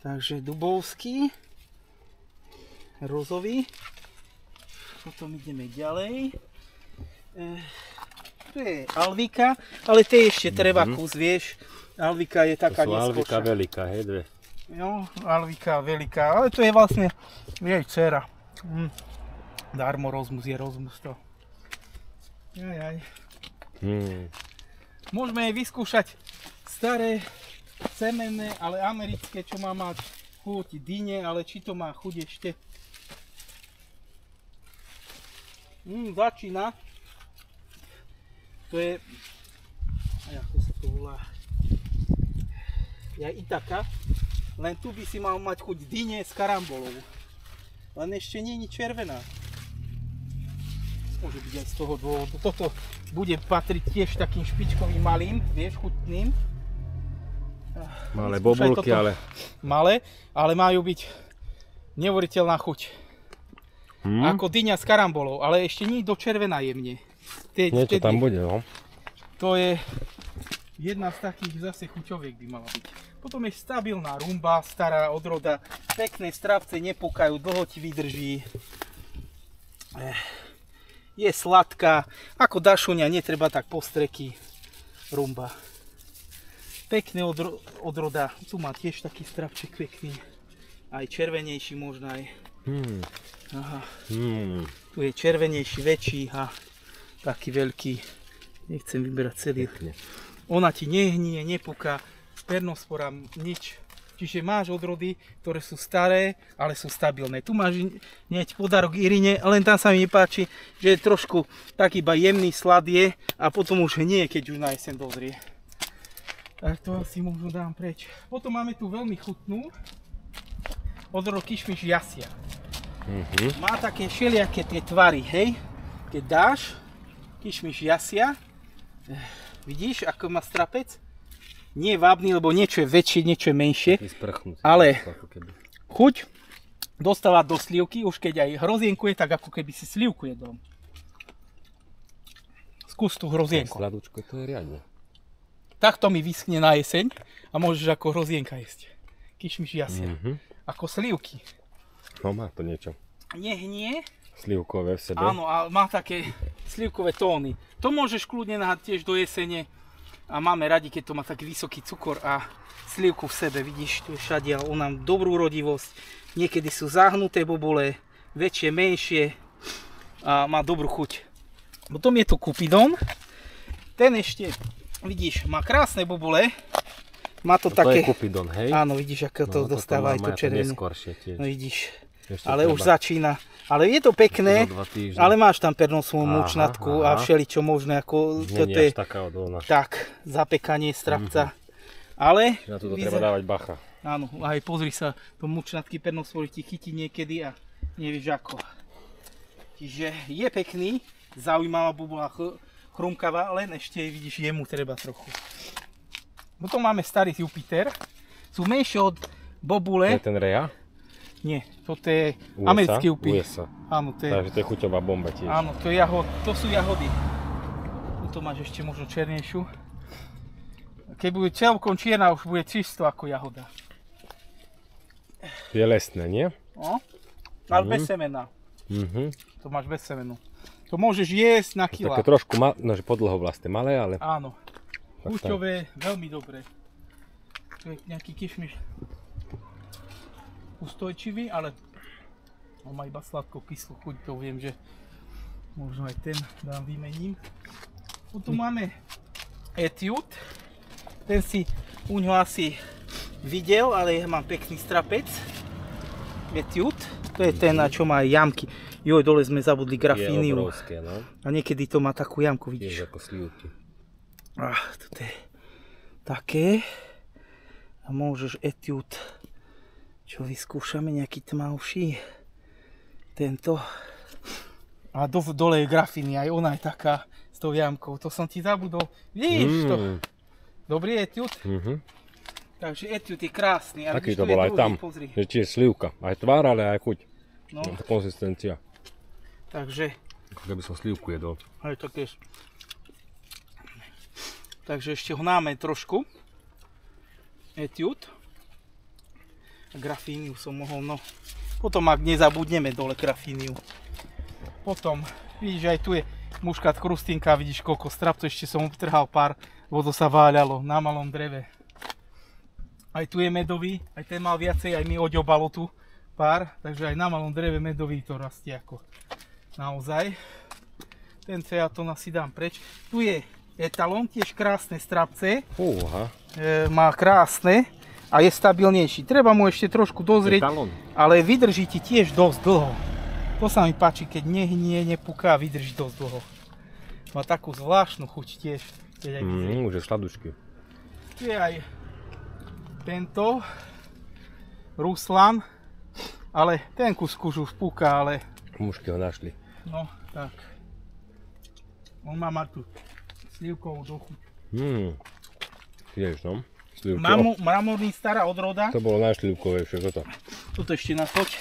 Takže dubovský. Rozový. Potom ideme ďalej. Tu je Alvika, ale tie ešte treba kus, vieš. Alvika je taká neskôršia. Alvika veľká, hej, dve. No, Alvika veľká, ale to je vlastne jej dcera. Darmo Rozmus je Rozmus to. Jajaj. Môžeme aj vyskúšať staré, semenné, ale americké, čo má mať chuť dyne, ale či to má chuť ešte. Začína. To je, ako sa to volá, Itaka. Len tu by si mal mať chuť dyne s karambolou. Len ešte nie je červená. Môže byť aj z toho dôvodu. Toto bude patriť tiež takým špičkovým malým, vieš, chutným. Malé bobulky, ale... Malé, ale majú byť neuveriteľná chuť. Ako dyňa s karambolou, ale ešte nie do červená jemne. Niečo tam bude, no. To je jedna z takých zase chuťoviek by mala byť. Potom je stabilná rumba, stará odroda. Pekné strapce, nepúkajú, dlho ti vydrží. Je sladká, ako dašuňa, netreba tak postreky. Rumba. Pekné odroda, tu má tiež taký strapček pekný. Aj červenejší možno aj. Aha. Tu je červenejší, väčší a taký veľký. Nechcem vyberať celý. Ona ti nehnie, nepúka, pernosporám nič. Čiže máš odrody, ktoré sú staré, ale sú stabilné. Tu máš hneď podarok Irine, len tam sa mi nepáči, že je trošku tak iba jemný slad je a potom už hnie, keď už na jeseň dozrie. Tak to asi možno dám preč. Potom máme tu veľmi chutnú odrod Kišmiš Jasia. Má také všelijaké tie tvary, hej? Keď dáš Kišmiš Jasia, vidíš, ako má strapec? Nie vábny, lebo niečo je väčšie, niečo je menšie. Ale chuť dostáva do slivky, už keď aj hrozienku je, tak ako keby si slivku jedol. Skús tú hrozienku. Sladučko, to je riadne. Takto mi vyschne na jeseň a môžeš ako hrozienka jesť. Kišmiš Jasia. Ako slivky. No má to niečo. Nehnie. Slivkové v sebe. Áno, a má také slivkové tóny. To môžeš kľudne nahať tiež do jesene. A máme radi, keď to má taký vysoký cukor a slivku v sebe. Vidíš, tu je šadiaľ, on mám dobrú rodivosť. Niekedy sú zahnuté bobule, väčšie, menšie a má dobrú chuť. Potom je tu Cupidon. Ten ešte, vidíš, má krásne bobule. Má to také... To je Cupidon, hej? Áno, vidíš, ako to dostáva aj to červené. neskôršie tiež. No vidíš. ale už začína. Ale je to pekné, Za 2 týždne. ale máš tam pernosovú mučnatku a aha. všeličo možné, ako Nie toto je je až taká odolná. tak, zapekanie strapca. Ale Na to treba dávať bacha. áno, aj pozri sa, to mučnatky pernosvory ti chytí niekedy a nevieš ako. Čiže je pekný, zaujímavá by bola chrumkavá, len ešte vidíš, jemu treba trochu. Potom máme starý Jupiter, sú menšie od To bobule. je ten Rea? Nie, toto je USA? americký upí. USA. Áno, to je, Takže to je chuťová bomba tiež. áno, to sú jahody. Tu máš ešte možno černejšiu. Keď bude celkom čierna, už bude čisto ako jahoda. Je lesné, nie? No? Ale bez semena. Mhm. To máš bez semenu. To môžeš jesť na kila. Také trošku, no že podlho vlastne malé, ale... Áno. Tak, Chuťové, veľmi dobré. To je nejaký kišmiš. Ustojčivý, ale on má iba sladko kyslú chuť, to viem, že možno aj ten dám vymením. Potom máme Etiud. Ten si u ňo asi videl, ale ja mám pekný strapec. Etiud. To je ten, čo má aj jamky. Joj, dole sme zabudli Je grafíniu. obrovské, no. A niekedy to má takú jamku, Tiež vidíš. ako slivky. Toto je také. A môžeš Etiud, čo vyskúšame, nejaký tmavší. Tento. A dole je grafíny, aj ona je taká s tou jamkou. To som ti zabudol. Vidíš to? Dobrý Etiud. Takže Etiud je krásny. A Taký vidíš, to tu je bol aj druhý, tam. pozri. Že tiež slivka. Aj tvár, ale aj chuť. No, Tá konzistencia. takže, Ako keby som slivku jedol. aj také. Takže ešte ho náme trošku. Etiud. Grafíniu som mohol, no. Potom ak nezabudneme dole grafíniu. Potom, vidíš, aj tu je muškat krustinka, vidíš koľko strapcov, ešte som obtrhal pár, lebo to sa váľalo na malom dreve. Aj tu je medový, aj ten mal viacej, aj mi oďobalo tu pár, takže aj na malom dreve medový to rastie ako naozaj. Ten ceatón asi dám preč. Tu je etalón, tiež krásne strapce, Fúha. má krásne a je stabilnejší. Treba mu ešte trošku dozrieť, Etalón. ale vydrží ti tiež dosť dlho. To sa mi páči, keď nehnie, nepúka, vydrží dosť dlho. Má takú zvláštnu chuť tiež. Keď aj vyzrie. Už je sladučky. Tu je aj tento Ruslan, ale ten kus už púka, ale Mužky ho našli. no tak. On má tu slivkovú dochuť. Tiež, no. Slivky. Mramorný stará odroda. To bolo najšlivkovejšie, toto. Toto ešte natoč.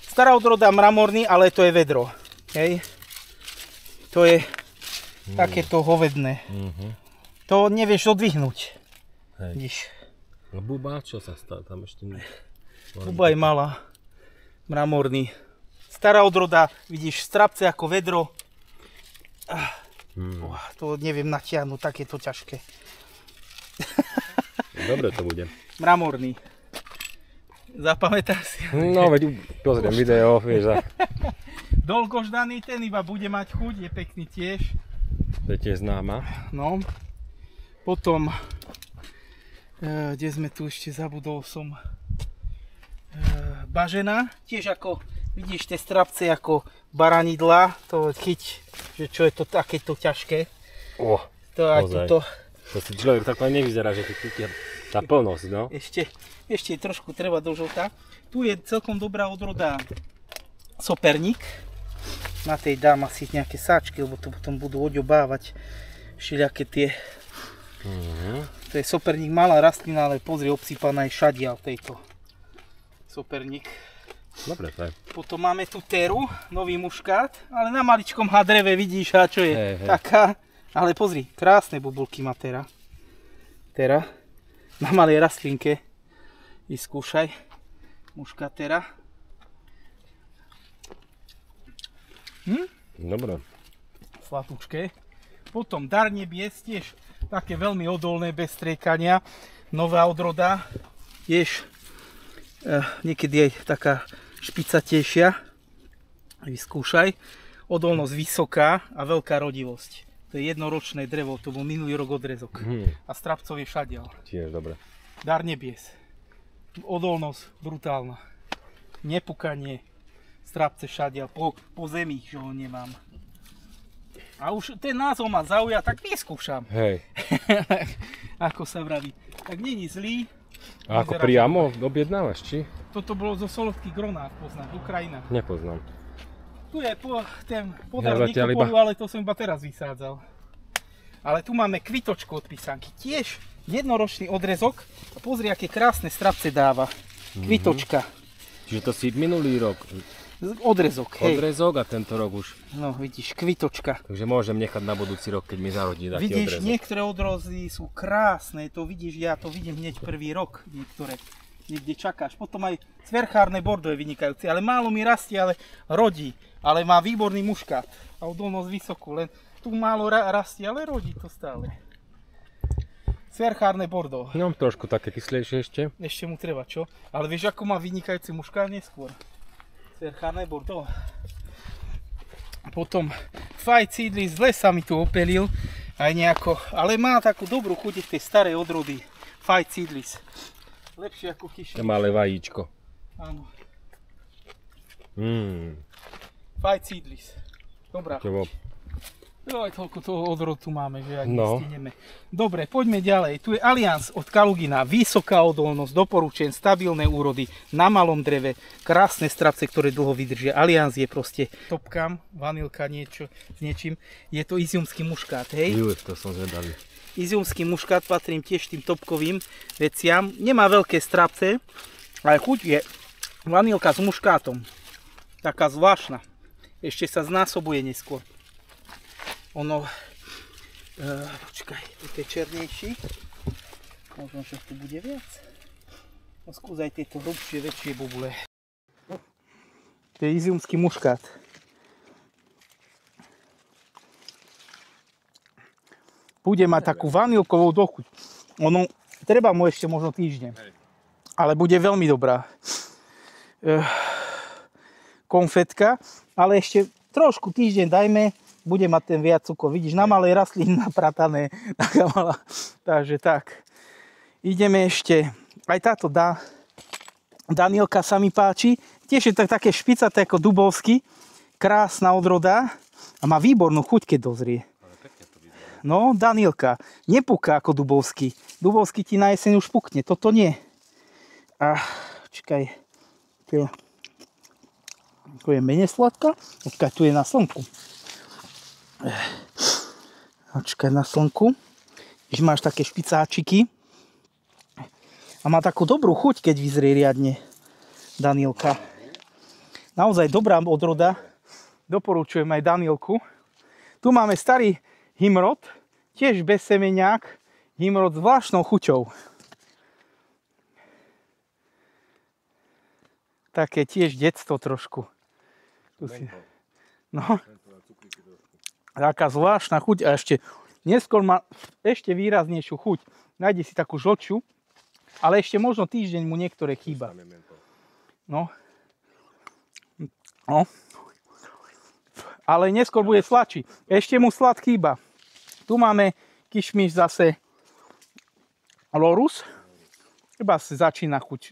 Stará odroda mramorný, ale to je vedro. Hej. To je takéto hovedné. To nevieš odvihnúť. Hej. Vidíš. No buba, čo sa stalo tam ešte? Buba je malá. Mramorný. Stará odroda, vidíš, strapce ako vedro. To neviem natiahnuť, takéto ťažké. Dobre to bude. Mramorný. Zapamätáš si? No veď pozriem video, vieš, Dolgoždaný, ten iba bude mať chuť, je pekný tiež. to je tiež známa. No. Potom, kde sme tu ešte zabudol som, bažena. Tiež ako, vidíš tie strapce ako baranidla, to chyť, že čo je to takéto ťažké. To aj ozaj. tuto. To si človek takto nevyzerá, že keď tá plnosť, no. Ešte trošku treba do žlta. Tu je celkom dobrá odroda soperník. Na tej dám asi nejaké sáčky, lebo to potom budú oďobávať všelijaké tie. To je soperník, malá rastlina, ale pozri, obsypaná je šadiaľ tejto soperník. Dobre, to je. Potom máme tu teru, nový muškát, ale na maličkom hadreve vidíš, a čo je Hej. taká. Ale pozri, krásne bubulky má tera. Tera. Na malej rastlinke. Vyskúšaj. Muškatera. Dobre. Sladúčke. Potom dar nebies, tiež také veľmi odolné, bez striekania. Nová odroda. Tiež niekedy aj taká špicatejšia. Vyskúšaj. Odolnosť vysoká a veľká rodivosť. To je jednoročné drevo, to bol minulý rok odrezok. A strapcov je šadiaľ. Tiež dobre. Dar nebies. Odolnosť brutálna. Nepukanie. strapce všade, po zemi, že ho nemám. A už ten názov ma zaujal, tak vyskúšam. Hej. Ako sa vraví. Tak není zlý. A ako priamo objednávaš, či? Toto bolo zo Solovky Gronách, poznáš, Ukrajina. Nepoznám. Tu je ten podár Nikopolu, ale to som iba teraz vysádzal. Ale tu máme kvitočku od písanky. Tiež jednoročný odrezok. A pozri, aké krásne strapce dáva. Kvitočka. Čiže to si minulý rok. Odrezok, hej. Odrezok a tento rok už. No vidíš, kvitočka. Takže môžem nechať na budúci rok, keď mi zarodí taký vidíš, odrezok. niektoré odrozy sú krásne, to vidíš, ja to vidím hneď prvý rok, niektoré. Niekde čakáš. Potom aj cverchárne bordo je vynikajúce, ale málo mi rastie, ale rodí. Ale má výborný muškát a odolnosť vysokú, len tu málo rastie, ale rodí to stále. Cverchárne bordo. No, trošku také kyslejšie ešte. Ešte mu treba, čo? Ale vieš, ako má vynikajúci muškát neskôr. Cverchárne bordo. Potom Fight Seedless, zle sa mi tu opelil. Aj nejako, ale má takú dobrú chuť tej starej odrody. Fight Seedless. Lepšie ako Kišník. To malé vajíčko. Áno. Fight Seedless. Dobrá. Aj toľko toho odrodu tu máme, že aj nestihneme. Dobre, poďme ďalej. Tu je Allianz od Kalugina. Vysoká odolnosť, doporučujem, stabilné úrody, na malom dreve, krásne strapce, ktoré dlho vydržia. Allianz je proste topkam, vanilka niečo s niečím. Je to iziumský muškát, hej? Juj, to som zvedavý. Iziumský muškát, patrím tiež tým topkovým veciam. Nemá veľké strapce, ale chuť je vanilka s muškátom. Taká zvláštna. Ešte sa znásobuje neskôr. Ono, počkaj, tu je černejší. Možno, že tu bude viac. No skúsaj tieto hrubšie, väčšie bobule. To je iziumský muškát. Bude mať takú vanilkovú dochuť. Ono, treba mu ešte možno týždeň. Ale bude veľmi dobrá. Konfetka, ale ešte trošku týždeň dajme. Bude mať ten viac cukor. Vidíš, na malej rastliny napratané. Taká malá. Takže tak. Ideme ešte. Aj táto Danielka sa mi páči. Tiež je také špicaté ako dubovský. Krásna odroda. A má výbornú chuť, keď dozrie. No, Danielka. Nepúka ako dubovský. Dubovský ti na jeseň už pukne. Toto nie. A čakaj. Tu je menej sladká. Tu je na slnku. Počkaj, na slnku. Když máš také špicáčiky. A má takú dobrú chuť, keď vyzrie riadne. Danielka. Naozaj dobrá odroda. Doporučujem aj Danielku. Tu máme starý himrod. Tiež bez semeniak. Himrod s zvláštnou chuťou. Také tiež detstvo trošku. Tu si... No. Taká zvláštna chuť a ešte neskôr má ešte výraznejšiu chuť. Nájde si takú žlčiu, ale ešte možno týždeň mu niektoré chýba. No. No. Ale neskôr bude sladší. Ešte mu slad chýba. Tu máme kišmiš zase Lorus. Iba sa začína chuť.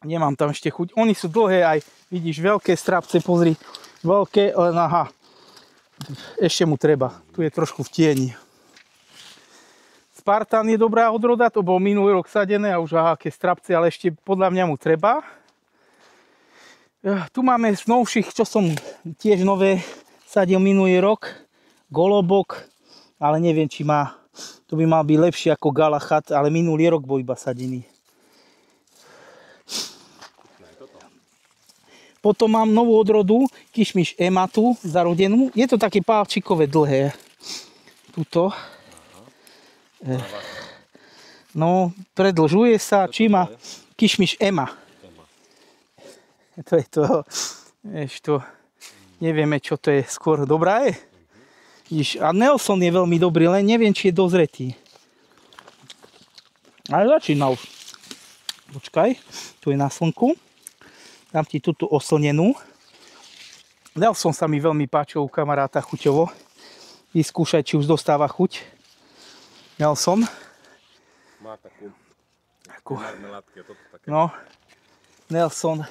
Nemám tam ešte chuť. Oni sú dlhé aj, vidíš, veľké strapce, pozri. Veľké, aha. Ešte mu treba. Tu je trošku v tieni. Spartan je dobrá odroda, to bol minulý rok sadené a už aké strapce, ale ešte podľa mňa mu treba. Tu máme z novších, čo som tiež nové sadil minulý rok. Golobok, ale neviem, či má. To by mal byť lepšie ako Galachat, ale minulý rok bol iba sadený. Potom mám novú odrodu, kišmiš Ematu zarodenú. Je to také pálčikové dlhé. Tuto. No, predlžuje sa. Či má kišmiš Ema. To je to. Ešte nevieme, čo to je skôr. Dobrá je? A Nelson je veľmi dobrý, len neviem, či je dozretý. Ale začína už. Počkaj, tu je na slnku. Dám ti túto oslnenú. Nelson sa mi veľmi páčil u kamaráta chuťovo. Vyskúšaj, či už dostáva chuť. Nelson. Má takú Takú. marmeládky a toto také. No. Nelson.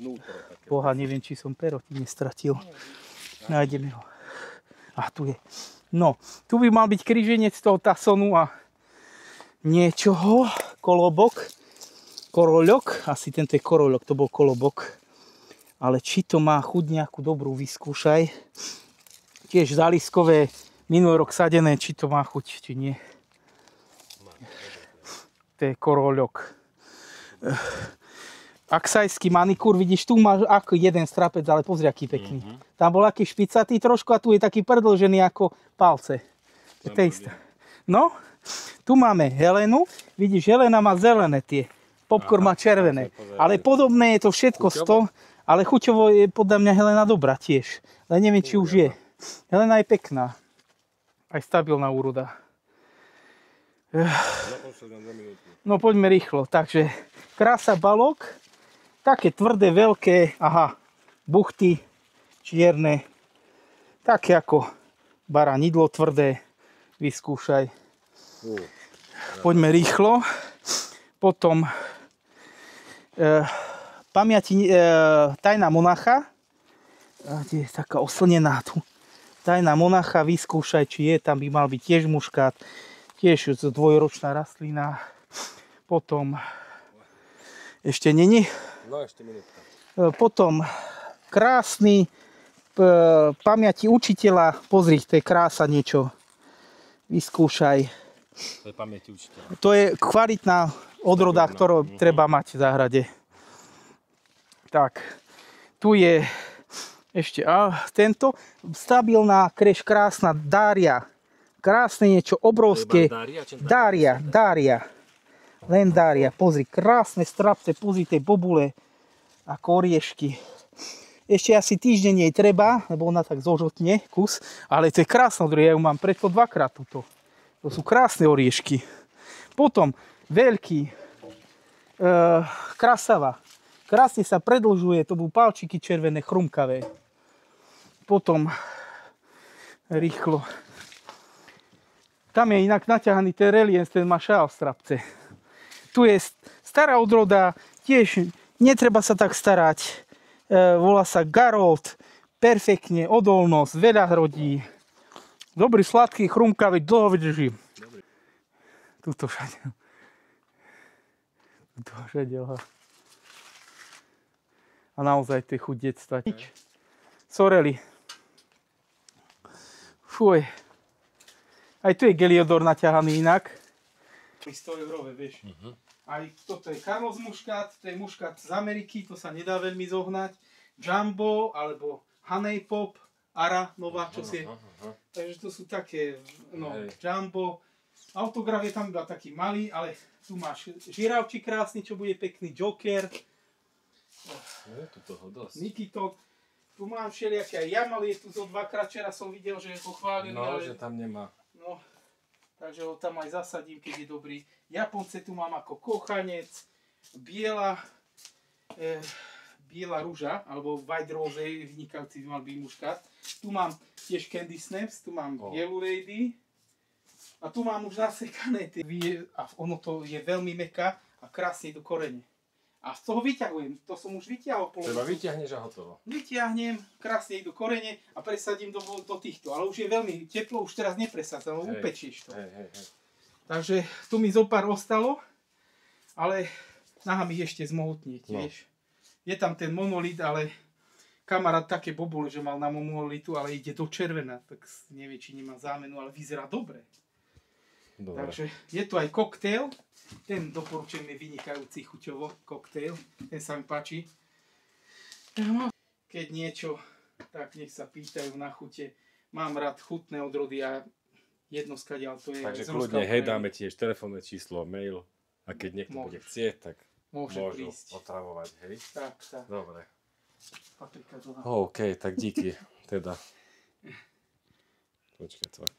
Vnútro také. Boha, neviem, či som pero ti nestratil. Nájdeme ho. A tu je. No, tu by mal byť kríženec toho tasonu a niečoho. Kolobok. Koroľok. Asi tento je koroľok, to bol kolobok. Ale či to má chuť nejakú dobrú, vyskúšaj. Tiež záliskové, minulý rok sadené, či to má chuť, či nie. To je koroľok. Aksajský manikúr, vidíš, tu máš ako jeden strapec, ale pozri, aký pekný. Tam bol aký špicatý trošku a tu je taký predĺžený ako palce. To je isté. No, tu máme Helenu. Vidíš, Helena má zelené tie. Popcorn má červené. Ale podobné je to všetko z toho. Ale chuťovo je podľa mňa Helena dobrá tiež. Ale neviem, či už je. Helena je pekná. Aj stabilná úroda. No poďme rýchlo. Takže krása balok. Také tvrdé, veľké. Aha, buchty čierne. Také ako baranidlo tvrdé. Vyskúšaj. Poďme rýchlo. Potom tajná monacha. Kde je taká oslnená tu. Tajná monacha, vyskúšaj, či je. Tam by mal byť tiež muškát. Tiež dvojročná rastlina. Potom ešte není. No, ešte minútka. Potom krásny pamäti učiteľa. Pozri, to je krása niečo. Vyskúšaj. To je pamäti učiteľa. To je kvalitná odroda, ktorú treba mať v záhrade. Tak, tu je ešte tento. Stabilná kreš, krásna dária. Krásne niečo, obrovské. Dária. Len dária. Pozri, krásne strapce, pozri tej bobule ako oriešky. Ešte asi týždeň jej treba, lebo ona tak zožotne kus. Ale to je krásne odroda, ja ju mám predpo dvakrát tuto. To sú krásne oriešky. Potom veľký krasava. Krásne sa predĺžuje, to budú palčiky červené, chrumkavé. Potom rýchlo. Tam je inak naťahaný ten reliens, ten má šál v strapce. Tu je stará odroda, tiež netreba sa tak starať. Volá sa Garold, perfektne, odolnosť, veľa rodí. Dobrý, sladký, chrumkavý, dlho vydrží. Tuto všade. A naozaj to je chuť detstva. Sorely. Fuj. Aj tu je Geliodor naťahaný inak. 100 eurové, vieš. Aj toto je Carlos muškát, to je muškát z Ameriky, to sa nedá veľmi zohnať. Jumbo, alebo Honey Pop, Ara, nová, čo si je. Takže to sú také, no, Jumbo. Autograf je tam iba taký malý, ale tu máš Žiravči krásny, čo bude pekný, Joker. Je tu toho dosť. Nikitok. Tu mám všelijaké aj Jamal, je tu zo dvakrát, včera som videl, že je pochválený. No, ale... že tam nemá. No, takže ho tam aj zasadím, keď je dobrý. Japonce tu mám ako kochanec, biela rúža, alebo white rose, vynikajúci by mal byť muškát. Tu mám tiež Candy Snaps, tu mám Yellow Lady. A tu mám už nasekané tie. A ono to je veľmi mäkká a krásne do korene. A z toho vyťahujem, to som už vyťahol. Teba vyťahneš a hotovo. Vyťahnem, krásne idú korene a presadím do týchto. Ale už je veľmi teplo, už teraz nepresadzam, lebo upečieš to. Hej. Takže tu mi zo pár ostalo, ale nahám ich ešte zmohutniť, vieš. Je tam ten monolit, ale kamarát také bobule, že mal na monolitu, ale ide do červená, tak nevie, či nemá zámenu, ale vyzerá dobre. Takže je tu aj koktail, ten doporučujem, je vynikajúci chuťovo, koktail, ten sa mi páči. Keď niečo, tak nech sa pýtajú na chute. Mám rád chutné odrody a jedno skadiaľ to je. Takže kľudne, hej, dáme tiež telefónne číslo, mail a keď niekto bude chcieť, tak môžu otravovať, hej? Tak. Dobre. OK, tak díky, teda. Počkaj, cvaknem.